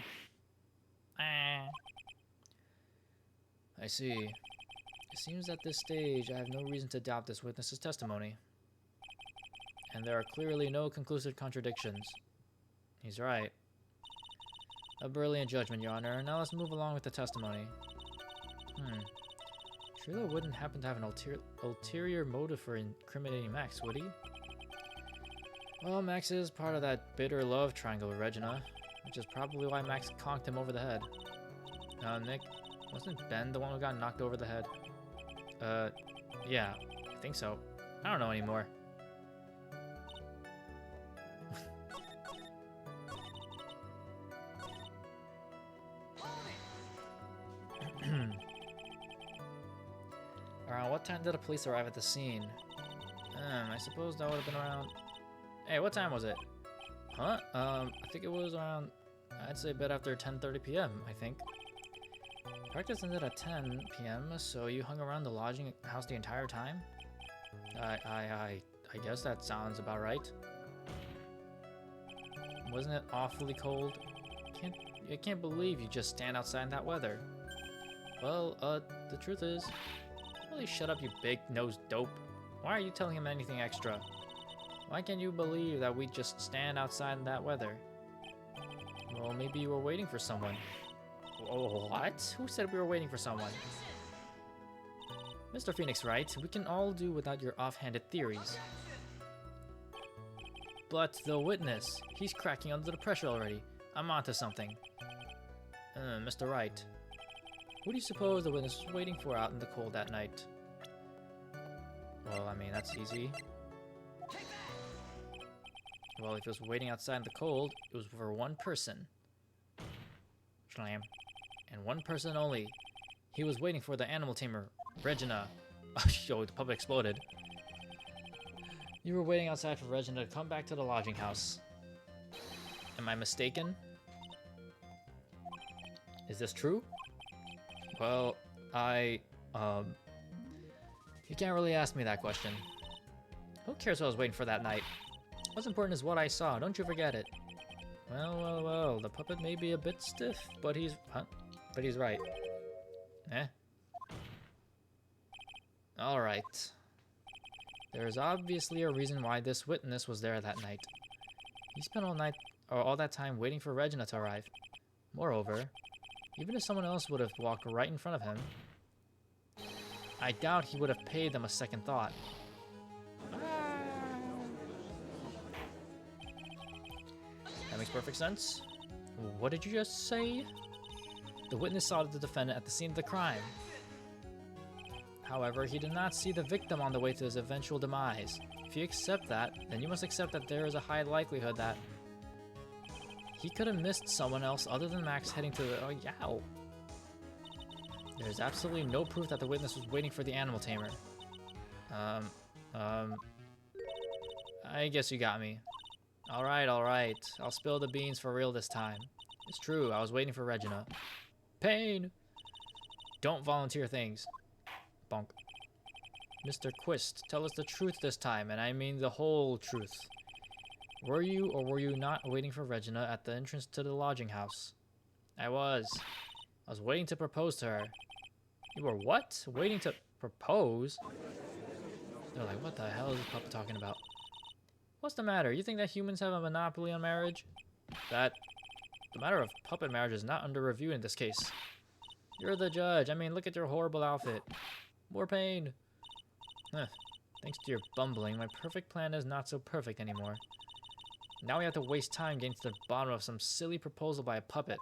I see. It seems at this stage I have no reason to doubt this witness's testimony. And there are clearly no conclusive contradictions. He's right. A brilliant judgment, Your Honor. Now let's move along with the testimony. Trillo wouldn't happen to have an ulterior motive for incriminating Max, would he? Well, Max is part of that bitter love triangle with Regina, which is probably why Max conked him over the head. Nick, wasn't Ben the one who got knocked over the head? Yeah, I think so. I don't know anymore. Around what time did the police arrive at the scene? I suppose that would have been around... Hey, what time was it? Huh? I think it was around... I'd say a bit after 10:30 p.m., I think. Practice ended at 10 p.m., so you hung around the lodging house the entire time? I guess that sounds about right. Wasn't it awfully cold? I can't believe you just stand outside in that weather. Well, the truth is... Really shut up, you big-nosed dope. Why are you telling him anything extra? Why can't you believe that we just stand outside in that weather? Well, maybe you were waiting for someone. What? Who said we were waiting for someone? Mr. Phoenix Wright, we can all do without your offhanded theories. But the witness, he's cracking under the pressure already. I'm onto something. Mr. Wright, who do you suppose the witness was waiting for out in the cold that night? Well, I mean, that's easy. Well, if he was waiting outside in the cold, it was for one person. Slam. And one person only. He was waiting for the animal tamer, Regina. Yo, the puppet exploded. You were waiting outside for Regina to come back to the lodging house. Am I mistaken? Is this true? Well, you can't really ask me that question. Who cares what I was waiting for that night? What's important is what I saw, don't you forget it. Well, the puppet may be a bit stiff, but he's right. Alright. There is obviously a reason why this witness was there that night. He spent all that time waiting for Regina to arrive. Moreover, even if someone else would have walked right in front of him, I doubt he would have paid them a second thought. perfect sense. What did you just say? The witness saw the defendant at the scene of the crime. However, he did not see the victim on the way to his eventual demise. If you accept that, then you must accept that there is a high likelihood that he could have missed someone else other than Max heading to the... Oh, yow. There's absolutely no proof that the witness was waiting for the animal tamer. I guess you got me. Alright. I'll spill the beans for real this time. It's true, I was waiting for Regina. Pain! Don't volunteer things. Bonk. Mr. Quist, tell us the truth this time, and I mean the whole truth. Were you or were you not waiting for Regina at the entrance to the lodging house? I was. I was waiting to propose to her. You were what? Waiting to propose? They're like, what the hell is this puppet talking about? What's the matter? You think that humans have a monopoly on marriage? The matter of puppet marriage is not under review in this case. You're the judge. I mean, look at your horrible outfit. More pain. Huh. Thanks to your bumbling, my perfect plan is not so perfect anymore. Now we have to waste time getting to the bottom of some silly proposal by a puppet.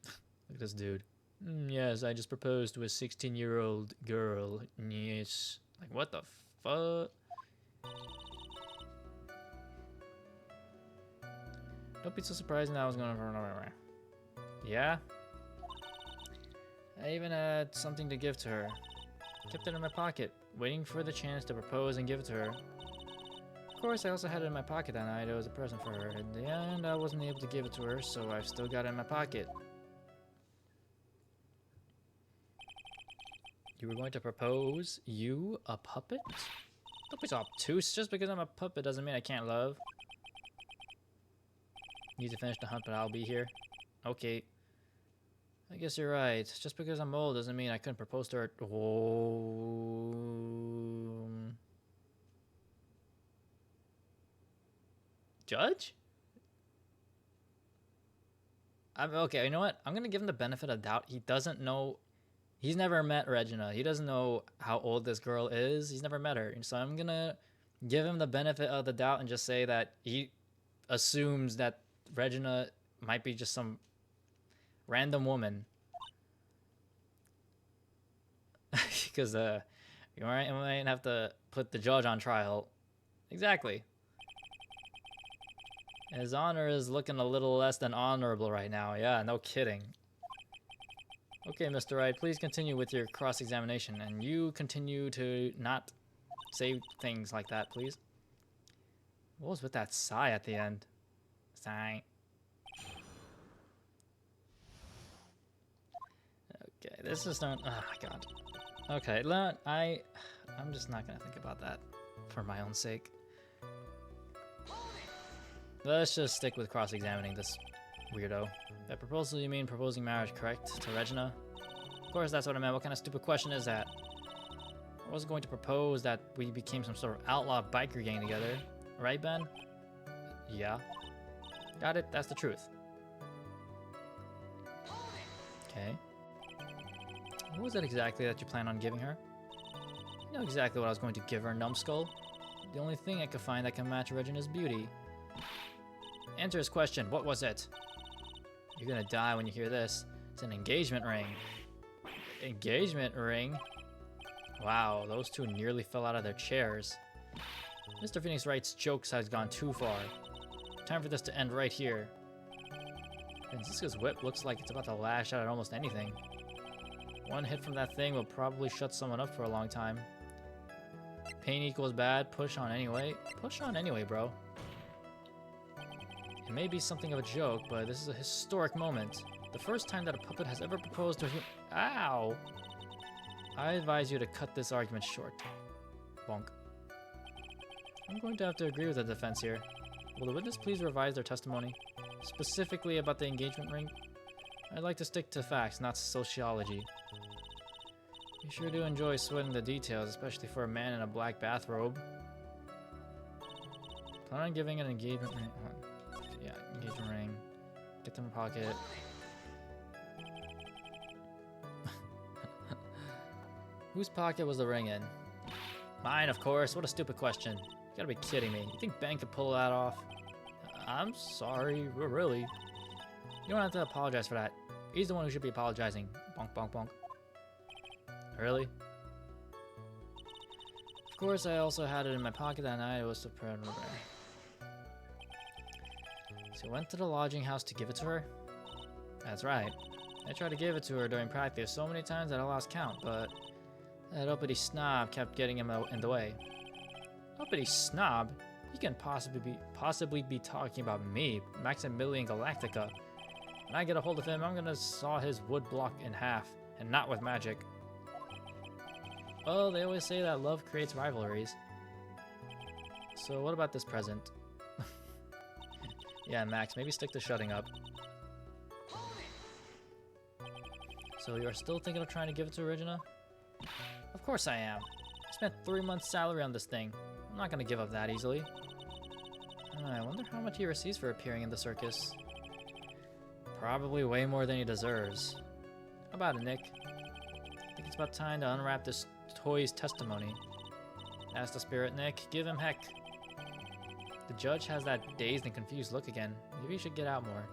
Look at this dude. Yes, I just proposed to a 16-year-old girl. Yes. Like, what the fuck? Don't be so surprised now I was going for... Yeah? I even had something to give to her. Kept it in my pocket, waiting for the chance to propose and give it to her. Of course, I also had it in my pocket that night. It was a present for her. In the end, I wasn't able to give it to her, so I've still got it in my pocket. You were going to propose? You, a puppet? Don't be so obtuse. Just because I'm a puppet doesn't mean I can't love. Need to finish the hunt, but I'll be here. Okay. I guess you're right. Just because I'm old doesn't mean I couldn't propose to her. Oh. Judge? Okay, you know what? I'm gonna give him the benefit of doubt. He doesn't know. He's never met Regina. He doesn't know how old this girl is. He's never met her. So I'm gonna give him the benefit of the doubt and just say that he assumes that Regina might be just some random woman. Because you might have to put the judge on trial. Exactly. His honor is looking a little less than honorable right now. Yeah, no kidding. Okay, Mr. Wright, please continue with your cross-examination, and you continue to not say things like that, please. What was with that sigh at the end? Sigh. Okay, this is not... Oh, my God. Okay, I'm just not going to think about that for my own sake. Let's just stick with cross-examining this weirdo. By proposal, you mean proposing marriage, correct? To Regina? Of course, that's what I meant. What kind of stupid question is that? I wasn't going to propose that we became some sort of outlaw biker gang together. Right, Ben? Yeah. Got it. That's the truth. Okay. What was it exactly that you plan on giving her? You know exactly what I was going to give her, numbskull. The only thing I could find that can match Regina's beauty. Answer his question. What was it? You're gonna die when you hear this. It's an engagement ring. Engagement ring? Wow, those two nearly fell out of their chairs. Mr. Phoenix Wright's jokes has gone too far. Time for this to end right here. Francisca's whip looks like it's about to lash out at almost anything. One hit from that thing will probably shut someone up for a long time. Pain equals bad. Push on anyway. Push on anyway, bro. It may be something of a joke, but this is a historic moment. The first time that a puppet has ever proposed to a human... Ow! I advise you to cut this argument short. Bonk. I'm going to have to agree with the defense here. Will the witness please revise their testimony? Specifically about the engagement ring? I'd like to stick to facts, not sociology. You sure do enjoy sweating the details, especially for a man in a black bathrobe. Plan on giving an engagement ring... Yeah, engagement ring. Get them in pocket. Whose pocket was the ring in? Mine, of course. What a stupid question. You gotta be kidding me. You think Ben could pull that off? I'm sorry, really. You don't have to apologize for that. He's the one who should be apologizing. Bonk, bonk, bonk. Really? Of course, I also had it in my pocket that night. It was the prayer. So I went to the lodging house to give it to her? That's right. I tried to give it to her during practice so many times that I lost count, but that uppity snob kept getting him in the way. Uppity snob? He can possibly be talking about me, Maximilian Galactica. When I get a hold of him, I'm gonna saw his wood block in half, and not with magic. Well, they always say that love creates rivalries. So what about this present? Yeah, Max, maybe stick to shutting up. So you're still thinking of trying to give it to Regina? Of course I am. I spent 3 months' salary on this thing. I'm not gonna give up that easily. I wonder how much he receives for appearing in the circus. Probably way more than he deserves. How about it, Nick? I think it's about time to unwrap this toy's testimony. That's the spirit, Nick. Give him heck. The judge has that dazed and confused look again. Maybe you should get out more.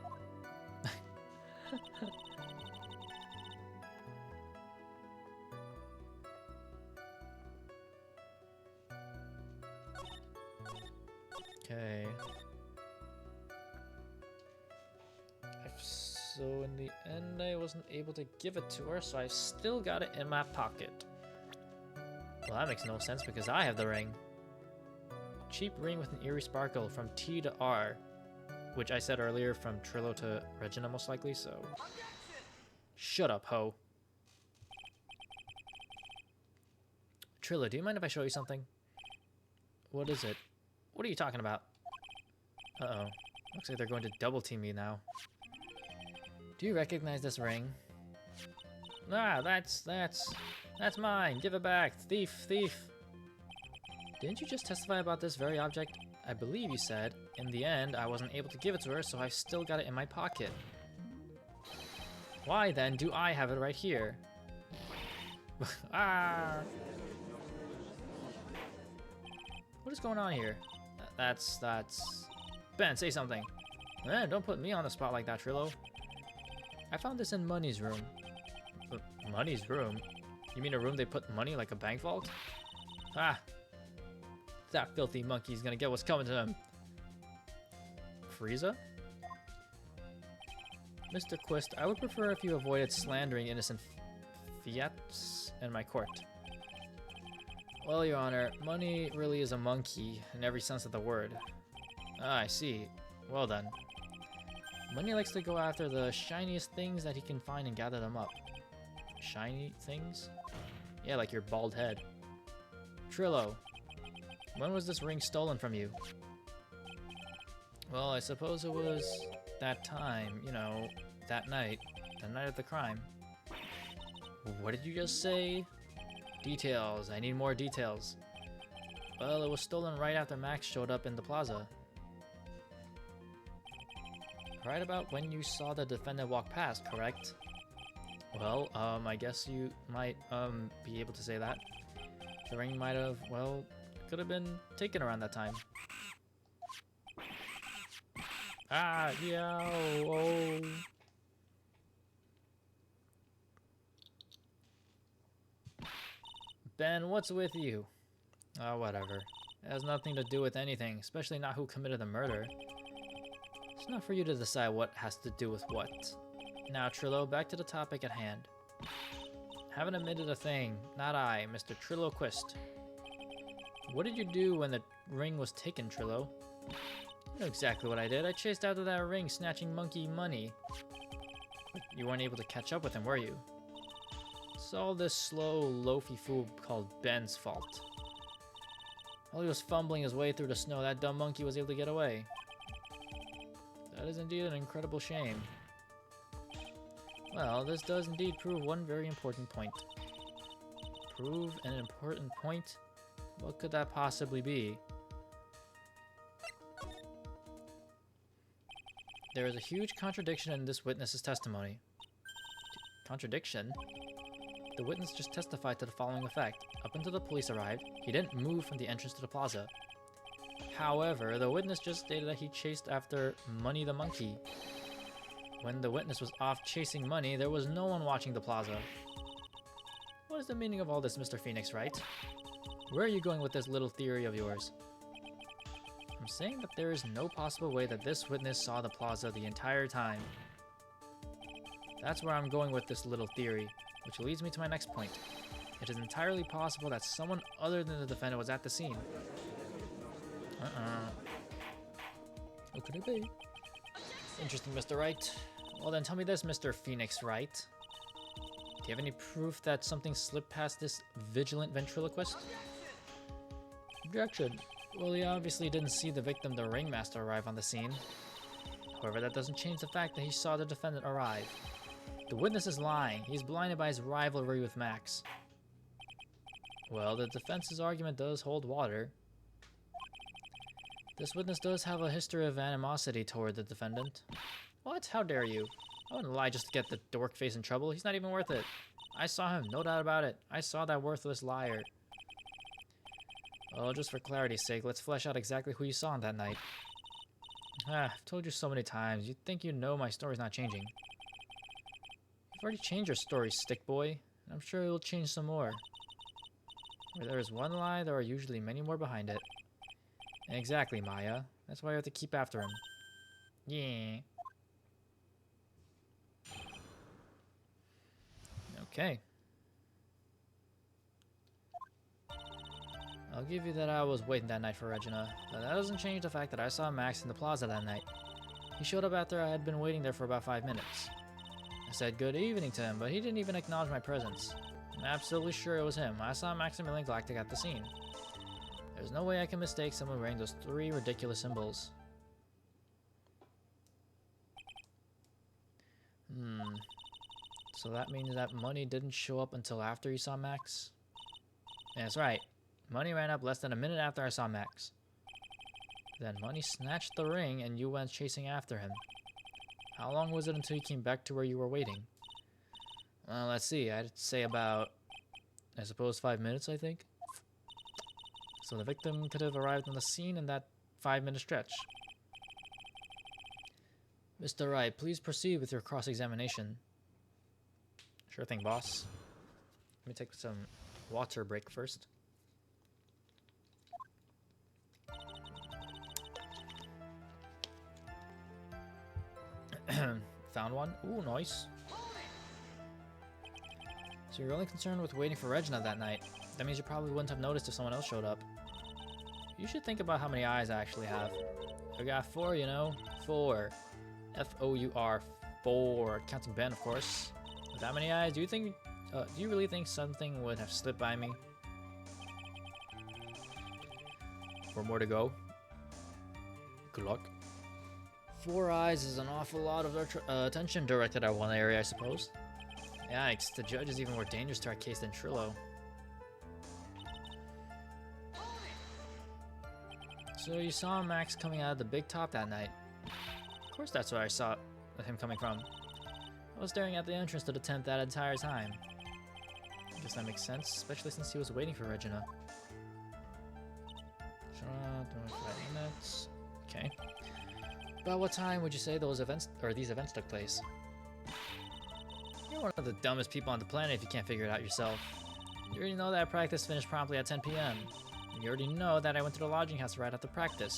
Okay. So in the end, I wasn't able to give it to her, so I still got it in my pocket. Well, that makes no sense because I have the ring. Cheap ring with an eerie sparkle from T to R, which I said earlier from Trillo to Regina most likely, so... Shut up, ho. Trillo, do you mind if I show you something? What is it? What are you talking about? Uh-oh. Looks like they're going to double team me now. Do you recognize this ring? Ah, that's mine. Give it back. Thief, thief. Didn't you just testify about this very object? I believe you said. In the end, I wasn't able to give it to her, so I've still got it in my pocket. Why then do I have it right here? Ah! What is going on here? That's... Ben, say something. Eh, don't put me on the spot like that, Trillo. I found this in Money's room. Money's room? You mean a room they put money like a bank vault? Ah! That filthy monkey's gonna get what's coming to him. Frieza? Mr. Quist, I would prefer if you avoided slandering innocent fiats in my court. Well, Your Honor, Money really is a monkey in every sense of the word. Ah, I see. Well done. Money likes to go after the shiniest things that he can find and gather them up. Shiny things? Yeah, like your bald head. Trillo, when was this ring stolen from you? Well, I suppose it was that time, you know, that night. The night of the crime. What did you just say? Details. I need more details. Well, it was stolen right after Max showed up in the plaza. Right about when you saw the defendant walk past, correct? Well, I guess you might, be able to say that. The ring might have, well, could have been taken around that time. Ah, yeah, oh. Ben, what's with you? Oh, whatever. It has nothing to do with anything, especially not who committed the murder. It's not for you to decide what has to do with what. Now, Trillo, back to the topic at hand. Haven't admitted a thing. Not I, Mr. Trillo Quist. What did you do when the ring was taken, Trillo? You know exactly what I did. I chased after that ring, snatching monkey money. You weren't able to catch up with him, were you? It's all this slow, loafy fool called Ben's fault. While he was fumbling his way through the snow, that dumb monkey was able to get away. That is indeed an incredible shame. Well, this does indeed prove one very important point. Prove an important point? What could that possibly be? There is a huge contradiction in this witness's testimony. Contradiction? the witness just testified to the following effect. Up until the police arrived, he didn't move from the entrance to the plaza. However, the witness just stated that he chased after Money the Monkey. When the witness was off chasing Money, there was no one watching the plaza. What is the meaning of all this, Mr. Phoenix Wright? Where are you going with this little theory of yours? I'm saying that there is no possible way that this witness saw the plaza the entire time. That's where I'm going with this little theory, which leads me to my next point. It is entirely possible that someone other than the defendant was at the scene. What could it be? Interesting, Mr. Wright. Well then, tell me this, Mr. Phoenix Wright. Do you have any proof that something slipped past this vigilant ventriloquist? Objection. Well, he obviously didn't see the victim, the ringmaster, arrive on the scene. However, that doesn't change the fact that he saw the defendant arrive. The witness is lying. He's blinded by his rivalry with Max. Well, the defense's argument does hold water. This witness does have a history of animosity toward the defendant. What? How dare you? I wouldn't lie just to get the dork face in trouble. He's not even worth it. I saw him, no doubt about it. I saw that worthless liar. Well, just for clarity's sake, let's flesh out exactly who you saw on that night. I've told you so many times. You'd think you know my story's not changing. You've already changed your story, stick boy. And I'm sure it'll change some more. Where there is one lie, there are usually many more behind it. Exactly, Maya. That's why you have to keep after him. Yeah. Okay. I'll give you that I was waiting that night for Regina, but that doesn't change the fact that I saw Max in the plaza that night. He showed up after I had been waiting there for about 5 minutes. I said good evening to him, but he didn't even acknowledge my presence. I'm absolutely sure it was him. I saw Maximilian Galactic at the scene. There's no way I can mistake someone wearing those 3 ridiculous symbols. So that means that Money didn't show up until after you saw Max? Yeah, that's right. Money ran up less than a minute after I saw Max. Then Money snatched the ring and you went chasing after him. How long was it until you came back to where you were waiting? Well, let's see. I'd say about, I suppose, 5 minutes, I think. So the victim could have arrived on the scene in that 5-minute stretch. Mr. Wright, please proceed with your cross-examination. Sure thing, boss. Let me take some water break first. Found one. Ooh, nice. So you're only concerned with waiting for Regina that night. That means you probably wouldn't have noticed if someone else showed up. You should think about how many eyes I actually have. I got 4, you know? 4. F-O-U-R. 4. Counting Ben, of course. With that many eyes, do you really think something would have slipped by me? 4 more to go. Good luck. 4 eyes is an awful lot of attention directed at one area, I suppose. Yikes, the judge is even more dangerous to our case than Trillo. So you saw Max coming out of the big top that night. Of course that's where I saw him coming from. I was staring at the entrance to the tent that entire time. I guess that makes sense, especially since he was waiting for Regina. 25 minutes. Okay. About what time would you say these events took place? You're one of the dumbest people on the planet if you can't figure it out yourself. You already know that practice finished promptly at 10 p.m. You already know that I went to the lodging house right after practice.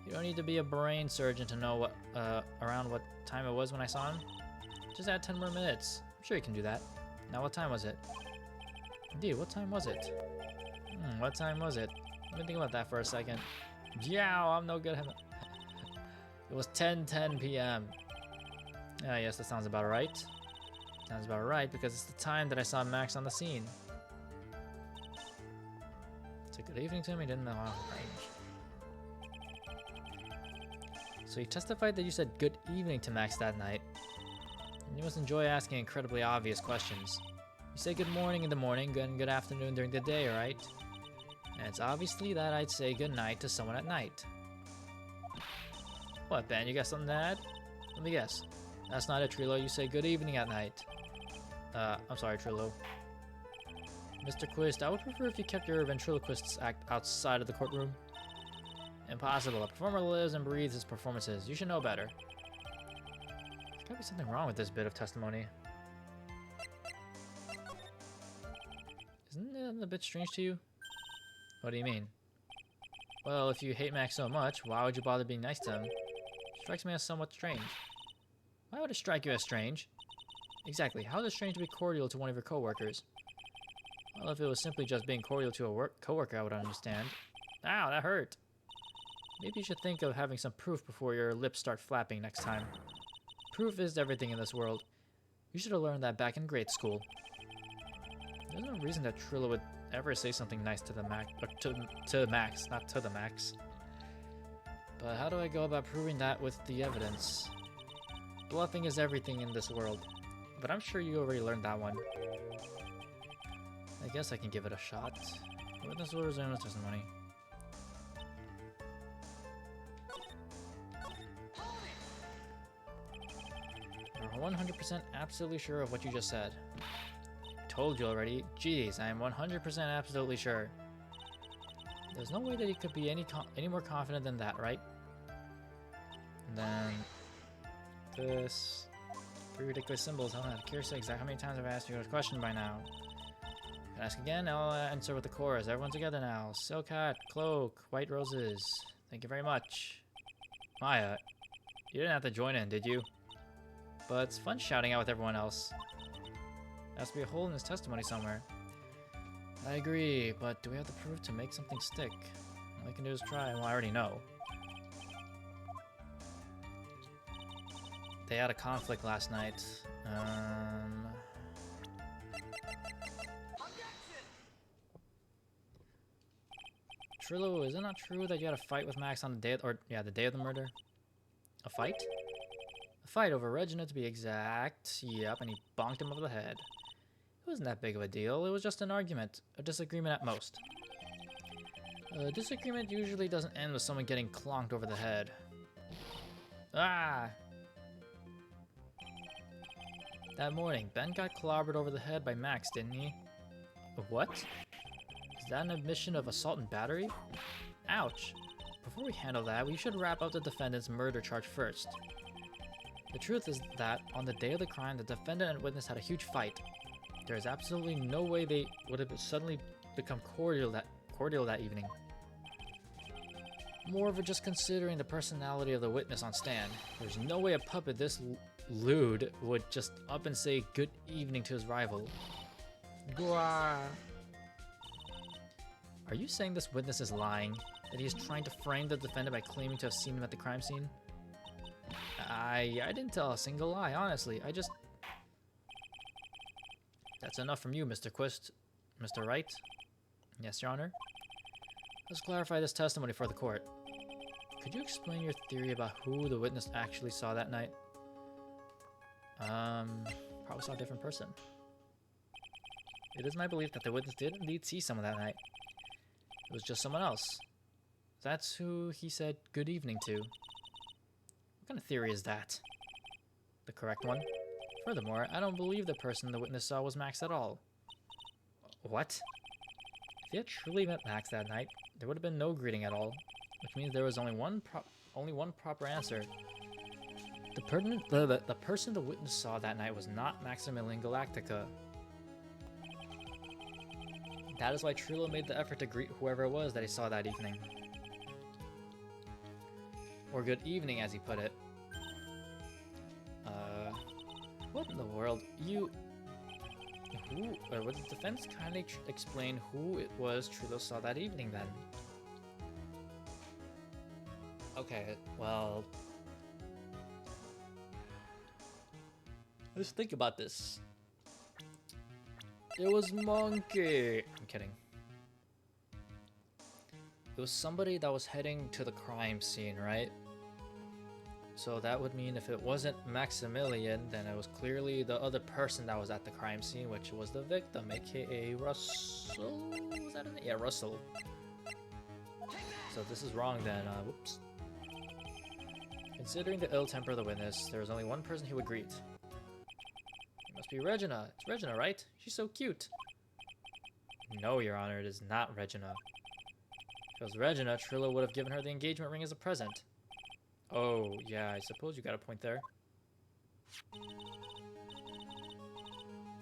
You don't need to be a brain surgeon to know around what time it was when I saw him. Just add 10 more minutes. I'm sure you can do that. Now what time was it? Indeed, what time was it? What time was it? Let me think about that for a second. Yeah, I'm no good at it. It was 10:10 p.m. Yes, that sounds about right. Sounds about right because it's the time that I saw Max on the scene. So good evening to him, he didn't know how range. So you testified that you said good evening to Max that night. And you must enjoy asking incredibly obvious questions. You say good morning in the morning and good afternoon during the day, right? And it's obviously that I'd say good night to someone at night. What, Ben, you got something to add? Let me guess. That's not it, Trillo. You say good evening at night. I'm sorry, Trillo. Mr. Quist, I would prefer if you kept your ventriloquist's act outside of the courtroom. Impossible. A performer lives and breathes his performances. You should know better. There's gotta be something wrong with this bit of testimony. Isn't that a bit strange to you? What do you mean? Well, if you hate Max so much, why would you bother being nice to him? Strikes me as somewhat strange. Why would it strike you as strange? Exactly. How is it strange to be cordial to one of your coworkers? Well, if it was simply just being cordial to a coworker, I would understand. Ow, that hurt. Maybe you should think of having some proof before your lips start flapping next time. Proof is everything in this world. You should have learned that back in grade school. There's no reason that Trillo would ever say something nice to the Max, or to Max, not to the Max. But how do I go about proving that with the evidence? Bluffing is everything in this world, but I'm sure you already learned that one. I guess I can give it a shot. The witness will resume his testimony. You're 100% absolutely sure of what you just said. Told you already. Jeez, I am 100% absolutely sure. There's no way that he could be any more confident than that, right? And then this. 3 ridiculous symbols. I'm curious exactly how many times I've asked you this question by now. Can I ask again? I'll answer with the chorus. Everyone together now. Silk hat, cloak, white roses. Thank you very much. Maya, you didn't have to join in, did you? But it's fun shouting out with everyone else. There has to be a hole in his testimony somewhere. I agree, but do we have the proof to make something stick? All we can do is try. Well, I already know. They had a conflict last night. Trillo, is it not true that you had a fight with Max on the day, the day of the murder? A fight? A fight over Regina, to be exact. Yep, and he bonked him over the head. It wasn't that big of a deal. It was just an argument, a disagreement at most. A disagreement usually doesn't end with someone getting clonked over the head. Ah! That morning, Ben got clobbered over the head by Max, didn't he? What? Is that an admission of assault and battery? Ouch. Before we handle that, we should wrap up the defendant's murder charge first. The truth is that, on the day of the crime, the defendant and witness had a huge fight. There is absolutely no way they would have suddenly become cordial that evening. Moreover, just considering the personality of the witness on stand, there's no way a puppet this lewd would just up and say good evening to his rival. Gwah. Are you saying this witness is lying? That he is trying to frame the defendant by claiming to have seen him at the crime scene? I didn't tell a single lie, honestly. That's enough from you, Mr. Quist. Mr. Wright? Yes, Your Honor? Let's clarify this testimony for the court. Could you explain your theory about who the witness actually saw that night? Probably saw a different person. It is my belief that the witness did indeed see someone that night. It was just someone else. That's who he said good evening to. What kind of theory is that? The correct one? Furthermore, I don't believe the person the witness saw was Max at all. What? If he had truly met Max that night, there would have been no greeting at all, which means there was only one proper answer. The person the witness saw that night was not Maximilian Galactica. That is why Trillo made the effort to greet whoever it was that he saw that evening. Or good evening, as he put it. What in the world? Would the defense kindly explain who it was Trillo saw that evening, then? Okay, well... let's think about this. It was Monkey! I'm kidding. It was somebody that was heading to the crime scene, right? So that would mean if it wasn't Maximilian, then it was clearly the other person that was at the crime scene, which was the victim, aka Russell? Was that it? Yeah, Russell. So if this is wrong, then, whoops. Considering the ill temper of the witness, there was only one person he would greet. Must be Regina. It's Regina, right? She's so cute. No, Your Honor, it is not Regina. If it was Regina, Trillo would have given her the engagement ring as a present. Oh, yeah, I suppose you got a point there.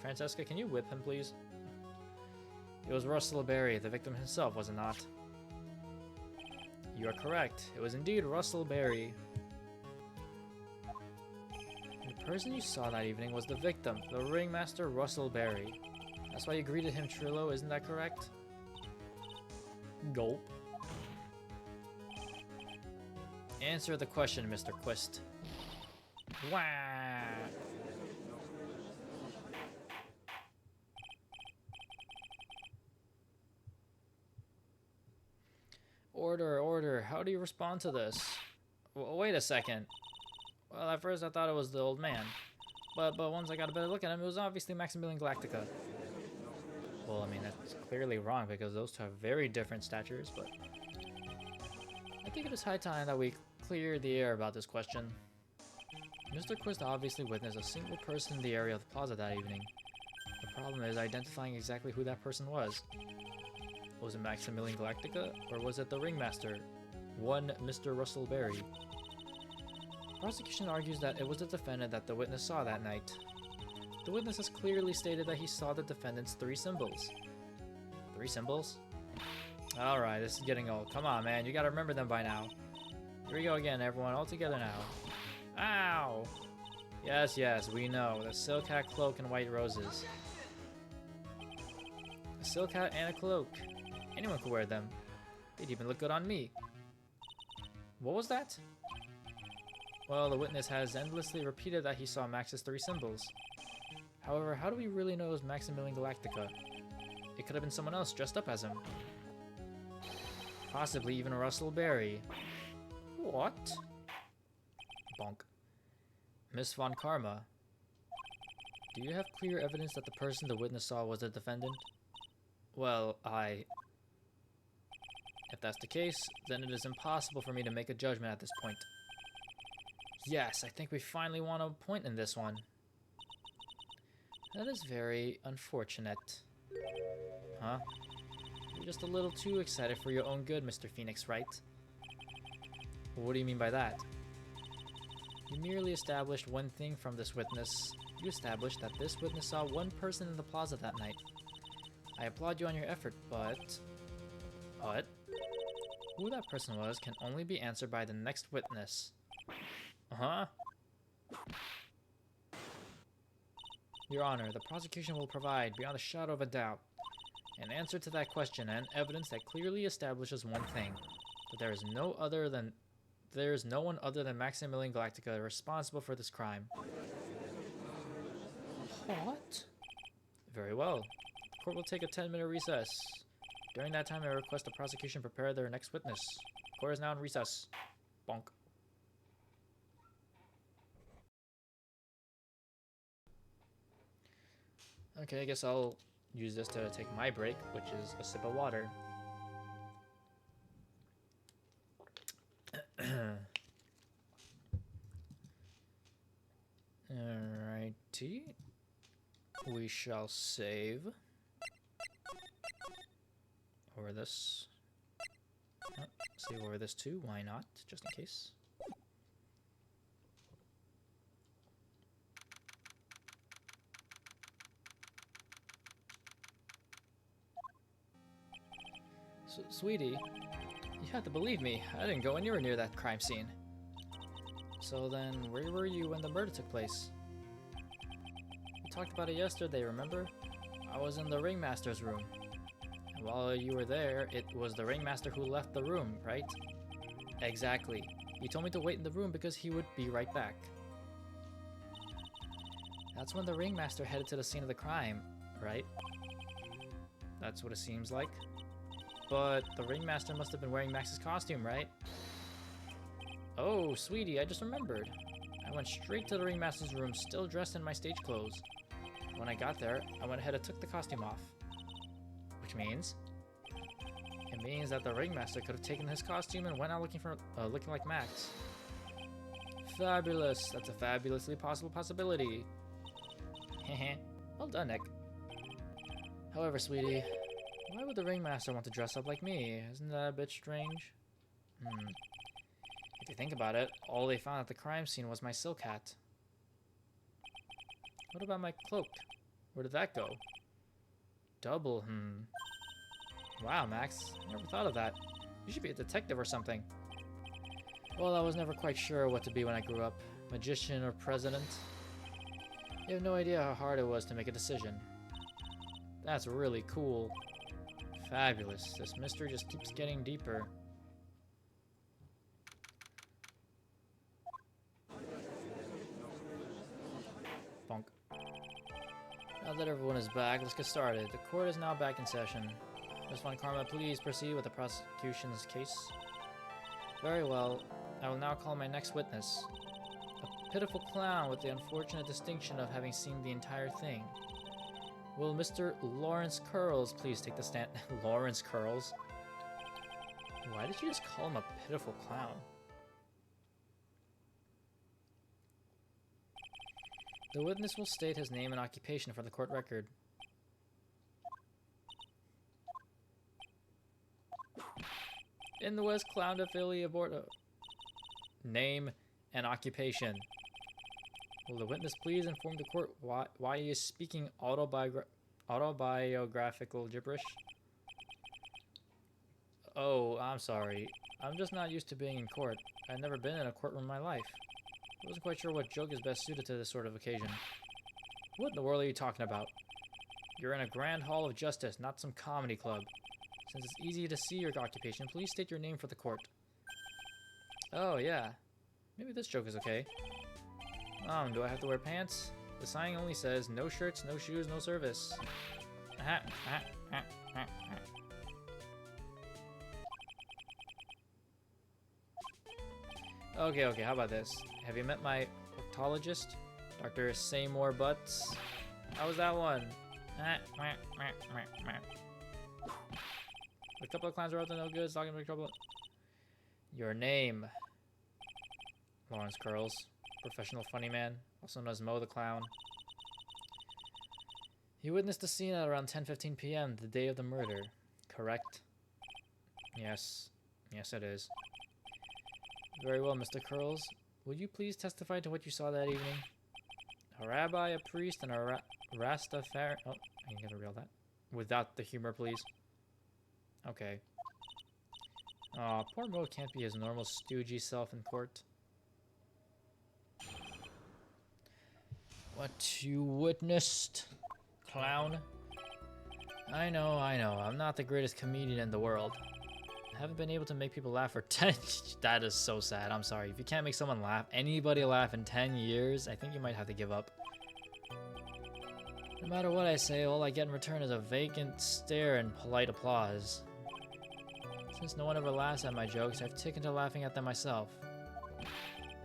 Francesca, can you whip him, please? It was Russell Berry, the victim himself, was it not? You are correct. It was indeed Russell Berry. The person you saw that evening was the victim, the ringmaster Russell Berry. That's why you greeted him, Trillo, isn't that correct? Gulp. Answer the question, Mr. Quist. Wah! Order, order. How do you respond to this? Wait a second. Well, at first I thought it was the old man. But once I got a better look at him, it was obviously Maximilian Galactica. Well, I mean, that's clearly wrong because those two have very different statures, but I think it is high time that we clear the air about this question. Mr. Quist obviously witnessed a single person in the area of the plaza that evening. The problem is identifying exactly who that person was. Was it Maximilian Galactica, or was it the ringmaster, one Mr. Russell Berry? The prosecution argues that it was the defendant that the witness saw that night. The witness has clearly stated that he saw the defendant's 3 symbols. 3 symbols? Alright, this is getting old. Come on, man, you gotta remember them by now. Here we go again, everyone, all together now. Ow! Yes, yes, we know. The silk hat, cloak, and white roses. A silk hat and a cloak. Anyone could wear them. They'd even look good on me. What was that? Well, the witness has endlessly repeated that he saw Max's 3 symbols. However, how do we really know it was Maximilian Galactica? It could have been someone else dressed up as him. Possibly even Russell Berry. What? Bonk. Miss Von Karma. Do you have clear evidence that the person the witness saw was the defendant? Well, If that's the case, then it is impossible for me to make a judgment at this point. Yes, I think we finally won a point in this one. That is very unfortunate. Huh? You're just a little too excited for your own good, Mr. Phoenix, right? What do you mean by that? You merely established one thing from this witness. You established that this witness saw one person in the plaza that night. I applaud you on your effort, but... What? Who that person was can only be answered by the next witness. Uh-huh. Your Honor, the prosecution will provide, beyond a shadow of a doubt, an answer to that question and evidence that clearly establishes one thing, that there is no one other than Maximilian Galactica responsible for this crime. What? Very well. The court will take a 10-minute recess. During that time, I request the prosecution prepare their next witness. Court is now in recess. Bonk. Okay, I guess I'll use this to take my break, which is a sip of water. Alrighty. We shall save over this. Oh, save over this too, why not? Just in case. Sweetie, you have to believe me, I didn't go anywhere near that crime scene. So then, where were you when the murder took place? We talked about it yesterday, remember? I was in the ringmaster's room. And while you were there, it was the ringmaster who left the room, right? Exactly. He told me to wait in the room because he would be right back. That's when the ringmaster headed to the scene of the crime, right? That's what it seems like. But the ringmaster must have been wearing Max's costume, right? Oh, sweetie, I just remembered. I went straight to the ringmaster's room, still dressed in my stage clothes. When I got there, I went ahead and took the costume off. Which means? It means that the ringmaster could have taken his costume and went out looking like Max. Fabulous. That's a fabulously possible possibility. Well done, Nick. However, sweetie, why would the ringmaster want to dress up like me? Isn't that a bit strange? If you think about it, all they found at the crime scene was my silk hat. What about my cloak? Where did that go? Double, Wow, Max, never thought of that. You should be a detective or something. Well, I was never quite sure what to be when I grew up. Magician or president? You have no idea how hard it was to make a decision. That's really cool. Fabulous. This mystery just keeps getting deeper. Bonk. Now that everyone is back, let's get started. The court is now back in session. Ms. Von Karma, please proceed with the prosecution's case. Very well. I will now call my next witness. A pitiful clown with the unfortunate distinction of having seen the entire thing. Will Mr. Lawrence Curls please take the stand? Lawrence Curls? Why did you just call him a pitiful clown? The witness will state his name and occupation for the court record. In the West Clown affiliate board. Name and occupation. Will the witness please inform the court why he is speaking autobiographical gibberish? Oh, I'm sorry. I'm just not used to being in court. I've never been in a courtroom in my life. I wasn't quite sure what joke is best suited to this sort of occasion. What in the world are you talking about? You're in a grand hall of justice, not some comedy club. Since it's easy to see your occupation, please state your name for the court. Oh, yeah. Maybe this joke is okay. Do I have to wear pants? The sign only says, no shirts, no shoes, no service. Okay, how about this? Have you met my proctologist? Dr. Seymour Butts? How was that one? A couple of clowns are up to no good, talking about trouble. Your name? Lawrence Curls. Professional funny man, also known as Mo the Clown. You witnessed the scene at around 10:15 p.m. the day of the murder, correct? Yes. Yes, it is. Very well, Mr. Curls. Would you please testify to what you saw that evening? A rabbi, a priest, and a Rastafari... Oh, I can get a reel that. Without the humor, please. Okay. Aw, poor Mo can't be his normal stoogey self in court. What you witnessed, clown? I know. I'm not the greatest comedian in the world. I haven't been able to make people laugh for 10... That is so sad. I'm sorry. If you can't make someone laugh, anybody laugh in 10 years, I think you might have to give up. No matter what I say, all I get in return is a vacant stare and polite applause. Since no one ever laughs at my jokes, I've taken to laughing at them myself.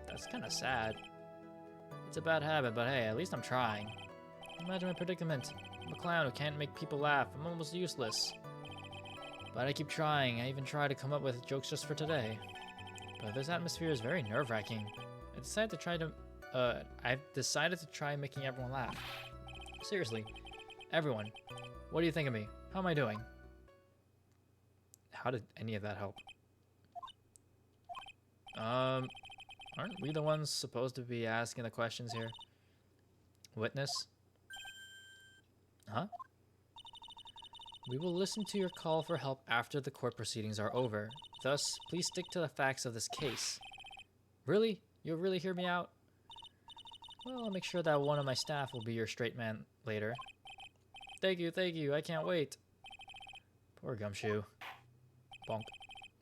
That's kind of sad. It's a bad habit, but hey, at least I'm trying. Imagine my predicament. I'm a clown who can't make people laugh. I'm almost useless. But I keep trying. I even try to come up with jokes just for today. But this atmosphere is very nerve-wracking. I've decided to try making everyone laugh. Seriously. Everyone. What do you think of me? How am I doing? How did any of that help? Aren't we the ones supposed to be asking the questions here? Witness? Huh? We will listen to your call for help after the court proceedings are over. Thus, please stick to the facts of this case. Really? You'll really hear me out? Well, I'll make sure that one of my staff will be your straight man later. Thank you. I can't wait. Poor Gumshoe. Bonk.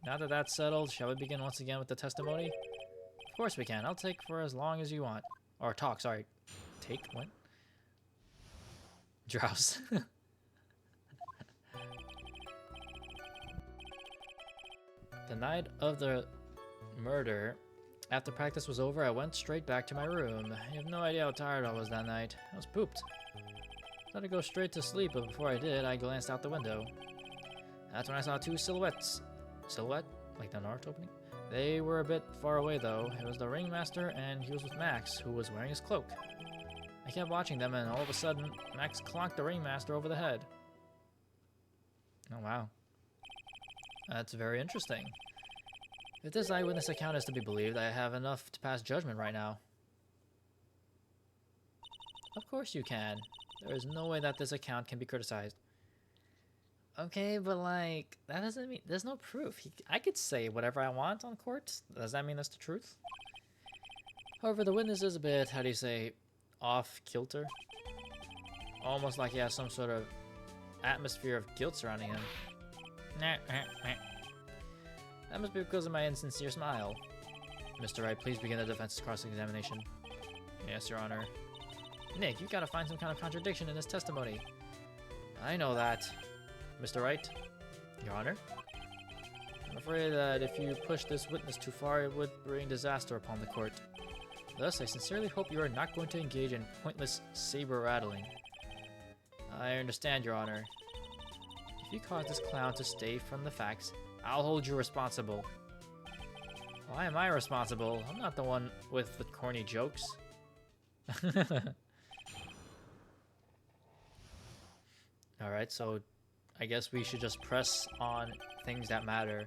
Now that that's settled, shall we begin once again with the testimony? Of course we can. I'll take for as long as you want. Or talk, sorry. Take? What? Drowse. The night of the murder, after practice was over, I went straight back to my room. You have no idea how tired I was that night. I was pooped. I thought I'd go straight to sleep, but before I did, I glanced out the window. That's when I saw two silhouettes. Silhouette? Like the Naruto opening? They were a bit far away, though. It was the ringmaster, and he was with Max, who was wearing his cloak. I kept watching them, and all of a sudden, Max clonked the ringmaster over the head. Oh, wow. That's very interesting. If this eyewitness account is to be believed, I have enough to pass judgment right now. Of course you can. There is no way that this account can be criticized. Okay, but like, that doesn't mean... There's no proof. I could say whatever I want on court. Does that mean that's the truth? However, the witness is a bit, how do you say, off-kilter? Almost like he has some sort of atmosphere of guilt surrounding him. That must be because of my insincere smile. Mr. Wright, please begin the defense's cross-examination. Yes, Your Honor. Nick, you gotta find some kind of contradiction in his testimony. I know that. Mr. Wright? Your Honor? I'm afraid that if you push this witness too far, it would bring disaster upon the court. Thus, I sincerely hope you are not going to engage in pointless saber-rattling. I understand, Your Honor. If you cause this clown to stray from the facts, I'll hold you responsible. Why am I responsible? I'm not the one with the corny jokes. Alright, so I guess we should just press on things that matter.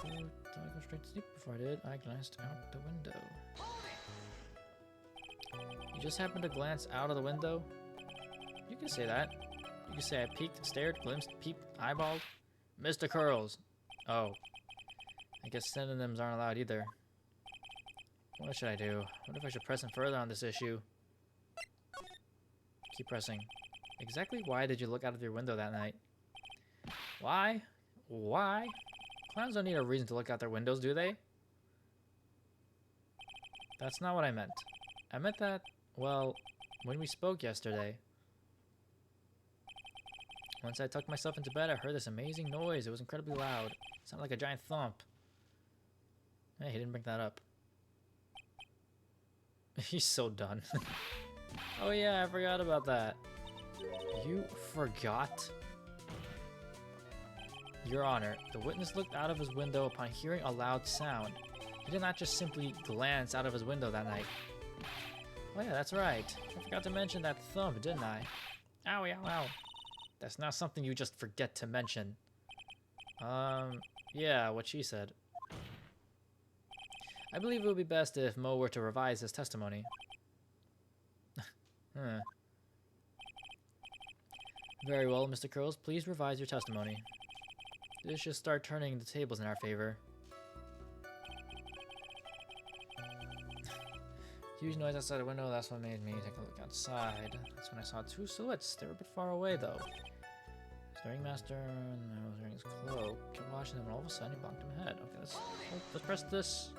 Did I go straight to sleep? Before I did, I glanced out the window. You just happened to glance out of the window? You can say that. You can say I peeked, stared, glimpsed, peeped, eyeballed. Mr. Curls. Oh. I guess synonyms aren't allowed either. What should I do? What if I should press him further on this issue? Keep pressing. Exactly why did you look out of your window that night? Why? Why? Clowns don't need a reason to look out their windows, do they? That's not what I meant. I meant that, well, when we spoke yesterday. Once I tucked myself into bed, I heard this amazing noise. It was incredibly loud. It sounded like a giant thump. Hey, he didn't bring that up. He's so done. Oh yeah, I forgot about that. You forgot? Your Honor, the witness looked out of his window upon hearing a loud sound. He did not just simply glance out of his window that night. Oh yeah, that's right. I forgot to mention that thump, didn't I? Owie, ow, ow. That's not something you just forget to mention. Yeah, what she said. I believe it would be best if Mo were to revise his testimony. Very well, Mr. Curls, please revise your testimony. This should start turning the tables in our favor. Huge noise outside the window, that's what made me take a look outside. That's when I saw two silhouettes. They were a bit far away, though. It's the ringmaster, and I was wearing his cloak. Kept watching them, and all of a sudden he bonked him ahead. Okay, let's press this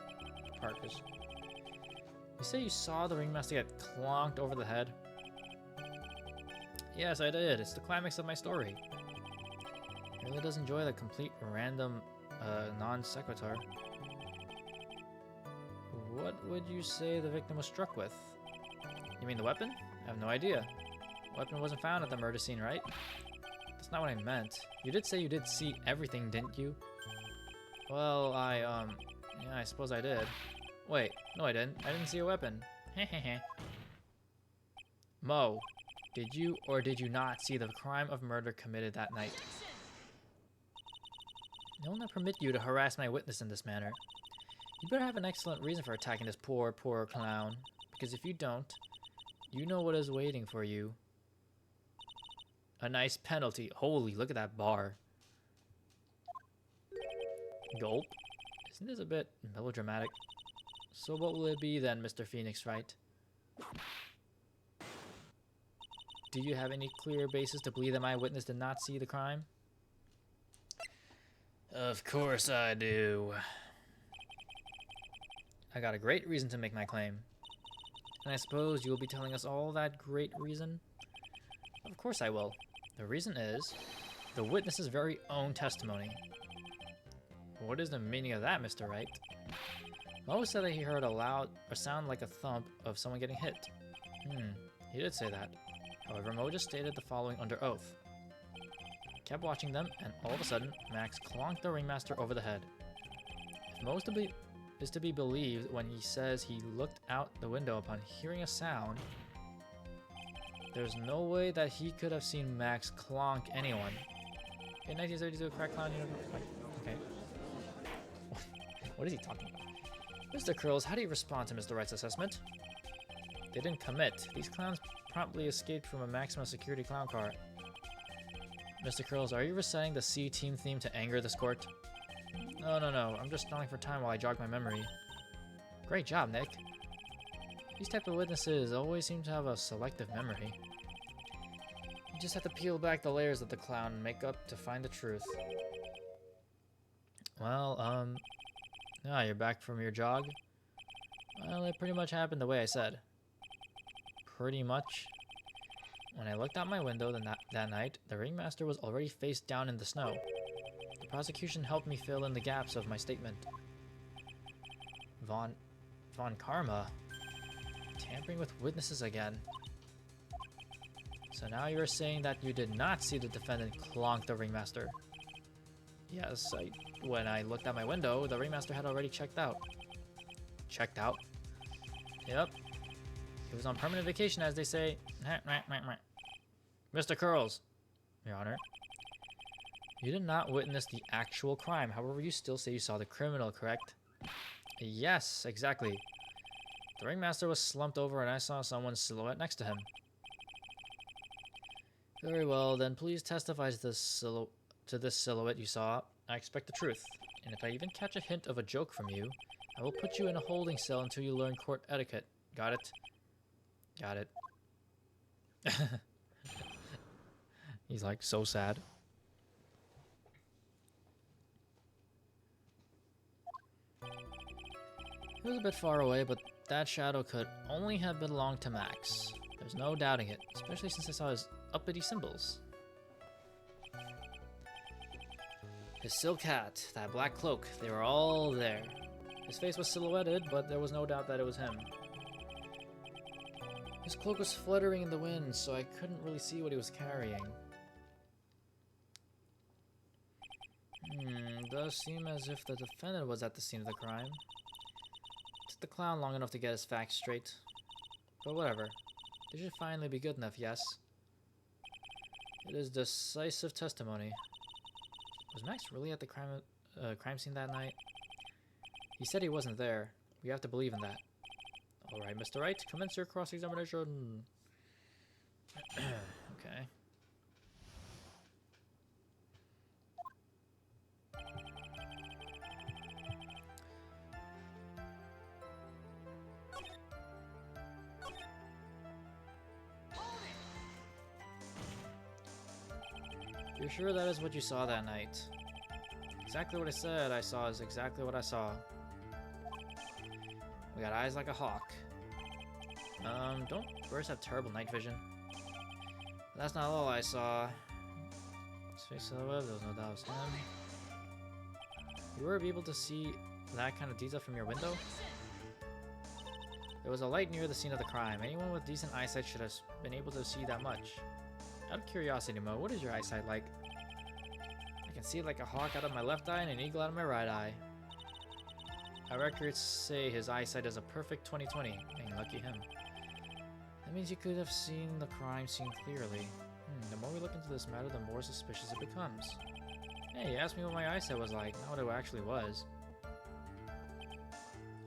part. You say you saw the ringmaster get clonked over the head? Yes, I did. It's the climax of my story. He really does enjoy the complete random non sequitur. What would you say the victim was struck with? You mean the weapon? I have no idea. The weapon wasn't found at the murder scene, right? That's not what I meant. You did say you did see everything, didn't you? Well, yeah, I suppose I did. Wait, no I didn't. I didn't see a weapon. Hehehe. Mo, did you or did you not see the crime of murder committed that night? I will not permit you to harass my witness in this manner. You better have an excellent reason for attacking this poor clown. Because if you don't, you know what is waiting for you. A nice penalty. Holy, look at that bar. Gulp. Isn't this a bit melodramatic? So what will it be then, Mr. Phoenix Wright? Do you have any clear basis to believe that my witness did not see the crime? Of course I do. I got a great reason to make my claim. And I suppose you will be telling us all that great reason? Of course I will. The reason is the witness's very own testimony. What is the meaning of that, Mr. Wright? Mo said that he heard a sound like a thump of someone getting hit. He did say that. However, Mo just stated the following under oath. Kept watching them, and all of a sudden, Max clonked the ringmaster over the head. If Mo is to be is to be believed when he says he looked out the window upon hearing a sound, there's no way that he could have seen Max clonk anyone. In 1932, a crack clown. Okay. What is he talking about? Mr. Curls, how do you respond to Mr. Wright's assessment? They didn't commit. These clowns promptly escaped from a maximum security clown car. Mr. Curls, are you reciting the C-Team theme to anger this court? No. I'm just stalling for time while I jog my memory. Great job, Nick. These type of witnesses always seem to have a selective memory. You just have to peel back the layers of the clown and make up to find the truth. Well, you're back from your jog? Well, it pretty much happened the way I said. Pretty much. When I looked out my window that night, the ringmaster was already face down in the snow. The prosecution helped me fill in the gaps of my statement. Von Karma. Tampering with witnesses again. So now you're saying that you did not see the defendant clonk the ringmaster? Yes, when I looked out my window, the ringmaster had already checked out. Checked out? Yep. He was on permanent vacation, as they say. Mr. Curls, Your Honor. You did not witness the actual crime. However, you still say you saw the criminal, correct? Yes, exactly. The ringmaster was slumped over and I saw someone's silhouette next to him. Very well, then please testify to this silhouette you saw. I expect the truth. And if I even catch a hint of a joke from you, I will put you in a holding cell until you learn court etiquette. Got it? Got it. He's like so sad. It was a bit far away, but that shadow could only have belonged to Max. There's no doubting it, especially since I saw his uppity symbols. His silk hat, that black cloak, they were all there. His face was silhouetted, but there was no doubt that it was him. His cloak was fluttering in the wind, so I couldn't really see what he was carrying. It does seem as if the defendant was at the scene of the crime. It took the clown long enough to get his facts straight. But whatever. This should finally be good enough, yes? It is decisive testimony. Was Max really at the crime scene that night? He said he wasn't there. We have to believe in that. Alright, Mr. Wright, commence your cross-examination. Okay. You're sure that is what you saw that night? Exactly what I said I saw is exactly what I saw. We got eyes like a hawk. Don't birds have terrible night vision? But that's not all I saw. His face silhouette, there was no doubt it was him. You were able to see that kind of detail from your window? There was a light near the scene of the crime. Anyone with decent eyesight should have been able to see that much. Out of curiosity, Mo, what is your eyesight like? I can see like a hawk out of my left eye and an eagle out of my right eye. Our records say his eyesight is a perfect 20/20, and lucky him. That means you could have seen the crime scene clearly. The more we look into this matter, the more suspicious it becomes. Hey, you asked me what my eyesight was like, not what it actually was.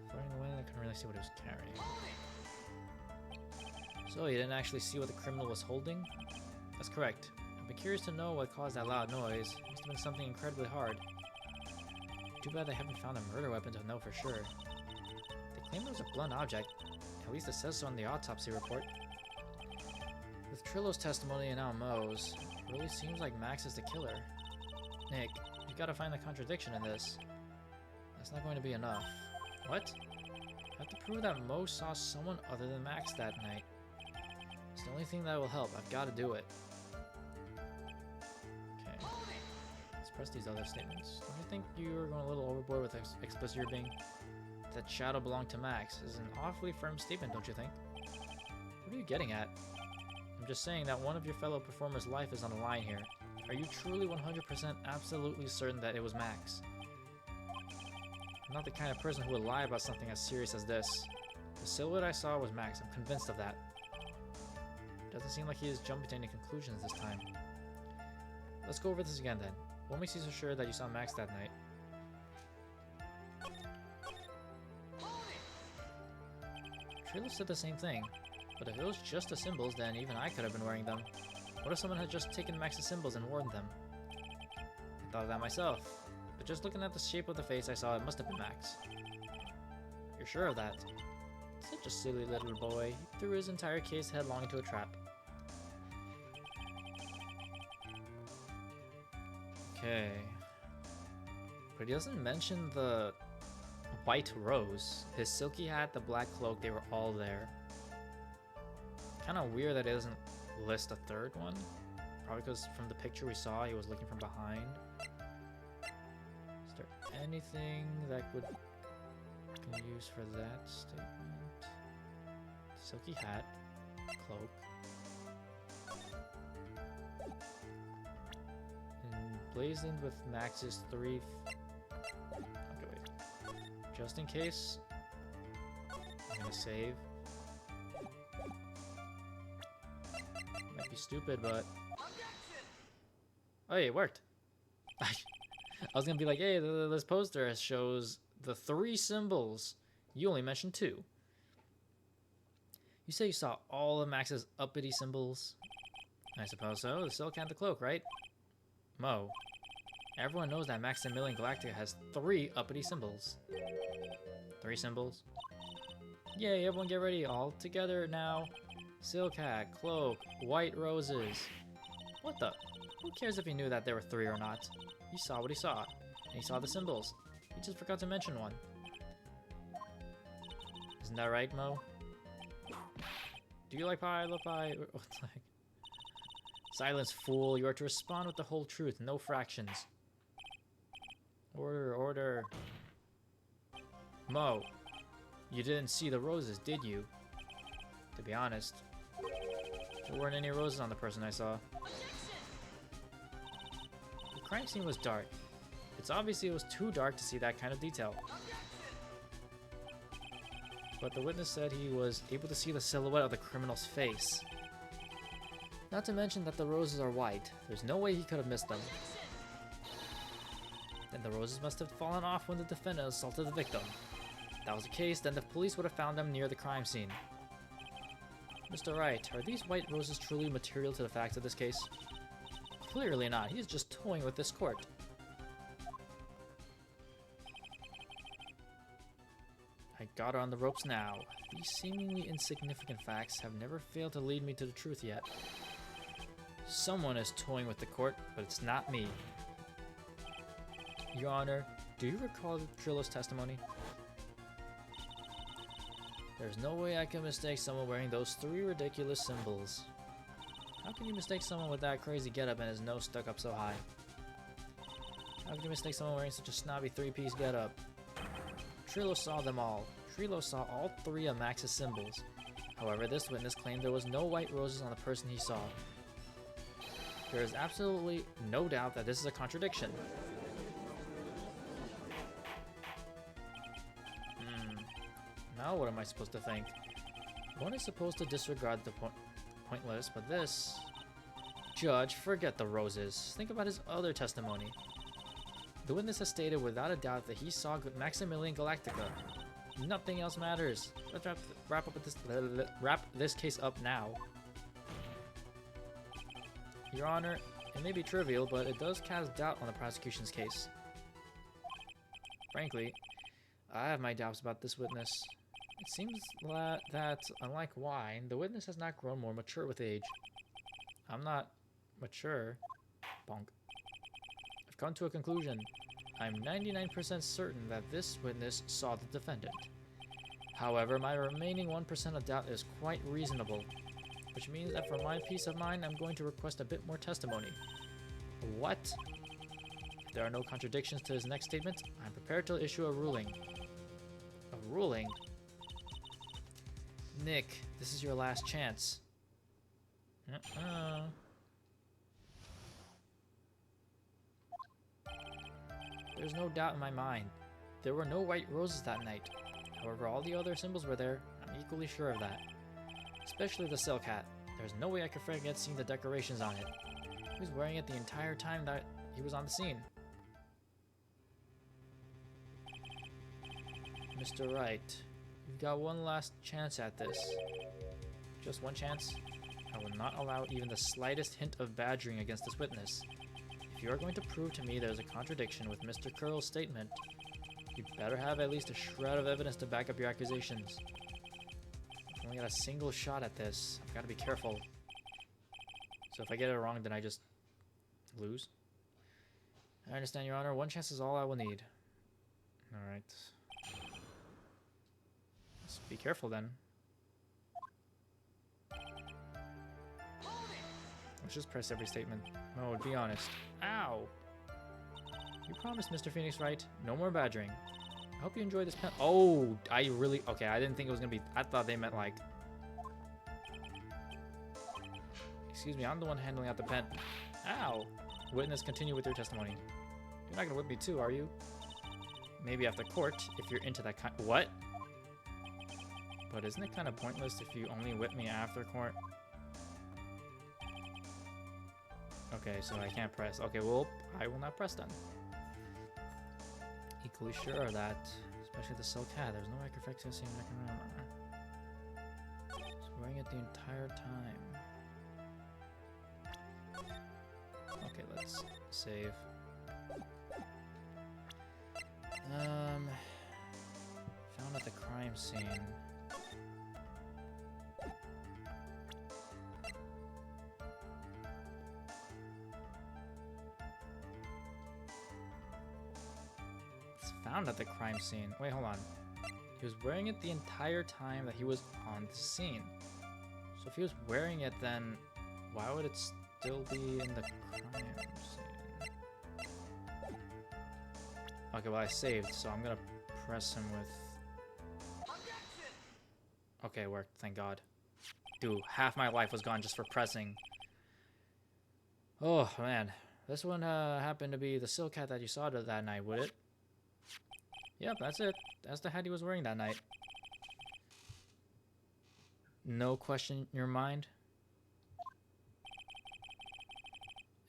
Floating away, I couldn't really see what he was carrying. So, you didn't actually see what the criminal was holding? That's correct. I've been curious to know what caused that loud noise. It must have been something incredibly hard. Too bad they haven't found a murder weapon to know for sure. They claim it was a blunt object. At least it says so in the autopsy report. With Trillo's testimony and now Mo's, it really seems like Max is the killer. Nick, you gotta find the contradiction in this. That's not going to be enough. What? I have to prove that Mo saw someone other than Max that night. It's the only thing that will help. I've got to do it. Okay. Let's press these other statements. Don't you think you were going a little overboard with explicit you're being? That shadow belonged to Max is an awfully firm statement, don't you think? What are you getting at? I'm just saying that one of your fellow performers' life is on the line here. Are you truly 100% absolutely certain that it was Max? I'm not the kind of person who would lie about something as serious as this. The silhouette I saw was Max. I'm convinced of that. Doesn't seem like he is jumping to any conclusions this time. Let's go over this again then. What makes you so sure that you saw Max that night? Trilo said the same thing, but if it was just the symbols, then even I could have been wearing them. What if someone had just taken Max's symbols and worn them? I thought of that myself, but just looking at the shape of the face I saw, it must have been Max. You're sure of that? Such a silly little boy. He threw his entire case headlong into a trap. Okay. But he doesn't mention the white rose, his silky hat, the black cloak, they were all there. Kind of weird that it doesn't list a third one. Probably because from the picture we saw, he was looking from behind. Is there anything that we can use for that statement? Silky hat, cloak. Blazoned with Max's 3... Okay, wait. Just in case, I'm gonna save. Might be stupid, but... Oh, yeah, it worked. I was gonna be like, hey, this poster shows the 3 symbols. You only mentioned 2. You say you saw all of Max's uppity symbols? I suppose so. The silk and the cloak, right? Mo, everyone knows that Maximilian Galactica has 3 uppity symbols. 3 symbols? Yay, everyone get ready, all together now. Silk hat, cloak, white roses. What the? Who cares if he knew that there were 3 or not? He saw what he saw, and he saw the symbols. He just forgot to mention one. Isn't that right, Mo? Do you like pie? I love pie. What's like? Silence, fool. You are to respond with the whole truth, no fractions. Order, order. Mo, you didn't see the roses, did you? To be honest, there weren't any roses on the person I saw. The crime scene was dark. It's obviously it was too dark to see that kind of detail. But the witness said he was able to see the silhouette of the criminal's face. Not to mention that the roses are white. There's no way he could have missed them. Then the roses must have fallen off when the defendant assaulted the victim. If that was the case, then the police would have found them near the crime scene. Mr. Wright, are these white roses truly material to the facts of this case? Clearly not. He is just toying with this court. I got her on the ropes now. These seemingly insignificant facts have never failed to lead me to the truth yet. Someone is toying with the court, but it's not me. Your Honor, do you recall Trilo's testimony? There's no way I can mistake someone wearing those 3 ridiculous symbols. How can you mistake someone with that crazy getup and his nose stuck up so high? How can you mistake someone wearing such a snobby 3-piece getup? Trilo saw them all. Trilo saw all 3 of Max's symbols. However, this witness claimed there was no white roses on the person he saw. There is absolutely no doubt that this is a contradiction. Now what am I supposed to think? One is supposed to disregard the pointless, but this... Judge, forget the roses. Think about his other testimony. The witness has stated without a doubt that he saw Maximilian Galactica. Nothing else matters. Let's wrap this case up now. Your Honor, it may be trivial, but it does cast doubt on the prosecution's case. Frankly, I have my doubts about this witness. It seems that, unlike wine, the witness has not grown more mature with age. I'm not mature. Bonk. I've come to a conclusion. I'm 99% certain that this witness saw the defendant. However, my remaining 1% of doubt is quite reasonable, which means that for my peace of mind, I'm going to request a bit more testimony. What? If there are no contradictions to his next statement, I'm prepared to issue a ruling. A ruling? Nick, this is your last chance. There's no doubt in my mind. There were no white roses that night. However, all the other symbols were there. I'm equally sure of that. Especially the silk hat. There's no way I could forget seeing the decorations on it. He was wearing it the entire time that he was on the scene. Mr. Wright, you've got one last chance at this. Just one chance. I will not allow even the slightest hint of badgering against this witness. If you are going to prove to me there's a contradiction with Mr. Curl's statement, you better have at least a shred of evidence to back up your accusations. I've only got a single shot at this. I've got to be careful. So if I get it wrong, then I just lose. I understand, Your Honor. One chance is all I will need. Alright. Let's be careful then. Let's just press every statement. No, be honest. Ow! You promised, Mr. Phoenix, right? No more badgering. I hope you enjoy this pen. Oh, I really... Okay, I didn't think it was gonna be... I thought they meant like... Excuse me, I'm the one handling out the pen. Ow! Witness, continue with your testimony. You're not gonna whip me too, are you? Maybe after court, if you're into that kind... What? But isn't it kind of pointless if you only whip me after court? Okay, so I can't press. Okay, well, I will not press then. Equally sure of that. Especially the silk hat. There's no way I can fix this. I can remember. Just wearing it the entire time. Okay, let's save. Found at the crime scene. Found at the crime scene. Wait, hold on. He was wearing it the entire time that he was on the scene. So if he was wearing it, then why would it still be in the crime scene? Okay, well I saved, so I'm gonna press him with... Okay, it worked, thank God. Dude, half my life was gone just for pressing. Oh, man. This one happened to be the silk hat that you saw that night, would it? Yep, that's it. That's the hat he was wearing that night. No question in your mind?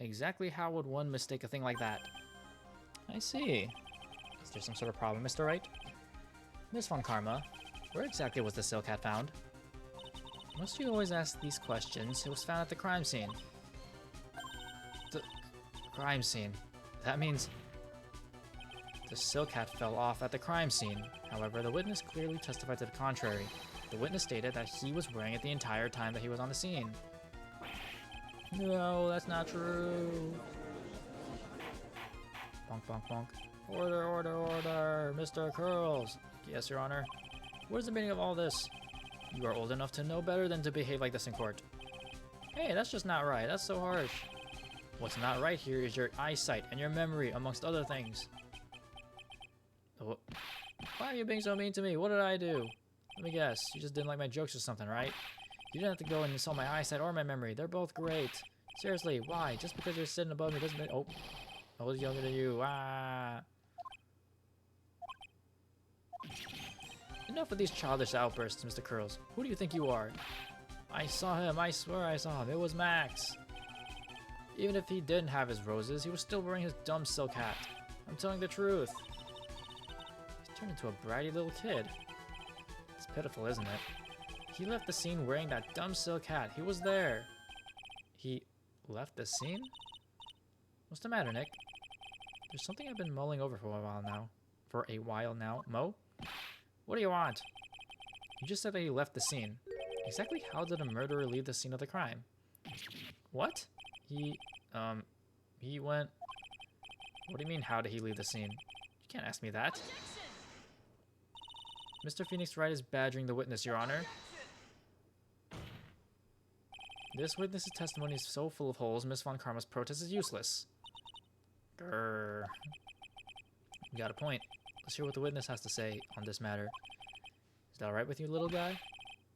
Exactly how would one mistake a thing like that? I see. Is there some sort of problem, Mr. Wright? Miss Von Karma, where exactly was the silk hat found? Must you always ask these questions? It was found at the crime scene. The crime scene. That means... The silk hat fell off at the crime scene. However, the witness clearly testified to the contrary. The witness stated that he was wearing it the entire time that he was on the scene. No, that's not true. Bonk, bonk, bonk. Order, order, order, Mr. Curls. Yes, Your Honor. What is the meaning of all this? You are old enough to know better than to behave like this in court. Hey, that's just not right. That's so harsh. What's not right here is your eyesight and your memory, amongst other things. Why are you being so mean to me? What did I do? Let me guess. You just didn't like my jokes or something, right? You didn't have to go and insult my eyesight or my memory. They're both great. Seriously, why? Just because you're sitting above me doesn't mean... Oh. I was younger than you. Ah. Enough of these childish outbursts, Mr. Curls. Who do you think you are? I saw him. I swear I saw him. It was Max. Even if he didn't have his roses, he was still wearing his dumb silk hat. I'm telling the truth. Turned into a bratty little kid. It's pitiful, isn't it? He left the scene wearing that dumb silk hat. He was there. He left the scene? What's the matter, Nick? There's something I've been mulling over for a while now. Mo? What do you want? You just said that he left the scene. Exactly how did a murderer leave the scene of the crime? What? He went... What do you mean, how did he leave the scene? You can't ask me that. Mr. Phoenix Wright is badgering the witness, Your Honor. This witness's testimony is so full of holes, Miss Von Karma's protest is useless. Grrr. You got a point. Let's hear what the witness has to say on this matter. Is that alright with you, little guy?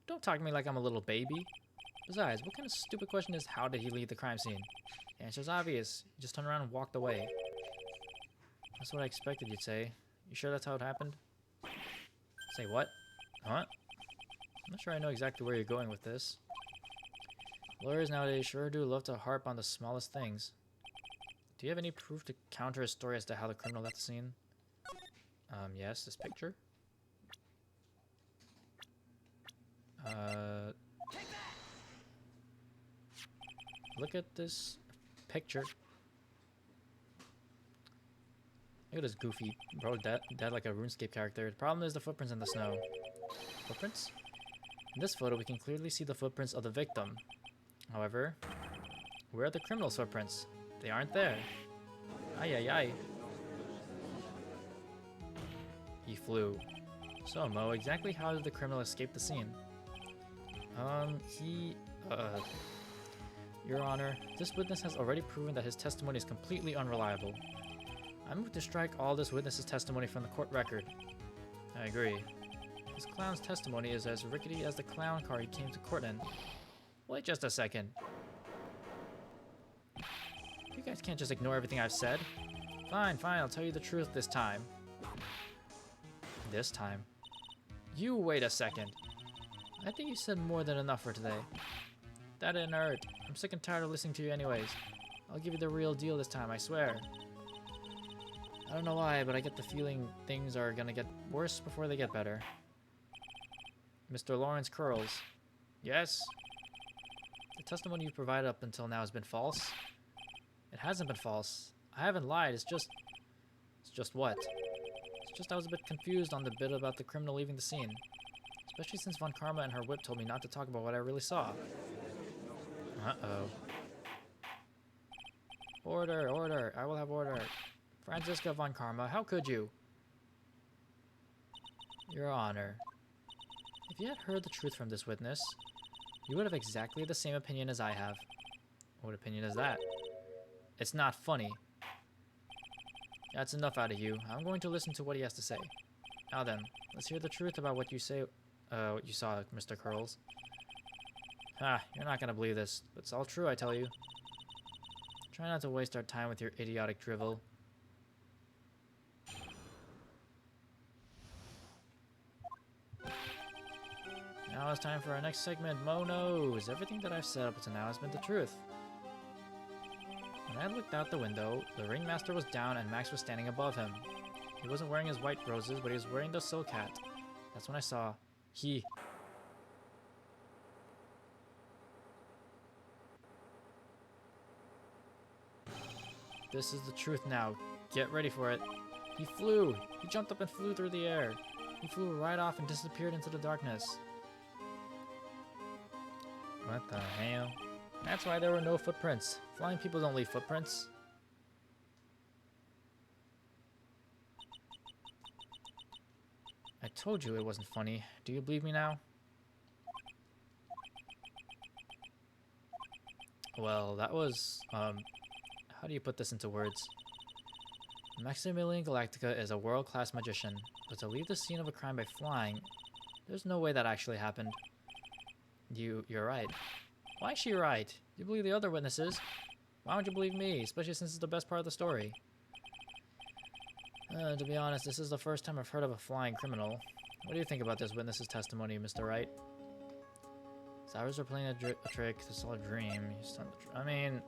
Don't talk to me like I'm a little baby. Besides, what kind of stupid question is how did he leave the crime scene? The answer's obvious. He just turned around and walked away. That's what I expected you'd say. You sure that's how it happened? Say what? Huh? I'm not sure I know exactly where you're going with this. Lawyers nowadays sure do love to harp on the smallest things. Do you have any proof to counter his story as to how the criminal left the scene? Yes, this picture. Look at this picture. Look at this goofy bro, dead like a RuneScape character. The problem is the footprints in the snow. Footprints? In this photo, we can clearly see the footprints of the victim. However, where are the criminal's footprints? They aren't there. Ay ay ay. He flew. So, Mo, exactly how did the criminal escape the scene? Your Honor, this witness has already proven that his testimony is completely unreliable. I move to strike all this witness's testimony from the court record. I agree. This clown's testimony is as rickety as the clown car he came to court in. Wait just a second. You guys can't just ignore everything I've said. Fine, I'll tell you the truth this time. This time? You wait a second. I think you said more than enough for today. That didn't hurt. I'm sick and tired of listening to you anyways. I'll give you the real deal this time, I swear. I don't know why, but I get the feeling things are gonna get worse before they get better. Mr. Lawrence Curls. Yes? The testimony you provided up until now has been false? It hasn't been false. I haven't lied, it's just what? It's just I was a bit confused on the bit about the criminal leaving the scene. Especially since Von Karma and her whip told me not to talk about what I really saw. Uh-oh. Order, order. I will have order. Franziska Von Karma, how could you? Your Honor. If you had heard the truth from this witness, you would have exactly the same opinion as I have. What opinion is that? It's not funny. That's enough out of you. I'm going to listen to what he has to say. Now then, let's hear the truth about what you what you saw, Mr. Curls. Ha, you're not gonna believe this, but it's all true, I tell you. Try not to waste our time with your idiotic drivel. Now it's time for our next segment, Mo Knows. Everything that I've said up to now has been the truth. When I looked out the window, the ringmaster was down and Max was standing above him. He wasn't wearing his white roses, but he was wearing the silk hat. That's when I saw he. This is the truth now. Get ready for it. He flew. He jumped up and flew through the air. He flew right off and disappeared into the darkness. What the hell? That's why there were no footprints. Flying people don't leave footprints. I told you it wasn't funny. Do you believe me now? Well, that was, how do you put this into words? Maximilian Galactica is a world-class magician, but to leave the scene of a crime by flying, there's no way that actually happened. You're right. Why is she right? You believe the other witnesses? Why would you believe me, especially since it's the best part of the story? To be honest, this is the first time I've heard of a flying criminal. What do you think about this witness's testimony, Mr. Wright? Cyrus are playing a trick. This is all a dream. I mean...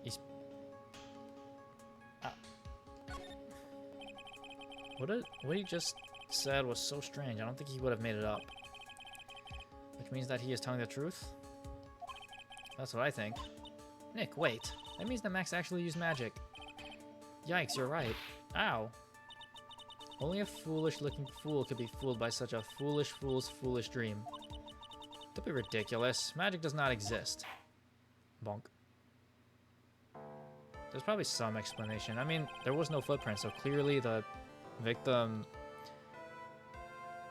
He's... What he just said was so strange. I don't think he would have made it up. Which means that he is telling the truth? That's what I think. Nick, wait. That means that Max actually used magic. Yikes, you're right. Ow. Only a foolish-looking fool could be fooled by such a foolish fool's foolish dream. Don't be ridiculous. Magic does not exist. Bonk. There's probably some explanation. I mean, there was no footprint, so clearly the victim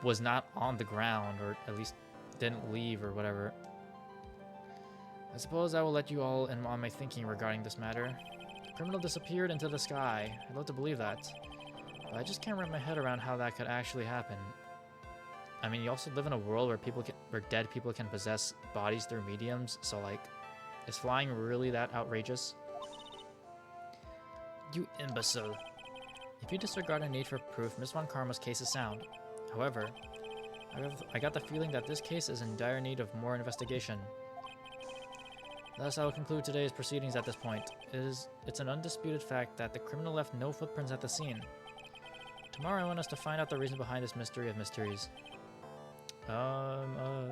was not on the ground, or at least didn't leave or whatever. I suppose I will let you all in on my thinking regarding this matter. The criminal disappeared into the sky. I'd love to believe that. But I just can't wrap my head around how that could actually happen. I mean, you also live in a world where dead people can possess bodies through mediums, so like, is flying really that outrageous? You imbecile. If you disregard a need for proof, Miss Von Karma's case is sound. However, I got the feeling that this case is in dire need of more investigation. Thus, I will conclude today's proceedings at this point. It's an undisputed fact that the criminal left no footprints at the scene. Tomorrow, I want us to find out the reason behind this mystery of mysteries. Grr.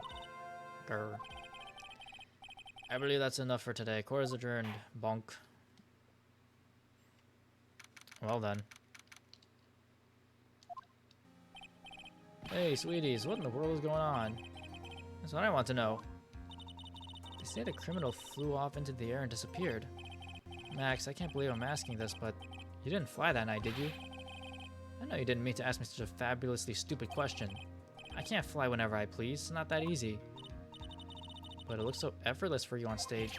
I believe that's enough for today. Court is adjourned. Bonk. Well then. Hey, sweeties, what in the world is going on? That's what I want to know. They say the criminal flew off into the air and disappeared. Max, I can't believe I'm asking this, but you didn't fly that night, did you? I know you didn't mean to ask me such a fabulously stupid question. I can't fly whenever I please. It's not that easy. But it looks so effortless for you on stage.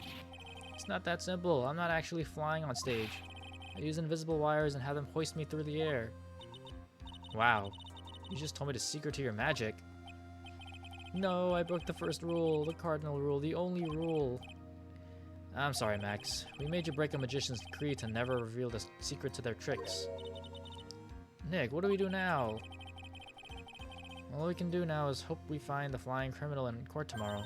It's not that simple. I'm not actually flying on stage. I use invisible wires and have them hoist me through the air. Wow. You just told me the secret to your magic. No, I broke the first rule, the cardinal rule, the only rule. I'm sorry, Max. We made you break a magician's decree to never reveal the secret to their tricks. Nick, what do we do now? All we can do now is hope we find the flying criminal in court tomorrow.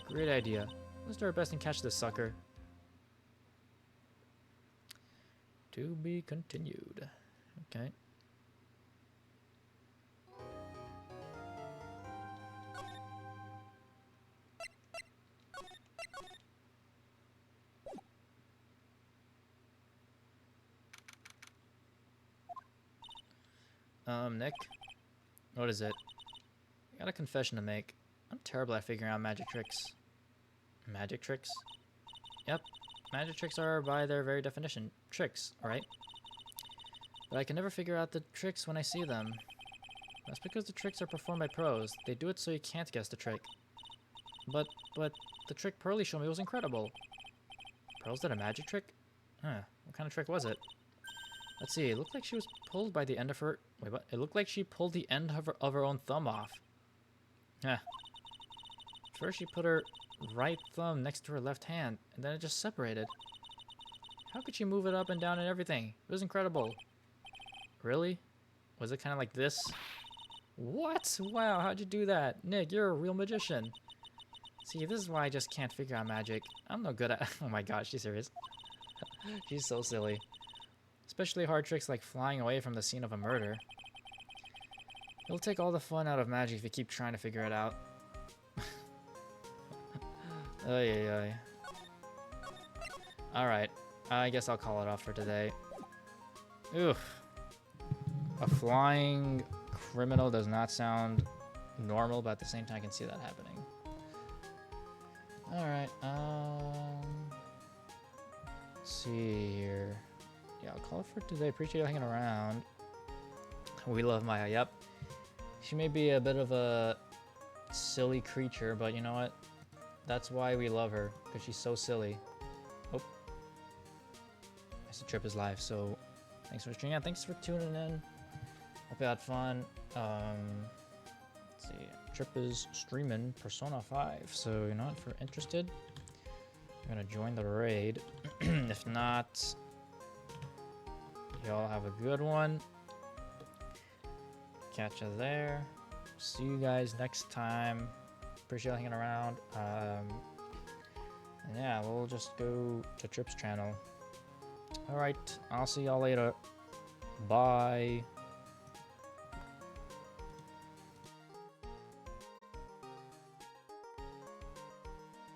Great idea. Let's do our best and catch this sucker. To be continued. Okay. Nick? What is it? I got a confession to make. I'm terrible at figuring out magic tricks. Magic tricks? Yep. Magic tricks are, by their very definition, tricks, alright? But I can never figure out the tricks when I see them. That's because the tricks are performed by pros. They do it so you can't guess the trick. But the trick Pearly showed me was incredible. Pearls did a magic trick? Huh. What kind of trick was it? Let's see. It looked like she was pulled by the end of her... Wait, what? It looked like she pulled the end of her own thumb off. Huh. First, she put her right thumb next to her left hand, and then it just separated. How could she move it up and down and everything? It was incredible. Really? Was it kind of like this? What? Wow, how'd you do that? Nick, you're a real magician. See, this is why I just can't figure out magic. I'm no good at... Oh my gosh, she's serious. She's so silly. Especially hard tricks like flying away from the scene of a murder. It'll take all the fun out of magic if you keep trying to figure it out. Ay, ay, ay. Alright, I guess I'll call it off for today. Oof. A flying criminal does not sound normal, but at the same time I can see that happening. Alright, let's see here. Yeah, I'll call it for today. Appreciate you hanging around. We love Maya, yep. She may be a bit of a silly creature, but you know what? That's why we love her, because she's so silly. Oh. Nice to Trip is live, so thanks for streaming. Yeah, thanks for tuning in. Hope you had fun. Let's see. Trip is streaming Persona 5, so you know what? If you're interested, you're gonna join the raid. If not, y'all have a good one. Catch you there. See you guys next time. Appreciate you hanging around. Yeah, we'll just go to Trip's channel. Alright, I'll see y'all later. Bye.